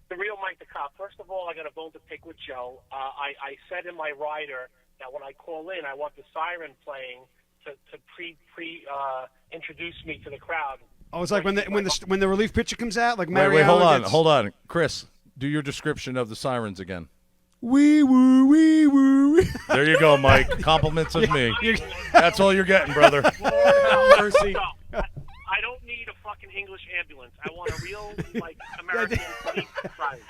The real Mike the cop. First of all, I got a bone to pick with Joe. I said in my rider that when I call in, I want the siren playing to introduce me to the crowd. Oh, it's like when the relief pitcher comes out, like Wait, Mario. hold on. Chris, do your description of the sirens again. Wee woo, wee woo. There you go, Mike. Compliments of me. That's all you're getting, brother. Mercy. I don't need a fucking English ambulance. I want a real, American police siren.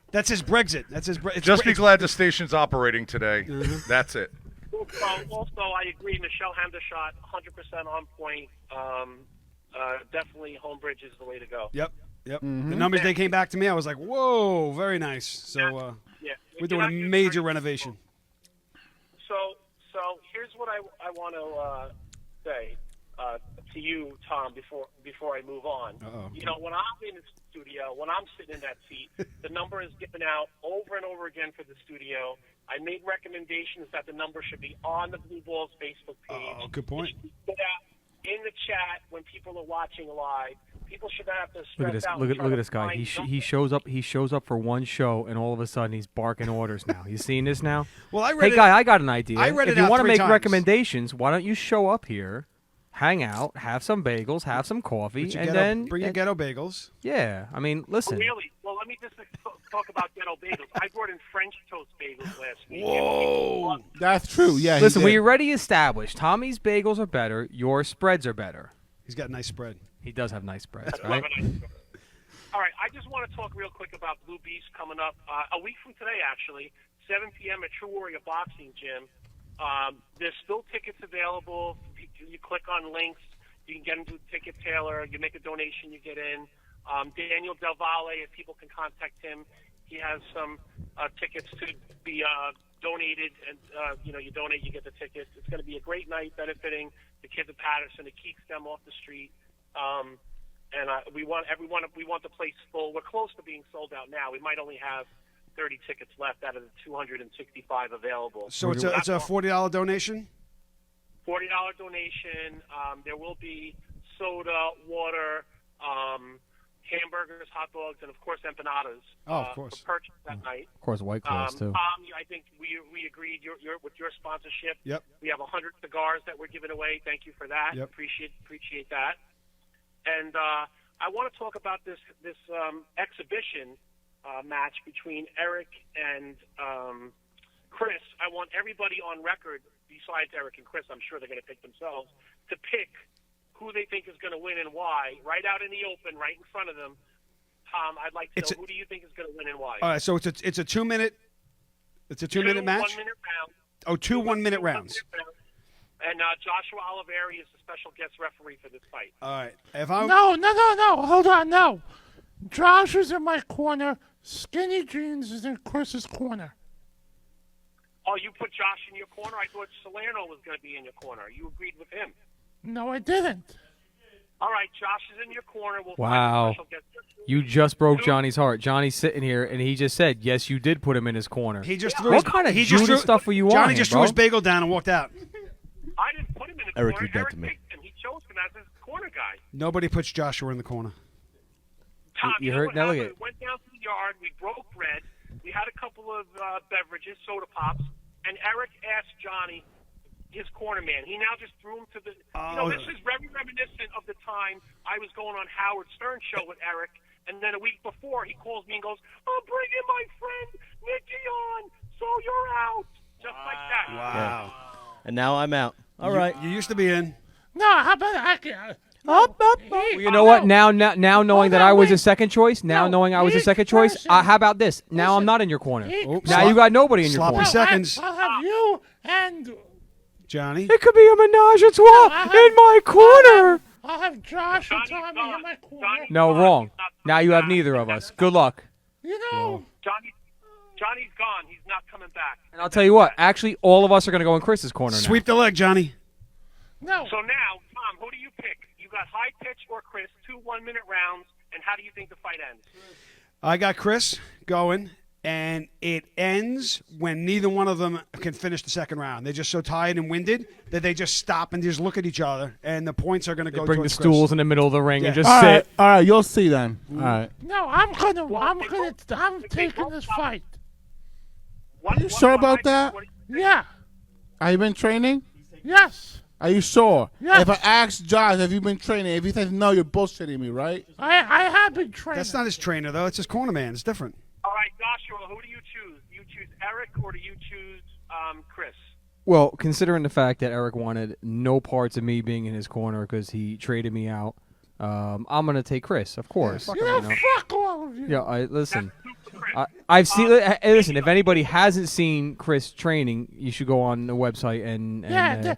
That's his Brexit. That's his. Just be glad the station's operating today. That's it. Also, I agree. Michelle Hendershot, 100% on point. Definitely Homebridge is the way to go. Yep. Mm-hmm. The numbers they came back to me, I was like, whoa, very nice. So we're doing a major renovation. So here's what I want to say to you, Tom, before I move on. Uh-oh. You know, when I'm in the studio, when I'm sitting in that seat, the number is given out over and over again for the studio. I made recommendations that the number should be on the Blue Balls Facebook page. Oh, good point. It should be put out in the chat when people are watching live. People should not have to stress out. Look at this guy. He shows up. He shows up for one show, and all of a sudden he's barking orders now. You seeing this now? Well, I read Hey, guy, I got an idea. I read if it you out want to 3 make times. recommendations, why don't you show up here, hang out, have some bagels, have some coffee, Bring your and ghetto- then bring your ghetto bagels. Yeah, I mean, listen. Really? Well, let me just talk about ghetto bagels. I brought in French toast bagels last week. Whoa. That's true. Yeah. he Listen, did. we already established Tommy's bagels are better. Your spreads are better. He's got a nice spread. He does have nice spreads, I right? love a nice story. All right, I just want to talk real quick about Blue Beast coming up a week from today, actually, 7 p.m. at True Warrior Boxing Gym. There's still tickets available. You click on links. You can get them to Ticket Taylor. You make a donation, you get in. Daniel Del Valle, if people can contact him, he has some tickets to be donated, and you donate, you get the tickets. It's going to be a great night benefiting the kids of Patterson. It keeps them off the street. And we want the place full. We're close to being sold out now. We might only have 30 tickets left out of the 265 available. So it's a $40 donation? $40 donation. There will be soda, water, hamburgers, hot dogs, and of course empanadas. Oh, of course. For purchase that night. Of course, White Claws too. Tom, I think we agreed with your sponsorship. Yep. We have 100 cigars that we're giving away. Thank you for that. Yep. Appreciate that. And I want to talk about this exhibition match between Eric and Chris. I want everybody on record, besides Eric and Chris, I'm sure they're going to pick themselves, to pick who they think is going to win and why, right out in the open, right in front of them. Tom, I'd like to know, who do you think is going to win and why? All right, so it's a 2 minute. It's a 2 minute match. 1 minute round. Oh, two 1 minute rounds. And Joshua Oliveri is the special guest referee for this fight. All right. If I'm No. Hold on, no. Josh is in my corner. Skinny Jeans is in Chris's corner. Oh, you put Josh in your corner? I thought Salerno was going to be in your corner. You agreed with him. No, I didn't. All right, Josh is in your corner. We'll Wow. find a special guest referee. You just broke Johnny's heart. Johnny's sitting here, and he just said, yes, you did put him in his corner. he just threw What his, kind of he just Judas threw, stuff were you on Johnny here, just bro? threw his bagel down and walked out. I didn't put him in his Eric, corner. you dead Eric to me. picked him. He chose him as his corner guy. Nobody puts Joshua in the corner. Tom, You know heard what Nelly? happened? We went down to the yard. We broke bread. We had a couple of beverages, soda pops, and Eric asked Johnny, his corner man. He now just threw him to the. This is very reminiscent of the time I was going on Howard Stern's show with Eric, and then a week before he calls me and goes, "I'm bringing my friend Nicky on, so you're out," just like that. Wow. And now I'm out. All right. You used to be in. No, how about I can... Well, you know what? Now knowing that I was a second choice, knowing I was a second choice, how about this? Now I'm not in your corner. Now you got nobody in your Sloppy corner. seconds. I'll have you and... Johnny. It could be a menage a trois in my corner. I'll have Josh and Tommy in my corner. No, wrong. Now you have neither of us. Good luck. You know... Johnny's gone. He's not coming back. And I'll tell you what. Actually, all of us are going to go in Chris's corner now. Sweep the leg, Johnny. No. So now, Tom, who do you pick? You got high pitch or Chris? 2 1-minute rounds, and how do you think the fight ends? I got Chris going, and it ends when neither one of them can finish the second round. They're just so tired and winded that they just stop and just look at each other, and the points are going to go Bring the towards stools Chris. in the middle of the ring and just All sit. right, you'll see then. All right. No, I'm taking this fight. Are you sure about that? Yeah. Have you been training? Yes. Are you sure? Yes. If I ask Josh, have you been training? If he says no, you're bullshitting me, right? I have been training. That's not his trainer, though. It's his corner man. It's different. All right, Joshua, who do you choose? Do you choose Eric or do you choose Chris? Well, considering the fact that Eric wanted no parts of me being in his corner because he traded me out, I'm going to take Chris, of course. Fuck all of you. Yeah, listen. I've seen. Hey, listen, if anybody hasn't seen Chris training, you should go on the website and the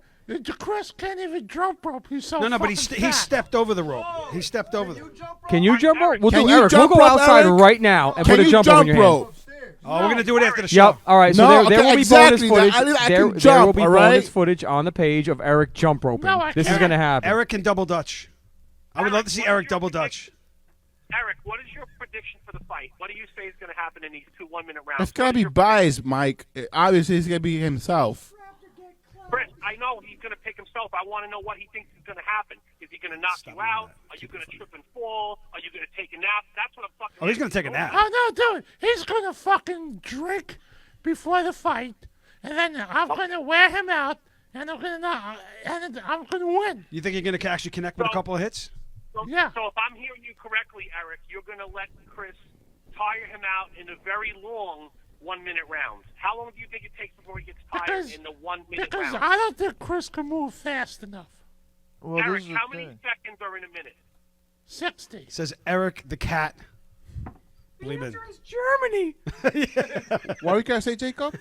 Chris can't even jump rope. He's so No, but he fucking fat. stepped over the rope. He stepped over the. Can you jump rope? We'll Can do you Eric. We'll jump go rope, outside Eric? right now and Can put a you jump rope in your rope? hand. Oh, we're gonna do it after the show. Yep. All right. So No, there will okay, be exactly. bonus footage. I can there will jump, be all right? bonus footage on the page of Eric jump roping. No, I this is can't. going to happen. Eric can double dutch. I would love to see Eric double dutch. Eric, what is your prediction for the fight? What do you say is going to happen in these 2 1-minute rounds? It's gonna be biased, Mike. Obviously, he's gonna be himself. Chris, I know he's going to pick himself. I want to know what he thinks is going to happen. Is he going to knock you out? Are you going to trip and fall? Are you going to take a nap? That's what I'm fucking. Oh, he's gonna take a nap. Oh no, dude! He's gonna fucking drink before the fight, and then I'm gonna wear him out, and I'm gonna win. You think you're going to actually connect with a couple of hits? So, Yeah. So if I'm hearing you correctly, Eric, you're going to let Chris tire him out in a very long 1-minute round. How long do you think it takes before he gets tired in the 1-minute Because round? I don't think Chris can move fast enough. Well, Eric, this is how the many thing. seconds are in a minute? 60. Says Eric the cat. Believe it. Germany. What were you gonna say, Jacob?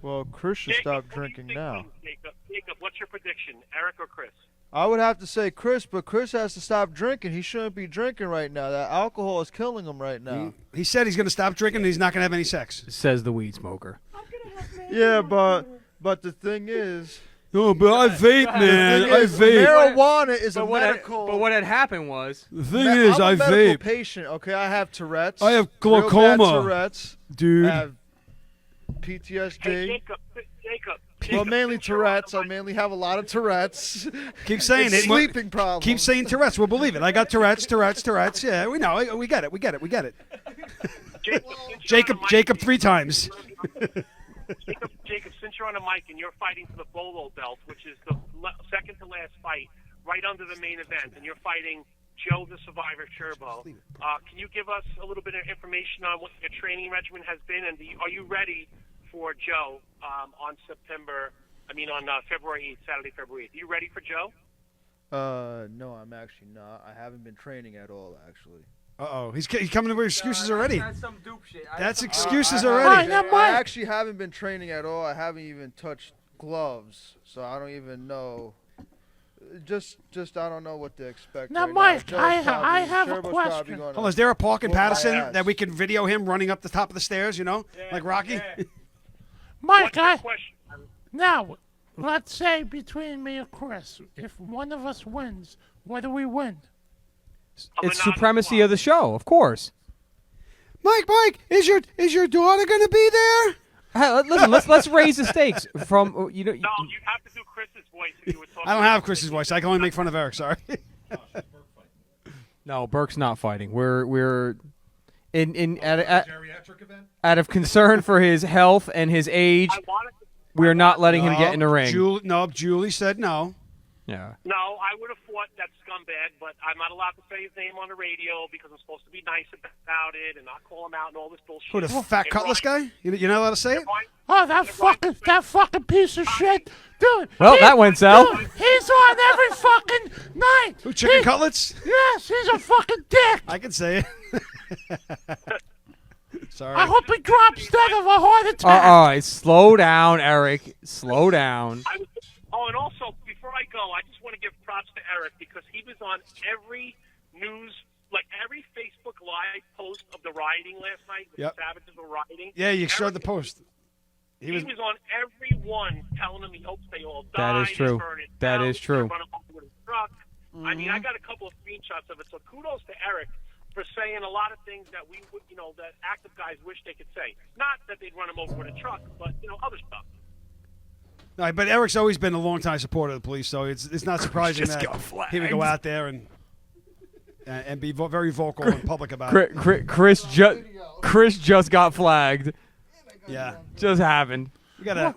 Well, Chris should Jacob, stop what do you drinking think now. wins, Jacob, what's your prediction, Eric or Chris? I would have to say Chris, but Chris has to stop drinking. He shouldn't be drinking right now. That alcohol is killing him right now. He said he's going to stop drinking and he's not going to have any sex. Says the weed smoker. Yeah, but the thing is, Oh, but I vape, man. I vape. marijuana is a But medical. what had happened was The thing is, I'm I a medical vape. patient. Okay, I have Tourette's. I have real bad glaucoma. Tourette's. Dude. I have PTSD. Hey, Jacob. Well, mainly since you're on Tourette's. I mainly have a lot of Tourette's. Keep saying It's it. sleeping problems. Keep saying Tourette's. We'll believe it. I got Tourette's. Yeah, we know. We get it. Jacob 3 times. Jacob, since you're on the mic and you're fighting for the Bolo belt, which is the second to last fight, right under the main event, and you're fighting Joe the Survivor Turbo, can you give us a little bit of information on what your training regimen has been, and are you ready for Joe on February 8th, Saturday, February 8th? Are you ready for Joe? No, I'm actually not. I haven't been training at all, actually. Uh-oh. He's coming with excuses already. That's some dupe shit. That's excuses I already. I actually haven't been training at all. I haven't even touched gloves, so I don't even know. Just I don't know what to expect. Now, right Mike, Joe's I have a Turbo's probably question. gonna Hold on, is there a park in whoop my Patterson ass. that we can video him running up the top of the stairs, like Rocky? Mike, What's your question? now, let's say between me and Chris, if one of us wins, what do we win? It's supremacy of the show, of course. Mike, is your daughter going to be there? Hey, listen, let's raise the stakes from No, you have to do Chris's voice if you were talking. I don't have Chris's voice. I can only make fun of Eric. Sorry. No, Burke's not fighting. We're out of concern for his health and his age. We're not letting him get in the ring. Julie said no. Yeah. No, I would have fought that scumbag, but I'm not allowed to say his name on the radio because I'm supposed to be nice about it and not call him out and all this bullshit. Who, the fat cutlass guy? You're not allowed to say it? Oh, that fucking piece of shit, dude. Well, that went south. Dude, he's on every fucking night. Who, chicken cutlets? Yes, he's a fucking dick. I can say it. Sorry. I hope he drops dead of a heart attack. All right, slow down, Eric. Slow down. And also, before I go, I just want to give props to Eric because he was on every news, like every Facebook Live post of the rioting last night. When Yep. the Savages were rioting. Yeah, you showed the post. He was on every one telling them he hopes they all die. That is true. They burn it That down, is true. they run them over with a truck. I mean, I got a couple of screenshots of it. So kudos to Eric for saying a lot of things that we would, that active guys wish they could say. Not that they'd run him over with a truck, but other stuff. All right, but Eric's always been a longtime supporter of the police, so it's not surprising Just that got flagged. he would go out there and be very vocal in public about it. Chris just got flagged. Yeah. Just happened. We gotta.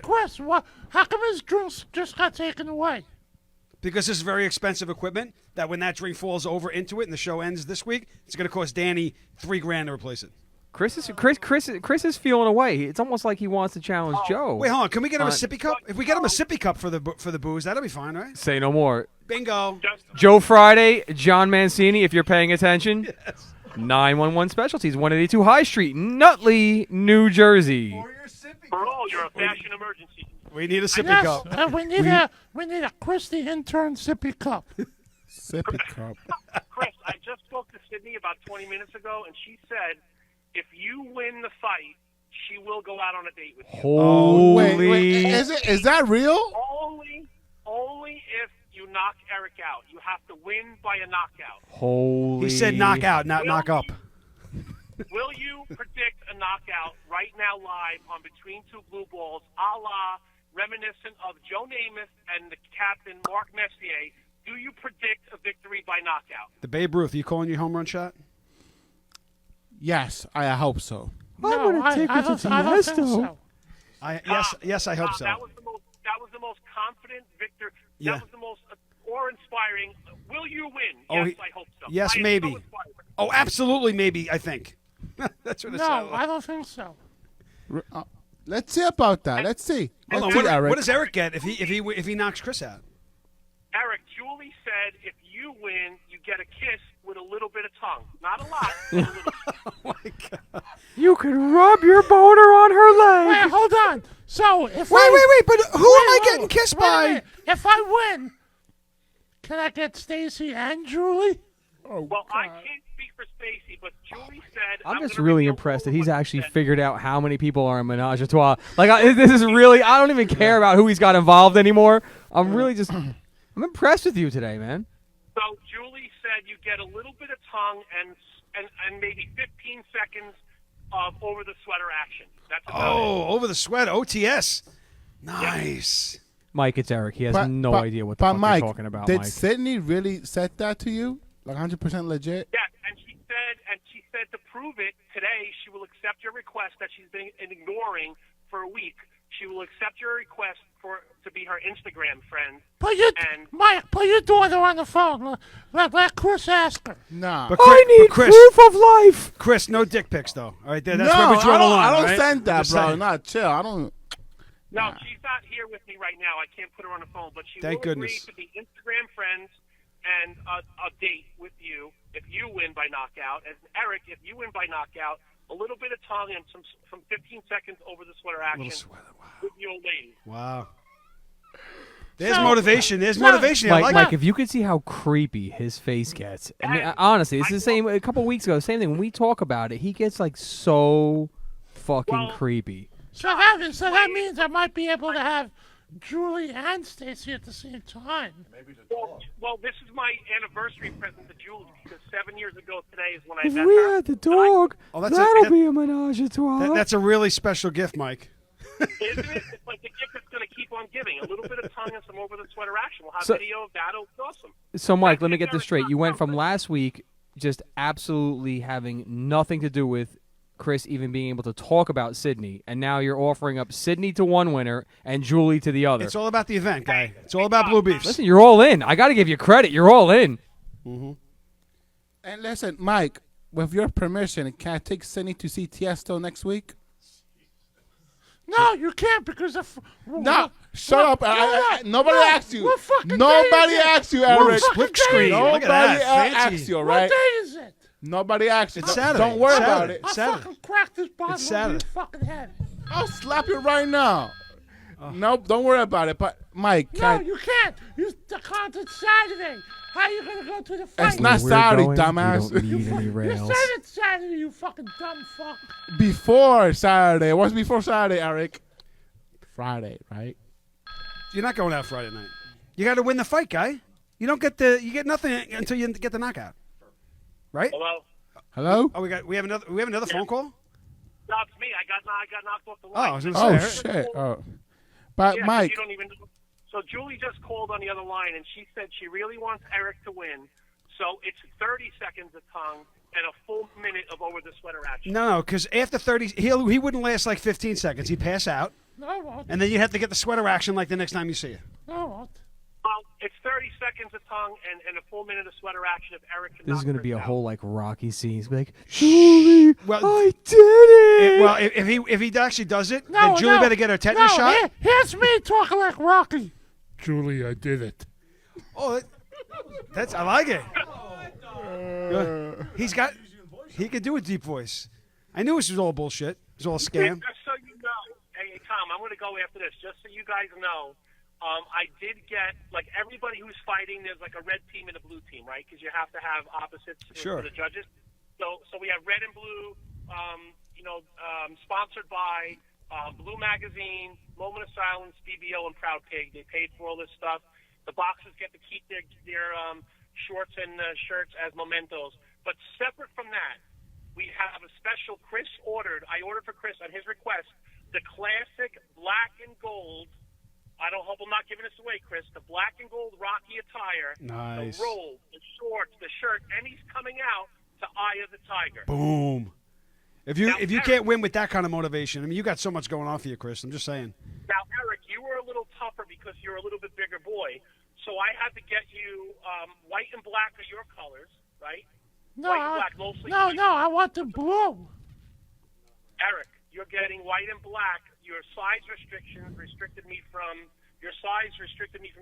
Chris, how come his drinks just got taken away? Because this is very expensive equipment that when that drink falls over into it and the show ends this week, it's going to cost Danny $3,000 to replace it. Chris is feeling away. It's almost like he wants to challenge Joe. Wait, hold on. Can we get him a sippy cup? If we get him a sippy cup for the booze, that'll be fine, right? Say no more. Bingo. Joe Friday, John Mancini, if you're paying attention. Yes. 911 Specialties, 182 High Street, Nutley, New Jersey. You're a fashion emergency. We need a sippy cup. We need a Chris the intern sippy cup. Sippy cup. Chris, I just spoke to Sydney about 20 minutes ago, and she said if you win the fight, she will go out on a date with you. Holy! Wait, is that real? Only if you knock Eric out. You have to win by a knockout. Holy! He said knock out, not knock up. Will you predict a knockout right now live on Between Two Blue Balls, a la reminiscent of Joe Namath and the captain Mark Messier? Do you predict a victory by knockout? The Babe Ruth, are you calling your home run shot? Yes, I hope so. No, I don't think so. Yes, I hope so. That was most confident victor. Yeah. That was the most awe-inspiring. Will you win? Oh, Yes, I hope so. Yes, I am maybe. so inspired. Oh, absolutely, maybe. I think. That's what it sounded No, like. I don't think so. Let's see about that. Let's see. Hold Let's on, see, Eric. what does Eric get if he knocks Chris out? Eric, Julie said if you win, you get a kiss with a little bit of tongue. Not a lot, but a little. Oh my God. You can rub your boner on her leg. Wait, hold on. So if Wait, but who am I getting kissed wait a by? minute. If I win, can I get Stacy and Julie? Well, I can't speak for Stacy, but Julie said. I'm just gonna really reveal impressed that all he's what she actually said. figured out how many people are in Menage a Trois. Like, this is really, I don't even care about who he's got involved anymore. I'm really just, I'm impressed with you today, man. So Julie said you get a little bit of tongue and maybe 15 seconds of over the sweater action. That's about it. Over the sweat, OTS. Nice. Mike, it's Eric. He has no idea what the fuck Mike, you're talking about, did Mike. Sydney really set that to you? Like 100% legit? Yeah, and she said to prove it today, she will accept your request that she's been ignoring for a week. She will accept your request to be her Instagram friend. Mike, put your daughter on the phone. Let Chris ask her. Nah. But I need proof of life. Chris, no dick pics though. All right, that's no, where we draw the line. I don't right? send that, Just bro. saying. Not chill. I don't. No, she's not here with me right now. I can't put her on the phone, but she Thank will goodness. agree to be Instagram friends and a date with you if you win by knockout. And Eric, if you win by knockout, a little bit of tongue and some 15 seconds over the sweater action with the old lady. Wow. There's motivation. There's motivation. I like Mike, it. if you could see how creepy his face gets. I mean, honestly, it's the same. A couple weeks ago, same thing. When we talk about it, he gets like so fucking creepy. So that means I might be able to have Julie and Stacy at the same time. Well, this is my anniversary present to Julie because 7 years ago today is when I If met we her. had the dog, that'll be a menage a trois. That's a really special gift, Mike. Isn't it? It's like the gift that's going to keep on giving. A little bit of tongue and some over the sweater action. We'll have So- video of that. It'll be awesome. So, Mike, let me get this straight. You went from last week just absolutely having nothing to do with Chris even being able to talk about Sydney, and now you're offering up Sydney to one winner and Julie to the other. It's all about the event, guy. It's all about Blue Beefs. Listen, you're all in. I got to give you credit. You're all in. Mm-hmm. And listen, Mike, with your permission, can I take Sydney to see Tiesto next week? No, you can't because of. No, shut up. Nobody asked you. What fucking Nobody day is it? asked you, What Eric. fucking day is it? Nobody Look at that. asked Fancy. you, What right? day is it? Nobody asked you. It's Saturday. Don't worry It's about Saturday. it. It's I'll Saturday. fucking crack this bottle It's over your Saturday. fucking head. I'll slap you right now. Nope, don't worry about it. But Mike, No, you can't. The concert's Saturday. How are you gonna go to the fight? it's not We're Saturday, going, dumbass. We don't need any You rails. said it's Saturday, you fucking dumb fuck. Before Saturday. What's before Saturday, Eric? Friday, right? You're not going out Friday night. You got to win the fight, guy. You don't get you get nothing until you get the knockout, right? Hello? Hello? Oh, we have another phone call. No, it's me. I got knocked off the Oh, I line. was gonna Oh, say. shit. Oh. But Yeah, Mike, you don't even know. So Julie just called on the other line, and she said she really wants Eric to win. So it's 30 seconds of tongue and a full minute of over the sweater action. No, because after 30, he wouldn't last like 15 seconds. He'd pass out, No, I won't. and then you'd have to get the sweater action like the next time you see it. No, I won't. Well, it's 30 seconds of tongue and a full minute of sweater action if Eric can This is knock going to be a Chris out. whole like Rocky scene. He's gonna be like, Julie, Well, I did it. Well, if he actually does it, No, then Julie no. better get her tetanus No, shot. here's me talking like Rocky. Julie, I did it. Oh, that's I like it. Good. He could do a deep voice. I knew this was all bullshit. It was all a scam. Just so you know, hey Tom, I'm going to go after this. Just so you guys know, I did get like everybody who's fighting. There's like a red team and a blue team, right? Because you have to have opposites Sure. for the judges. So we have red and blue. Sponsored by Blue Magazine, Moment of Silence, BBO, and Proud Pig. They paid for all this stuff. The boxers get to keep their shorts and shirts as mementos. But separate from that, we have a special Chris ordered. I ordered for Chris on his request the classic black and gold. I don't hope I'm not giving this away, Chris. The black and gold Rocky attire, Nice. the robe, the shorts, the shirt, and he's coming out to Eye of the Tiger. Boom. If you can't win with that kind of motivation, I mean, you got so much going on for you, Chris. I'm just saying. Now, Eric, you were a little tougher because you're a little bit bigger boy. So I had to get you white and black are your colors, right? No, white and black, mostly. no, I want the blue. Eric, you're getting white and black. Your size restrictions restricted me from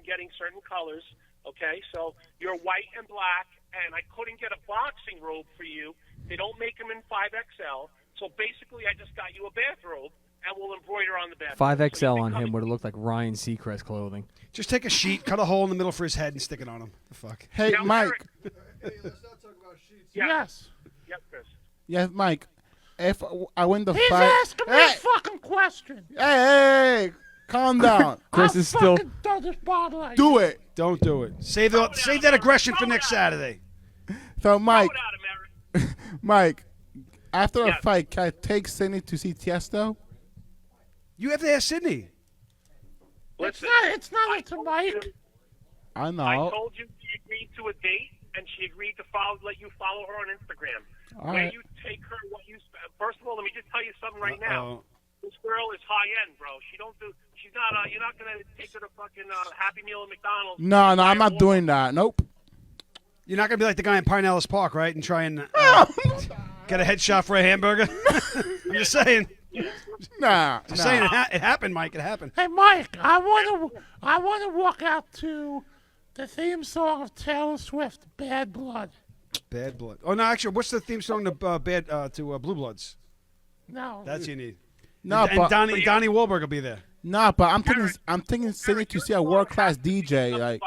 getting certain colors. Okay, so you're white and black, and I couldn't get a boxing robe for you. They don't make them in 5XL. So basically, I just got you a bathrobe, and we'll embroider on the bathrobe. 5XL on him would have looked like Ryan Seacrest clothing. Just take a sheet, cut a hole in the middle for his head, and stick it on him. The fuck. Hey, Now, Mike. Hey, let's not talk about sheets. Yes. Yep, Chris. Yes, Mike. If I win the He's fight, asking me a fucking question. hey, calm down. Chris I'll is still. fucking throw this bottle at Do you. it. Don't do it. Save that aggression for next Saturday. So, Mike, Throw it at him, Eric. Mike, after a Yes. fight, can I take Sydney to see Tiesto? You have to ask Sydney. Listen, It's not up to Mike. I know. I told you she agreed to a date, and she agreed to let you follow her on Instagram. All Where right. you take her, first of all, let me just tell you something right now. Uh-oh. This girl is high end, bro. She's not. You're not gonna take her to fucking Happy Meal at McDonald's. No, I'm not doing that. Nope. You're not gonna be like the guy in Pinellas Park, right? And try and get a headshot for a hamburger. I'm just saying. Nah. Just saying. It happened, Mike. It happened. Hey, Mike, I want to walk out to the theme song of Taylor Swift, "Bad Blood." Bad Blood. Oh no, actually, what's the theme song to Blue Bloods? No. That's you need. No, and but Donnie Wahlberg will be there. nah, but I'm thinking Sydney to see a world class DJ. Like,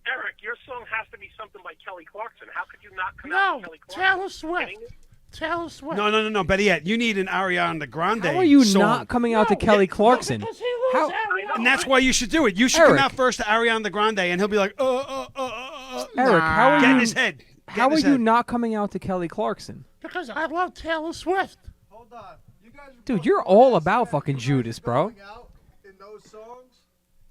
Eric, your song has to be something by Kelly Clarkson. How could you not come out No, with Kelly Clarkson? Taylor Swift. Taylor Swift. No. Better yet, you need an Ariana Grande. How are you song. not coming out to Kelly Clarkson? Because he loves How- Ariana. And that's why you should do it. You should Eric. come out first to Ariana Grande, and he'll be like, Eric, how are get you? in his head. Get How in are his you head. not coming out to Kelly Clarkson? Because I love Taylor Swift. Hold on. You guys were Dude, both you're going all last about night. fucking You guys Judas, were bro. going out in those songs.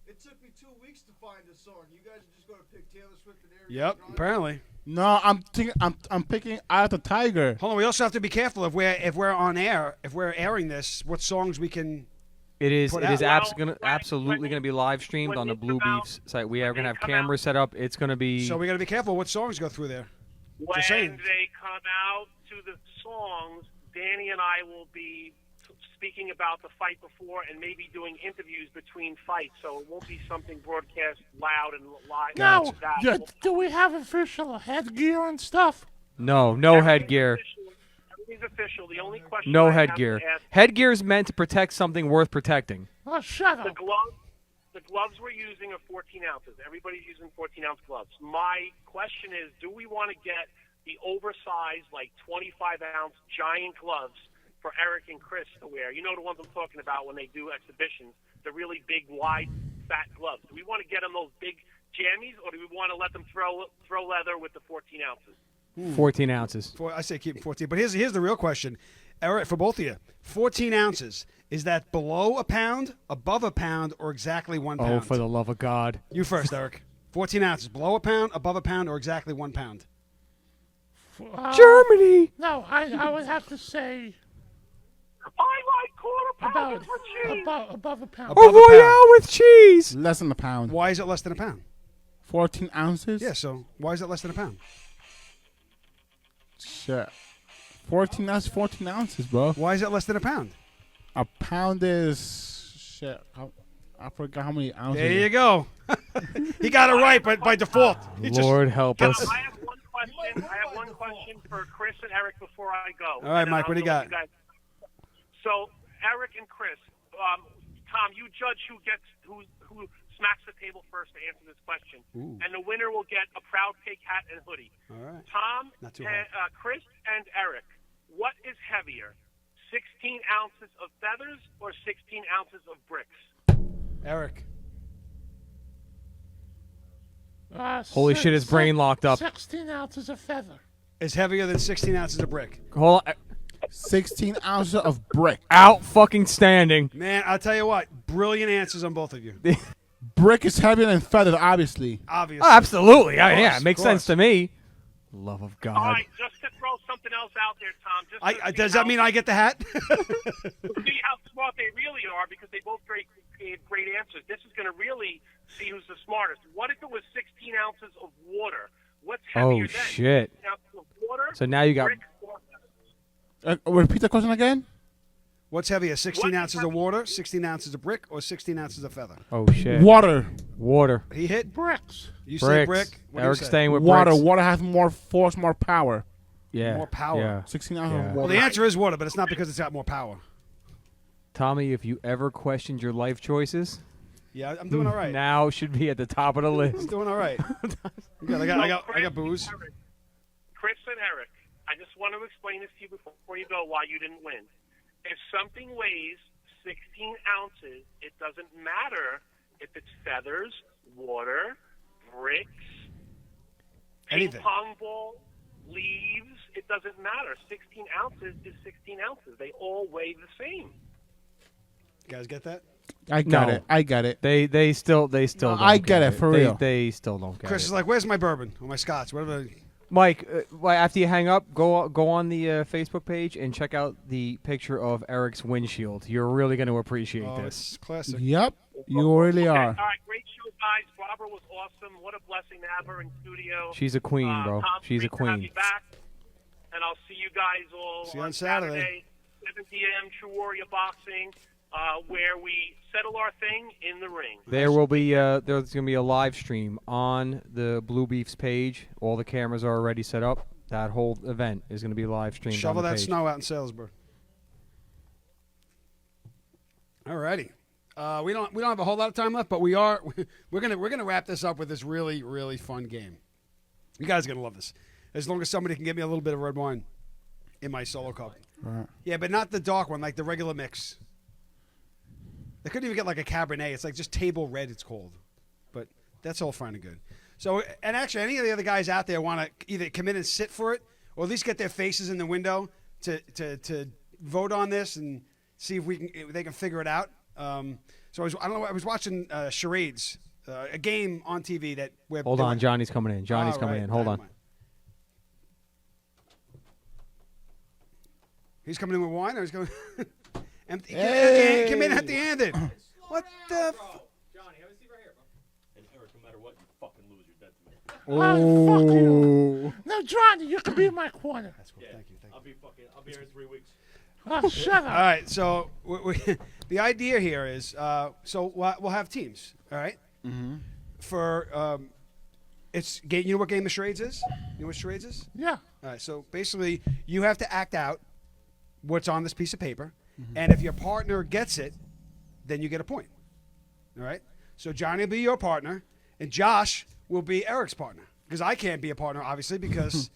It took me 2 weeks to find a song. You guys are just going to pick Taylor Swift and Ariana Yep, Grande? apparently. no, I'm picking Eye of the Tiger. Hold on, we also have to be careful if we're on air, if we're airing this, what songs we can. It is. Put It is out. absolutely going to be live streamed on the Blue Beefs site. We are going to have come out- cameras set up. It's going to be. So we got to be careful what songs go through there. When Just saying. they come out to the songs, Danny and I will be speaking about the fight before and maybe doing interviews between fights. So it won't be something broadcast loud and live. Now, That- do we have official headgear and stuff? No headgear. Everything's official. The only question No I have headgear. to ask- Headgear is meant to protect something worth protecting. Oh, shut The up. gloves we're using are 14 ounces. Everybody's using 14-ounce gloves. My question is, do we want to get the oversized, like 25-ounce giant gloves for Eric and Chris to wear? You know the ones I'm talking about when they do exhibitions, the really big, wide, fat gloves. Do we want to get them those big jammies, or do we want to let them throw leather with the 14 ounces? 14 ounces. I say keep it 14. But here's the real question, Eric, for both of you. 14 ounces. Is that below a pound, above a pound, or exactly 1 pound? Oh, for the love of God. You first, Eric. 14 ounces. Below a pound, above a pound, or exactly 1 pound? Germany. No, I would have to say I like quarter pounders with cheese. above a pound. Above a Royale pound. with cheese. Less than a pound. Why is it less than a pound? 14 ounces? Yeah, so why is it less than a pound? Shit. 14 ounces, bro. Why is it less than a pound? A pound is shit. I forgot how many ounces. There you go. He got it right, but by default. He just- Lord help us. I have one question for Chris and Eric before I go. All right, And then Mike, I'll what do you go got? with guys. So, Eric and Chris, Tom, you judge who smacks the table first to answer this question, and the winner will get a Proud Pig hat and hoodie. All right. Tom, Not too hard. Chris, and Eric, what is heavier, 16 ounces of feathers or 16 ounces of bricks? Eric. Holy shit, his brain locked up. 16 ounces of feather. Is heavier than 16 ounces of brick. Hold on. 16 ounces of brick. Out fucking standing. Man, I'll tell you what. Brilliant answers on both of you. Brick is heavier than feather, obviously. Obviously. Oh, absolutely. Of Yeah, course, it makes of course. sense to me. Love of God. All right, just to throw something something else out there, Tom. Just Does that mean I get the hat? see how smart they really are, because they both gave great answers. This is going to really see who's the smartest. What if it was 16 ounces of water? What's heavier then? Shit. 16 ounces of water, So now you got. brick, or Repeat the question again. What's heavier, 16 ounces of water, 16 ounces of brick, or 16 ounces of feather? Oh shit. Water. Water. He hit Bricks. You say Bricks. brick. What do you Eric's say? staying with Water. bricks. Water has more force, more power. Yeah. More power. Yeah. 16 ounces Yeah. of Well, water. the answer is water, but it's not because it's got more power. Tommy, if you ever questioned your life choices, Yeah, I'm doing all right. now should be at the top of the I'm list. doing all right. I got booze. Chris and Eric, I just want to explain this to you before you go why you didn't win. If something weighs 16 ounces, it doesn't matter if it's feathers, water, bricks, Anything. ping pong ball, leaves. It doesn't matter. 16 ounces is 16 ounces. They all weigh the same. You guys get that? I got No. it. I get it. They still don't I get it, for real. They still don't get Chris it. is like, "Where's my bourbon or my scotch? Whatever." Mike, after you hang up, go on the Facebook page and check out the picture of Eric's windshield. You're really going to appreciate Oh, this. it's classic. Yep. You really Okay, are. all right, great show, guys. Barbara was awesome. What a blessing to have her in studio. She's a queen, bro. Tom, She's a great to have queen. you back. And I'll see you guys all See you on Saturday. 7 p.m. True Warrior Boxing, where we settle our thing in the ring. There will be there's going to be a live stream on the Blue Beefs page. All the cameras are already set up. That whole event is going to be live streamed. Shovel on the that page. snow out in Salisbury. Alrighty. We don't have a whole lot of time left, but we're gonna wrap this up with this really, really fun game. You guys are gonna love this. As long as somebody can get me a little bit of red wine in my solo cup. Right. Yeah, but not the dark one, like the regular mix. They couldn't even get like a Cabernet. It's like just table red, it's called. But that's all fine and good. So, and actually, any of the other guys out there want to either come in and sit for it, or at least get their faces in the window to vote on this and see if they can figure it out. So I was watching charades, a game on TV that. Hold on, Johnny's coming in. Johnny's coming in. Hold on. He's coming in with wine, or he's going empty. Hey. Come in empty-handed. What the? Johnny, have a seat right here, bro. And Eric, no matter what, you fucking lose. You're dead to me. Oh, fuck you. No, Johnny, you can be in my corner. That's cool. Yeah, Thank you. I'll be here in 3 weeks. Oh, shut up. All right. So the idea here is, so we'll have teams. All right. Mm-hmm. For it's game. You know what game of charades is? You know what charades is? Yeah. All right. So basically, you have to act out what's on this piece of paper, and if your partner gets it, then you get a point. All right. So Johnny will be your partner, and Josh will be Eric's partner, because I can't be a partner, obviously, because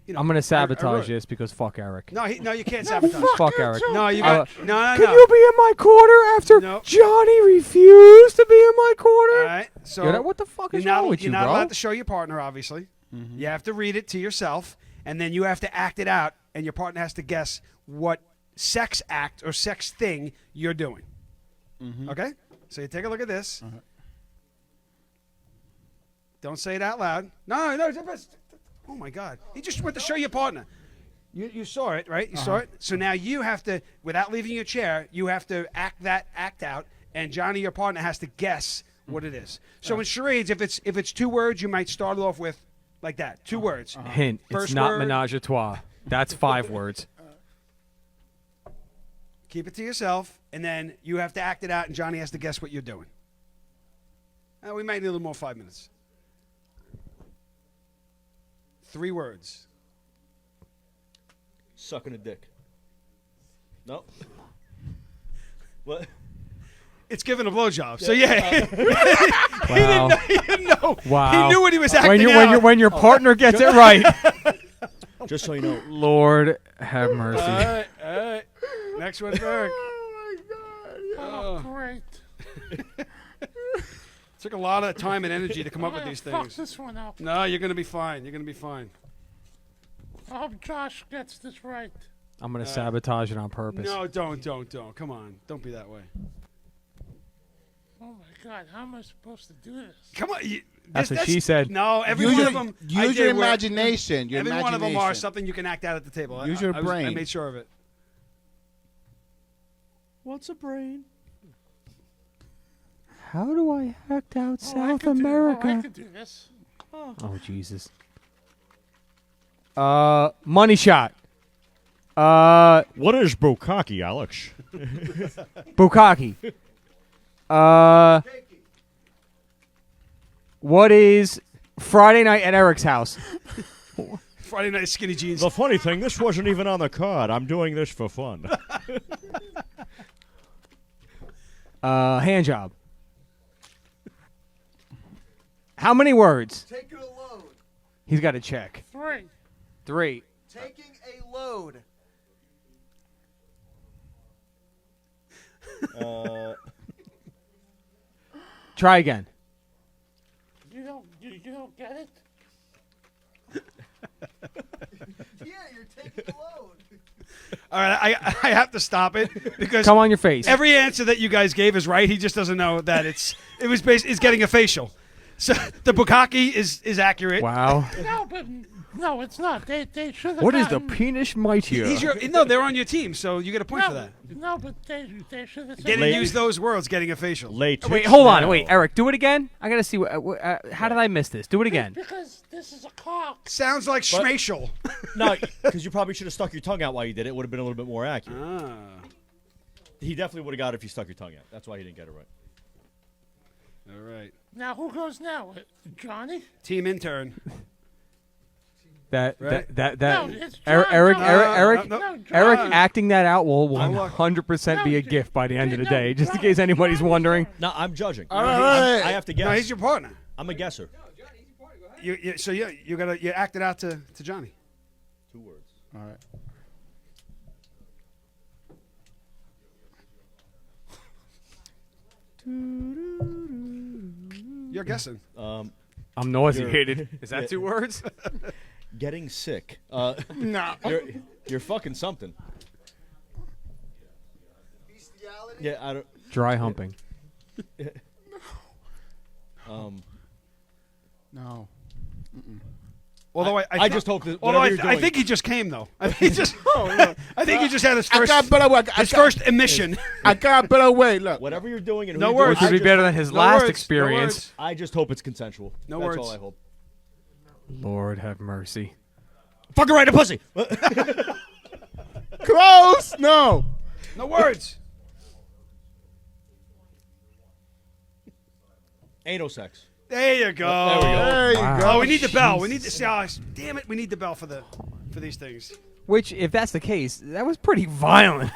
you know, I'm going to I sabotage wrote it. this because fuck Eric. No, you can't sabotage. Fuck Eric. No, you got no. Can you be in my corner after Nope. Johnny refused to be in my corner? All right. So What the fuck is you're not, wrong with you're you, not bro? allowed to show your partner, obviously. You have to read it to yourself, and then you have to act it out, and your partner has to guess what sex act or sex thing you're doing. Okay? So you take a look at this. Don't say it out loud. No. Oh, my God. You just went to show your partner. You saw it, right? You saw it? So now you have to, without leaving your chair, you have to act out, and Johnny, your partner, has to guess what it is. So in charades, if it's 2 words, you might start it off with like that. 2 words. Hint, First it's not word. menage a trois. That's 5 words. Keep it to yourself, and then you have to act it out, and Johnny has to guess what you're doing. We might need a little more 5 minutes. 3 words. Sucking a dick. No. What? It's giving a blowjob. So yeah, Wow. he didn't know. Wow. He knew what he was acting out. When your partner gets it right. Just so you know. Lord have mercy. All right. Next one, Eric. Oh, my God. Oh, great. Took a lot of time and energy to come up with I'm these gonna fuck things. this one up. No, you're gonna be fine. You're gonna be fine. I hope Josh gets this right. I'm going to sabotage it on purpose. No, don't. Come on, don't be that way. Oh my God! How am I supposed to do this? Come on. That's what she said. No, every Use one your- of them. use your imagination. Your every one of them are imagination. something you can act out at the table. Use your I brain. made sure of it. What's a brain? How do I act out I South could America? I could do this. Oh, Jesus. Money shot. What is bukkake, Alex? Bukkake. What is Friday night at Eric's house? Friday night skinny jeans. The funny thing, this wasn't even on the card. I'm doing this for fun. Hand job. How many words? Taking a load. He's got to check. 3. 3. Taking a load. Try again. You don't get it? Yeah, you're taking a load. All right, I have to stop it because Come on your face. every answer that you guys gave is right. He just doesn't know that it's getting a facial. So the bukkake is accurate. Wow. No, but no, it's not. They should have. What is the penis mightier? They're on your team, so you get a point for that. No, but they should have. Didn't use those words. Getting a facial. Late. Wait, hold on. Wait, Eric, do it again. I gotta see. How did I miss this? Do it again. Because this is a cock. Sounds like schmatial. No, because you probably should have stuck your tongue out while you did it. It would have been a little bit more accurate. He definitely would have got it if you stuck your tongue out. That's why he didn't get it right. All right. Now who goes now? Johnny? Team intern. No, it's Eric, John. Eric John. acting that out will 100% be a gift by the end of the day, just in case anybody's wondering. No, I'm judging. All right. I have to guess. No, he's your partner. I'm a guesser. You acted out to Johnny. 2 words. All right. You're guessing. I'm nauseated. Is that 2 words? Getting sick. No. You're fucking something. Bestiality. Yeah, I don't. Dry humping. No. Although I just hope that. Although whatever you're I doing- think he just came though. I think he just. I think he just had his first. First emission. I got better way. Look. Whatever you're doing and who No you're doing, words. Which would be better than his last words, experience. I just hope it's consensual. No That's words. all I hope. Lord have mercy. Fucking right, a pussy. Close. No. No words. Anal sex. There you go. There we go. There you Wow. go. Oh, we need the bell. We need to. Damn it! We need the bell for these things. Which, if that's the case, that was pretty violent.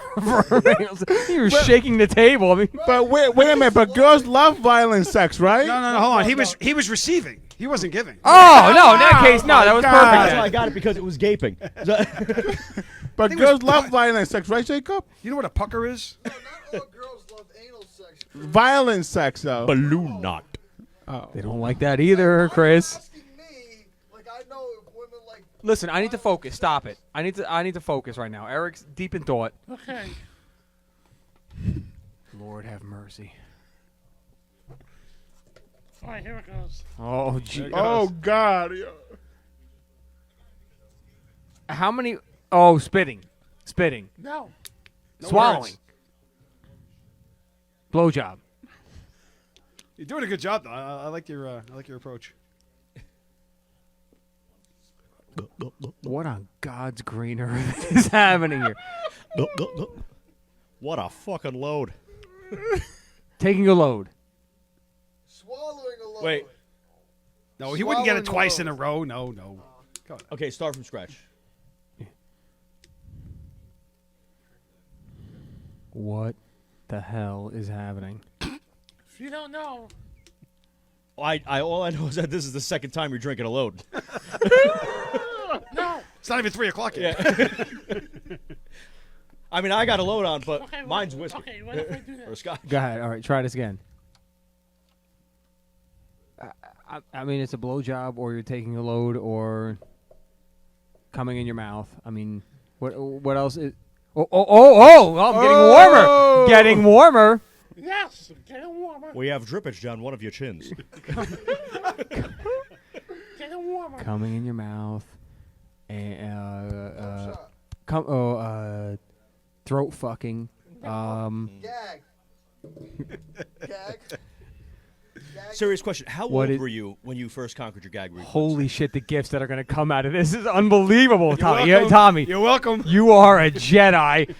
He was shaking the table. I mean, But wait a minute. But girls love violent sex, right? No. Hold on. He was receiving. He wasn't giving. oh no! In that case, no, that was God. That's why I perfect. got it because it was gaping. But girls love violent sex, right, Jacob? You know what a pucker is? Not all girls love anal sex. Violent sex, though. Balloon knot. They don't like that either, Chris. Asking me, like I know if women like. Listen, I need to focus. Stop it. I need to focus right now. Eric's deep in thought. Okay. Lord have mercy. All right, here it goes. Oh, gee. Oh God. How many? Oh, spitting. No. Swallowing. Blowjob. You're doing a good job, though. I like your approach. What on God's green earth is happening here? What a fucking load. Taking a load. Swallowing a load. Wait. No, he wouldn't get it Swallowing twice in a row. No. Come on. Okay, start from scratch. What the hell is happening? If you don't know, All I know is that this is the second time you're drinking a load. no. It's not even 3 o'clock yet. I mean, I got a load on, but Okay, mine's whiskey. Okay, what if I do Or this? scotch. Go ahead. All right, try this again. I mean, it's a blowjob, or you're taking a load, or coming in your mouth. I mean, what else is? I'm getting warmer. Getting warmer. Yes, getting warmer. We have drippage on one of your chins. Getting warmer. Coming in your mouth. And throat fucking. Gag. Gag. Serious question. How What old is- were you when you first conquered your gag reflex? Holy shit, the gifts that are going to come out of this is unbelievable, Tommy. welcome. Tommy, You're welcome. you are a Jedi.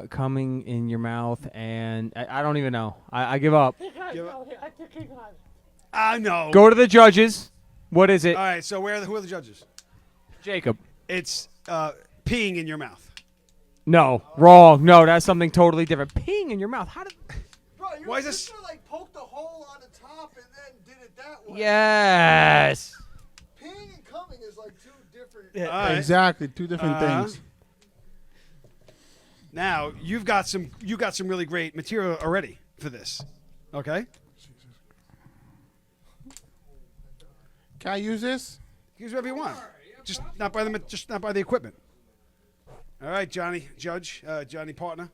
Coming in your mouth, and I don't even know. I give up. I think he got it. I know. Go to the judges. What is it? All right, so who are the judges? Jacob. It's peeing in your mouth. No, wrong. No, that's something totally different. Peeing in your mouth. How did? Bro, you're Why is just this- gonna like poke the hole on the top and then did it that way. Yes. Peeing and coming is like two different. All right. Exactly, two different things. Now you got some really great material already for this. Okay. Can I use this? Use whatever you want. Just not by the equipment. All right, Johnny, Judge, Johnny, partner.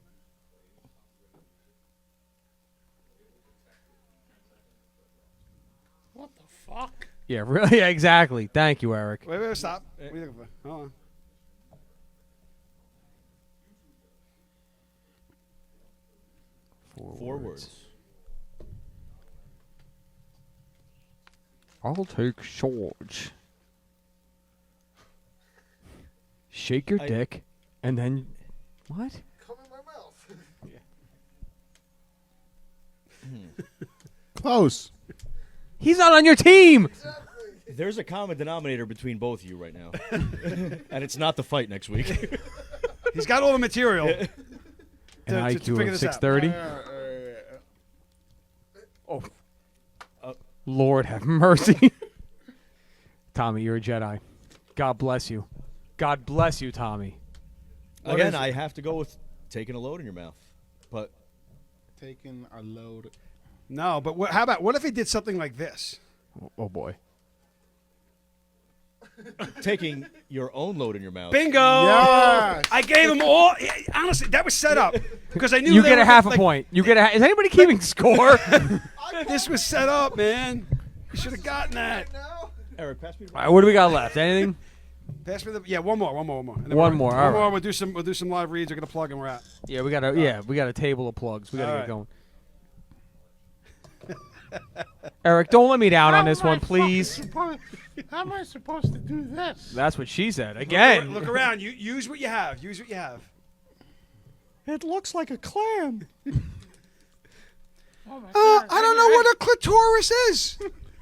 What the fuck? Yeah, really. Yeah, exactly. Thank you, Eric. Wait, stop. What are you looking for? Hold on. Four words. I'll take George. Shake your dick, and then what? Come in my mouth. Close. He's not on your team. There's a common denominator between both of you right now, and it's not the fight next week. He's got all the material. An to IQ figure of this out. 630. Oh, Lord have mercy. Tommy, you're a Jedi. God bless you. God bless you, Tommy. Again, I have to go with taking a load in your mouth, but Taking a load. No, but how about what if he did something like this? Oh boy. taking your own load in your mouth. Bingo! Yes. I gave him all. Honestly, that was set up because I knew You they get a were half like, a point. You get a. Is anybody keeping score? This was set up, man. You should have gotten that. Eric, pass me the All right, what do we got left? Anything? Pass me the. Yeah, one more. And then One we're- more, all One more. right. We'll do some live reads. We're gonna plug and we're out. Yeah, we got a table of plugs. We got to All get right. going. Eric, don't let me down on How this am I one, please. How am I supposed to do this? That's what she said. Again. Look around. You use what you have. Use what you have. It looks like a clam. Oh my God. I don't know what a clitoris is.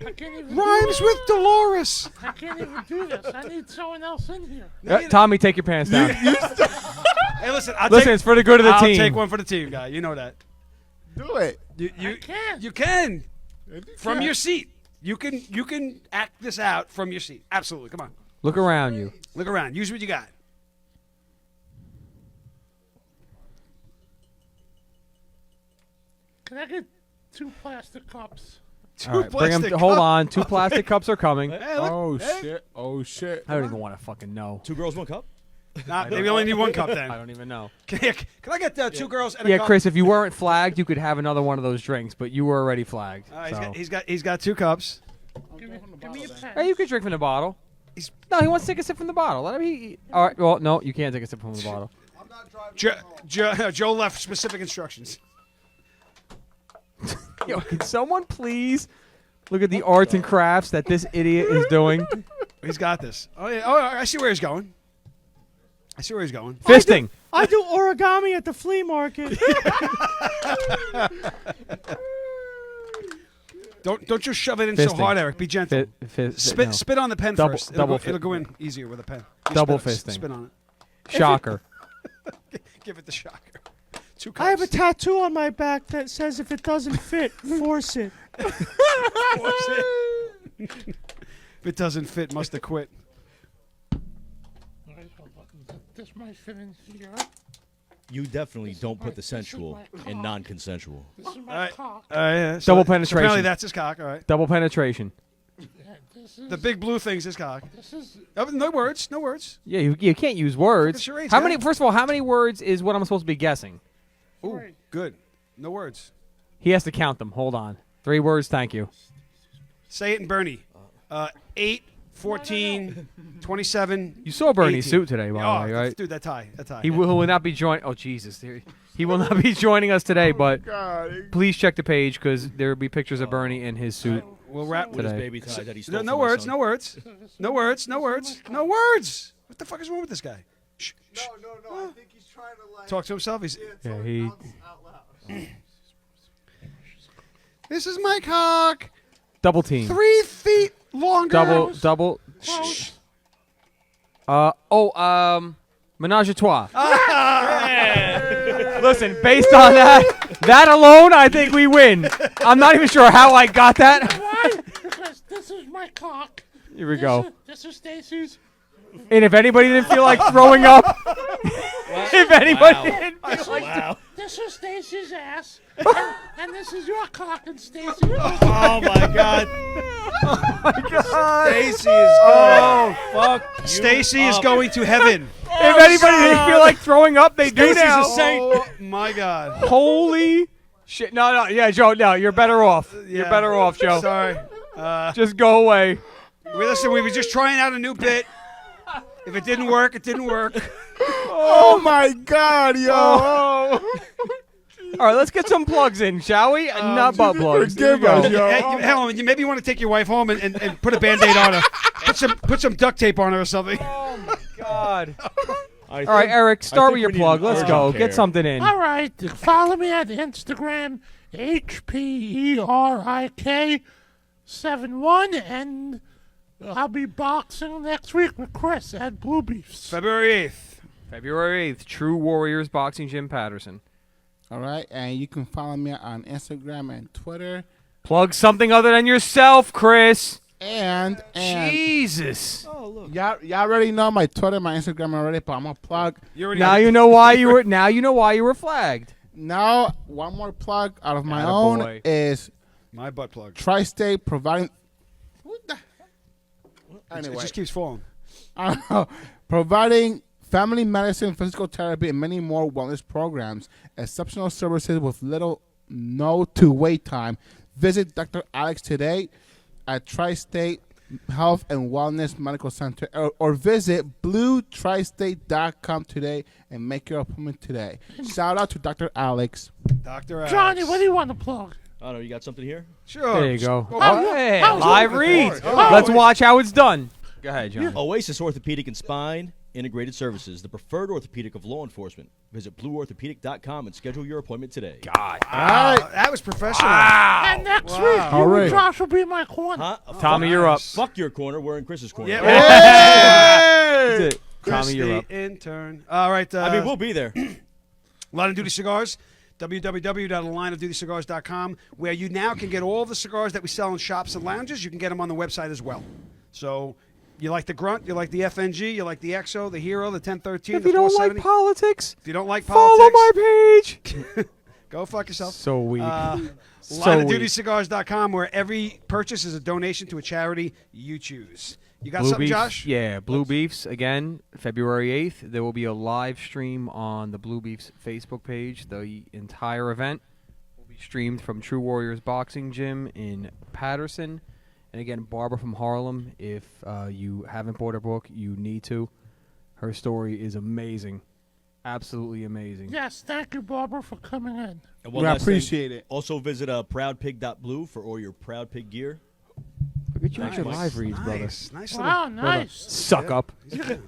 I can't even Rhymes with Dolores. I can't even do this. I need someone else in here. Tommy, take your pants down. Hey, listen. It's for the good of the I'll team. take one for the team, guy. You know that. Do it. You can't. You can. From can't. your seat. You can act this out from your seat. Absolutely. Come on. Look around you. Look around. Use what you got. Can I get 2 plastic cups? All right, bring 'em hold on. 2 plastic cups are coming. Hey, look. Oh Hey. shit! Oh shit! I don't even want to fucking know. 2 girls, 1 cup. Nah, maybe only need 1 cup then. I don't even know. Can I get 2 girls and a Yeah, cup? Chris, if you weren't flagged, you could have another one of those drinks, but you were already flagged. So. He's got 2 cups. Give me a pen. Hey, you can drink from the bottle. No, he wants to take a sip from the bottle. Let him eat. All right. Well, no, you can't take a sip from the bottle. Joe left specific instructions. Yo, can someone please look at the arts and crafts that this idiot is doing? He's got this. Oh yeah. Oh, I see where he's going. Fisting. I do origami at the flea market. Don't just shove it in so Fisting. hard, Eric. Be gentle. No. Spit on the pen Double- first. double It'll go in easier with a pen. Just Double spit, fisting. Spit on Shocker. it. Give it the shocker. 2 cups. I have a tattoo on my back that says if it doesn't fit, force it. Force it. If it doesn't fit, must have quit. All right, hold on. This might fit in here. You definitely don't put the this is my sensual cock. in non-consensual. This is my All right. cock. Yeah. Double So penetration. apparently that's his cock. All right. Double penetration. Yeah, this is, The big blue thing's his cock. This is. No words. No words. Yeah, you can't use words. Fucking charades, How guy. many? First of all, how many words is what I'm supposed to be guessing? Ooh, good. No words. He has to count them. Hold on. 3 words. Thank you. Say it in Bernie. 8, 14, 27. You saw Bernie's 18. suit today, by the way, right? Dude, that tie. He will not be joining. Oh, Jesus. He will not be joining us today, but please check the page because there will be pictures of Bernie in his suit. We'll wrap with his today. baby tie that he stole No from words, my no words. No words, no words. No words. What the fuck is wrong with this guy? Shh, shh. No. I think he's trying to like Talk to himself. He's. Yeah, he. out loud. This is my cock. Double team. 3 feet longer. Double. Shh. Menage a trois. Listen, based on that alone, I think we win. I'm not even sure how I got that. Why? Because this is my cock. Here we go. This is Stacy's. And if anybody didn't feel like throwing up, if anybody didn't feel like This is Stacy's ass. and this is your cock and Stacy's. Oh my God. Oh my God. Stacy is going. Fuck. Stacy is going to heaven. If anybody didn't feel like throwing up, they do Stacy's now. a saint. Oh my God. Holy shit. No. Yeah, Joe, no, you're better off. You're better off, Joe. Sorry. Just go away. Listen, we were just trying out a new bit. If it didn't work, it didn't work. Oh my God, yo! All right, let's get some plugs in, shall we? Not butt plugs. There you forgive us, go. yo. Hey, hell, maybe you want to take your wife home and put a Band-Aid on her. Put some duct tape on her or something. Oh my God. All right, Eric, start with your plug. Let's go. Get something in. All right. Follow me at Instagram, HPERIK71, and I'll be boxing next week with Chris at Blue Beefs. February 8th. February 8th, True Warriors Boxing Gym, Patterson. All right, and you can follow me on Instagram and Twitter. Plug something other than yourself, Chris. And Jesus. y'all already know my Twitter, my Instagram already, but I'm gonna plug. Now you know why you were. Now you know why you were flagged. Now, one more plug out of my Attaboy. own is my butt plug. Tri-State providing. What the? Anyway, It just keeps falling. I don't know. Providing family medicine, physical therapy, and many more wellness programs. Exceptional services with no to wait time. Visit Dr. Alex today at Tri-State Health and Wellness Medical Center, or visit bluetristate.com today and make your appointment today. Shout out to Dr. Alex. Dr. Alex. Johnny, what do you want to plug? I don't know. You got something here? Sure. There you go. Oh, Hey, how's live it? reads. Oh, Let's watch how it's done. Go ahead, John. Oasis Orthopedic and Spine Integrated Services, the preferred orthopedic of law enforcement. Visit blueorthopedic.com and schedule your appointment today. God. That was professional. And next week, All you right. and Josh will be in my corner. Huh? Tommy, you're up. Fuck your corner. We're in Chris's corner. Yeah. That's it. Chris, Tommy, you're the up. intern. All right. I mean, we'll be there. Line of Duty Cigars, www.lineofdutycigars.com, where you now can get all the cigars that we sell in shops and lounges. You can get them on the website as well. So you like the Grunt, you like the FNG, you like the EXO, the Hero, the 1013, If the you don't 470. like politics, If you don't like follow politics, my page. go fuck yourself. So weak. So Lineofdutycigars.com, where every purchase is a donation to a charity you choose. You got Blue something, Beefs, Josh? Yeah, Blue Beefs, again, February 8th. There will be a live stream on the Blue Beefs Facebook page. The entire event will be streamed from True Warriors Boxing Gym in Patterson. And again, Barbara from Harlem, if you haven't bought her book, you need to. Her story is amazing. Absolutely amazing. Yes, thank you, Barbara, for coming in. And one I last thing, appreciate it. Also visit proudpig.blue for all your Proud Pig gear. Look at you with your Nice. live reads, brother. Nice Wow, little. nice. Suck up. You could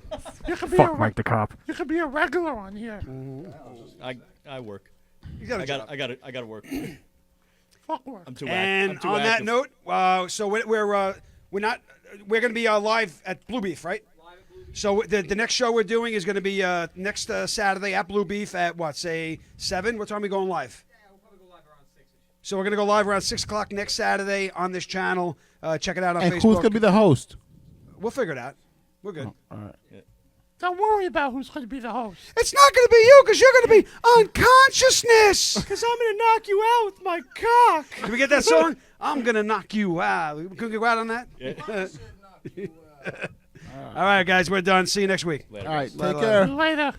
be Fuck a Mike the Cop. You could be a regular on here. I work. You got a job. I got to work. Fuck work. I'm too And I'm too on that active. note, so we're going to be live at Blue Beef, right? So the next show we're doing is going to be next Saturday at Blue Beef at what, say 7? What time are we going live? Yeah, we'll probably go live around 6. So we're going to go live around 6 o'clock next Saturday on this channel. Check it out on And Facebook. who's gonna be the host? We'll figure it out. We're good. All right. Don't worry about who's going to be the host. It's not going to be you because you're going to be unconsciousness. Because I'm going to knock you out with my cock. Can we get that song? I'm going to knock you out. Can we go out on that? All right, guys, we're done. See you next week. Later. All right. Later. Take care. Later.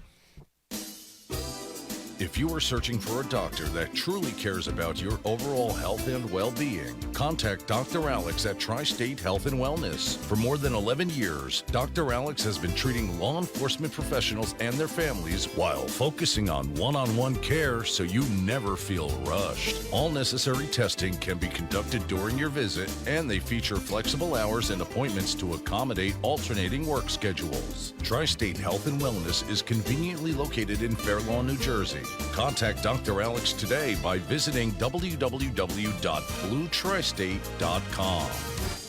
If you are searching for a doctor that truly cares about your overall health and well-being, contact Dr. Alex at Tri-State Health and Wellness. For more than 11 years, Dr. Alex has been treating law enforcement professionals and their families while focusing on one-on-one care so you never feel rushed. All necessary testing can be conducted during your visit, and they feature flexible hours and appointments to accommodate alternating work schedules. Tri-State Health and Wellness is conveniently located in Fair Lawn, New Jersey. Contact Dr. Alex today by visiting www.bluetristate.com.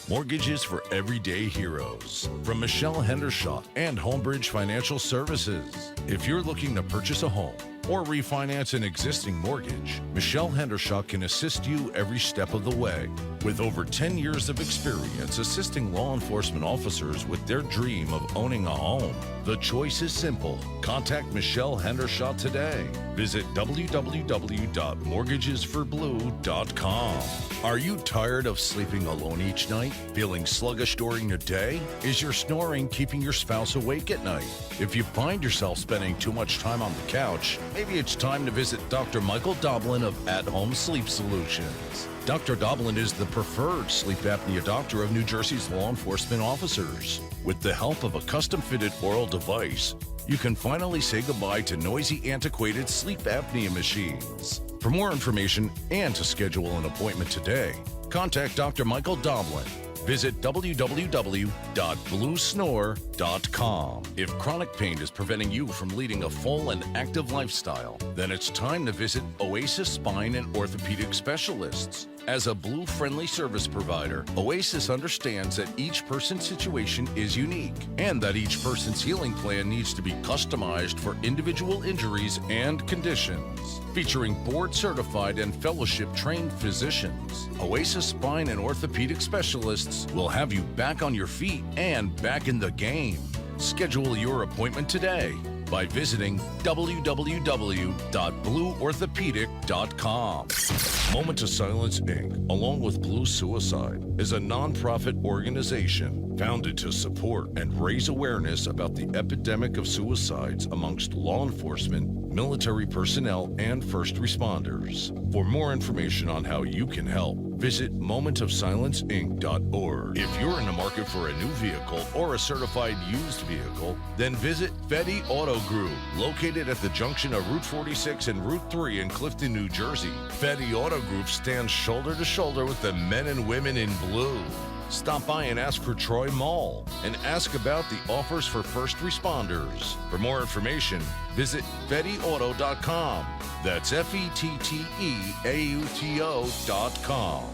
Mortgages for everyday heroes. From Michelle Hendershot and Homebridge Financial Services. If you're looking to purchase a home or refinance an existing mortgage, Michelle Hendershot can assist you every step of the way. With over 10 years of experience assisting law enforcement officers with their dream of owning a home, the choice is simple. Contact Michelle Hendershot today. Visit www.mortgagesforblue.com. Are you tired of sleeping alone each night? Feeling sluggish during the day? Is your snoring keeping your spouse awake at night? If you find yourself spending too much time on the couch, maybe it's time to visit Dr. Michael Doblin of At Home Sleep Solutions. Dr. Doblin is the preferred sleep apnea doctor of New Jersey's law enforcement officers. With the help of a custom-fitted oral device, you can finally say goodbye to noisy, antiquated sleep apnea machines. For more information and to schedule an appointment today, contact Dr. Michael Doblin. Visit www.bluesnore.com. If chronic pain is preventing you from leading a full and active lifestyle, then it's time to visit Oasis Spine and Orthopedic Specialists. As a Blue-friendly service provider, Oasis understands that each person's situation is unique and that each person's healing plan needs to be customized for individual injuries and conditions. Featuring board-certified and fellowship-trained physicians, Oasis Spine and Orthopedic Specialists will have you back on your feet and back in the game. Schedule your appointment today by visiting www.blueorthopedic.com. Moment of Silence, Inc., along with Blue Suicide, is a nonprofit organization founded to support and raise awareness about the epidemic of suicides amongst law enforcement, military personnel, and first responders. For more information on how you can help, visit momentofsilenceinc.org. If you're in the market for a new vehicle or a certified used vehicle, then visit Fetty Auto Group, located at the junction of Route 46 and Route 3 in Clifton, New Jersey. Fetty Auto Group stands shoulder to shoulder with the men and women in blue. Stop by and ask for Troy Mall and ask about the offers for first responders. For more information, visit FettyAuto.com. That's FettyAuto.com.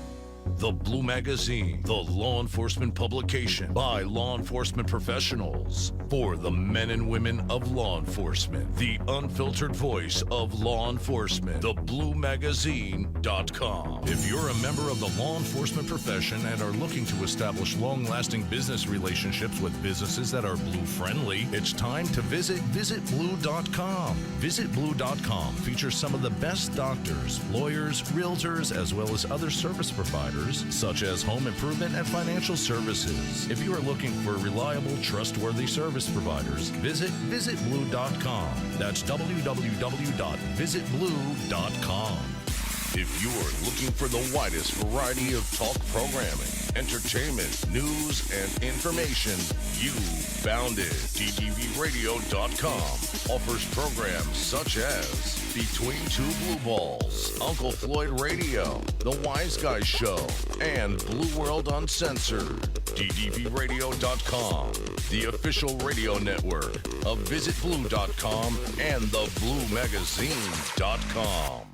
The Blue Magazine, the law enforcement publication by law enforcement professionals for the men and women of law enforcement. The unfiltered voice of law enforcement. TheBlueMagazine.com. If you're a member of the law enforcement profession and are looking to establish long-lasting business relationships with businesses that are blue-friendly, it's time to visit VisitBlue.com. VisitBlue.com features some of the best doctors, lawyers, realtors, as well as other service providers such as home improvement and financial services. If you are looking for reliable, trustworthy service providers, visit visitblue.com. That's www.visitblue.com. If you're looking for the widest variety of talk programming, entertainment, news, and information, you found it. DTVRadio.com offers programs such as Between Two Blue Balls, Uncle Floyd Radio, The Wise Guys Show, and Blue World Uncensored. DTVRadio.com, the official radio network of VisitBlue.com and TheBlueMagazine.com.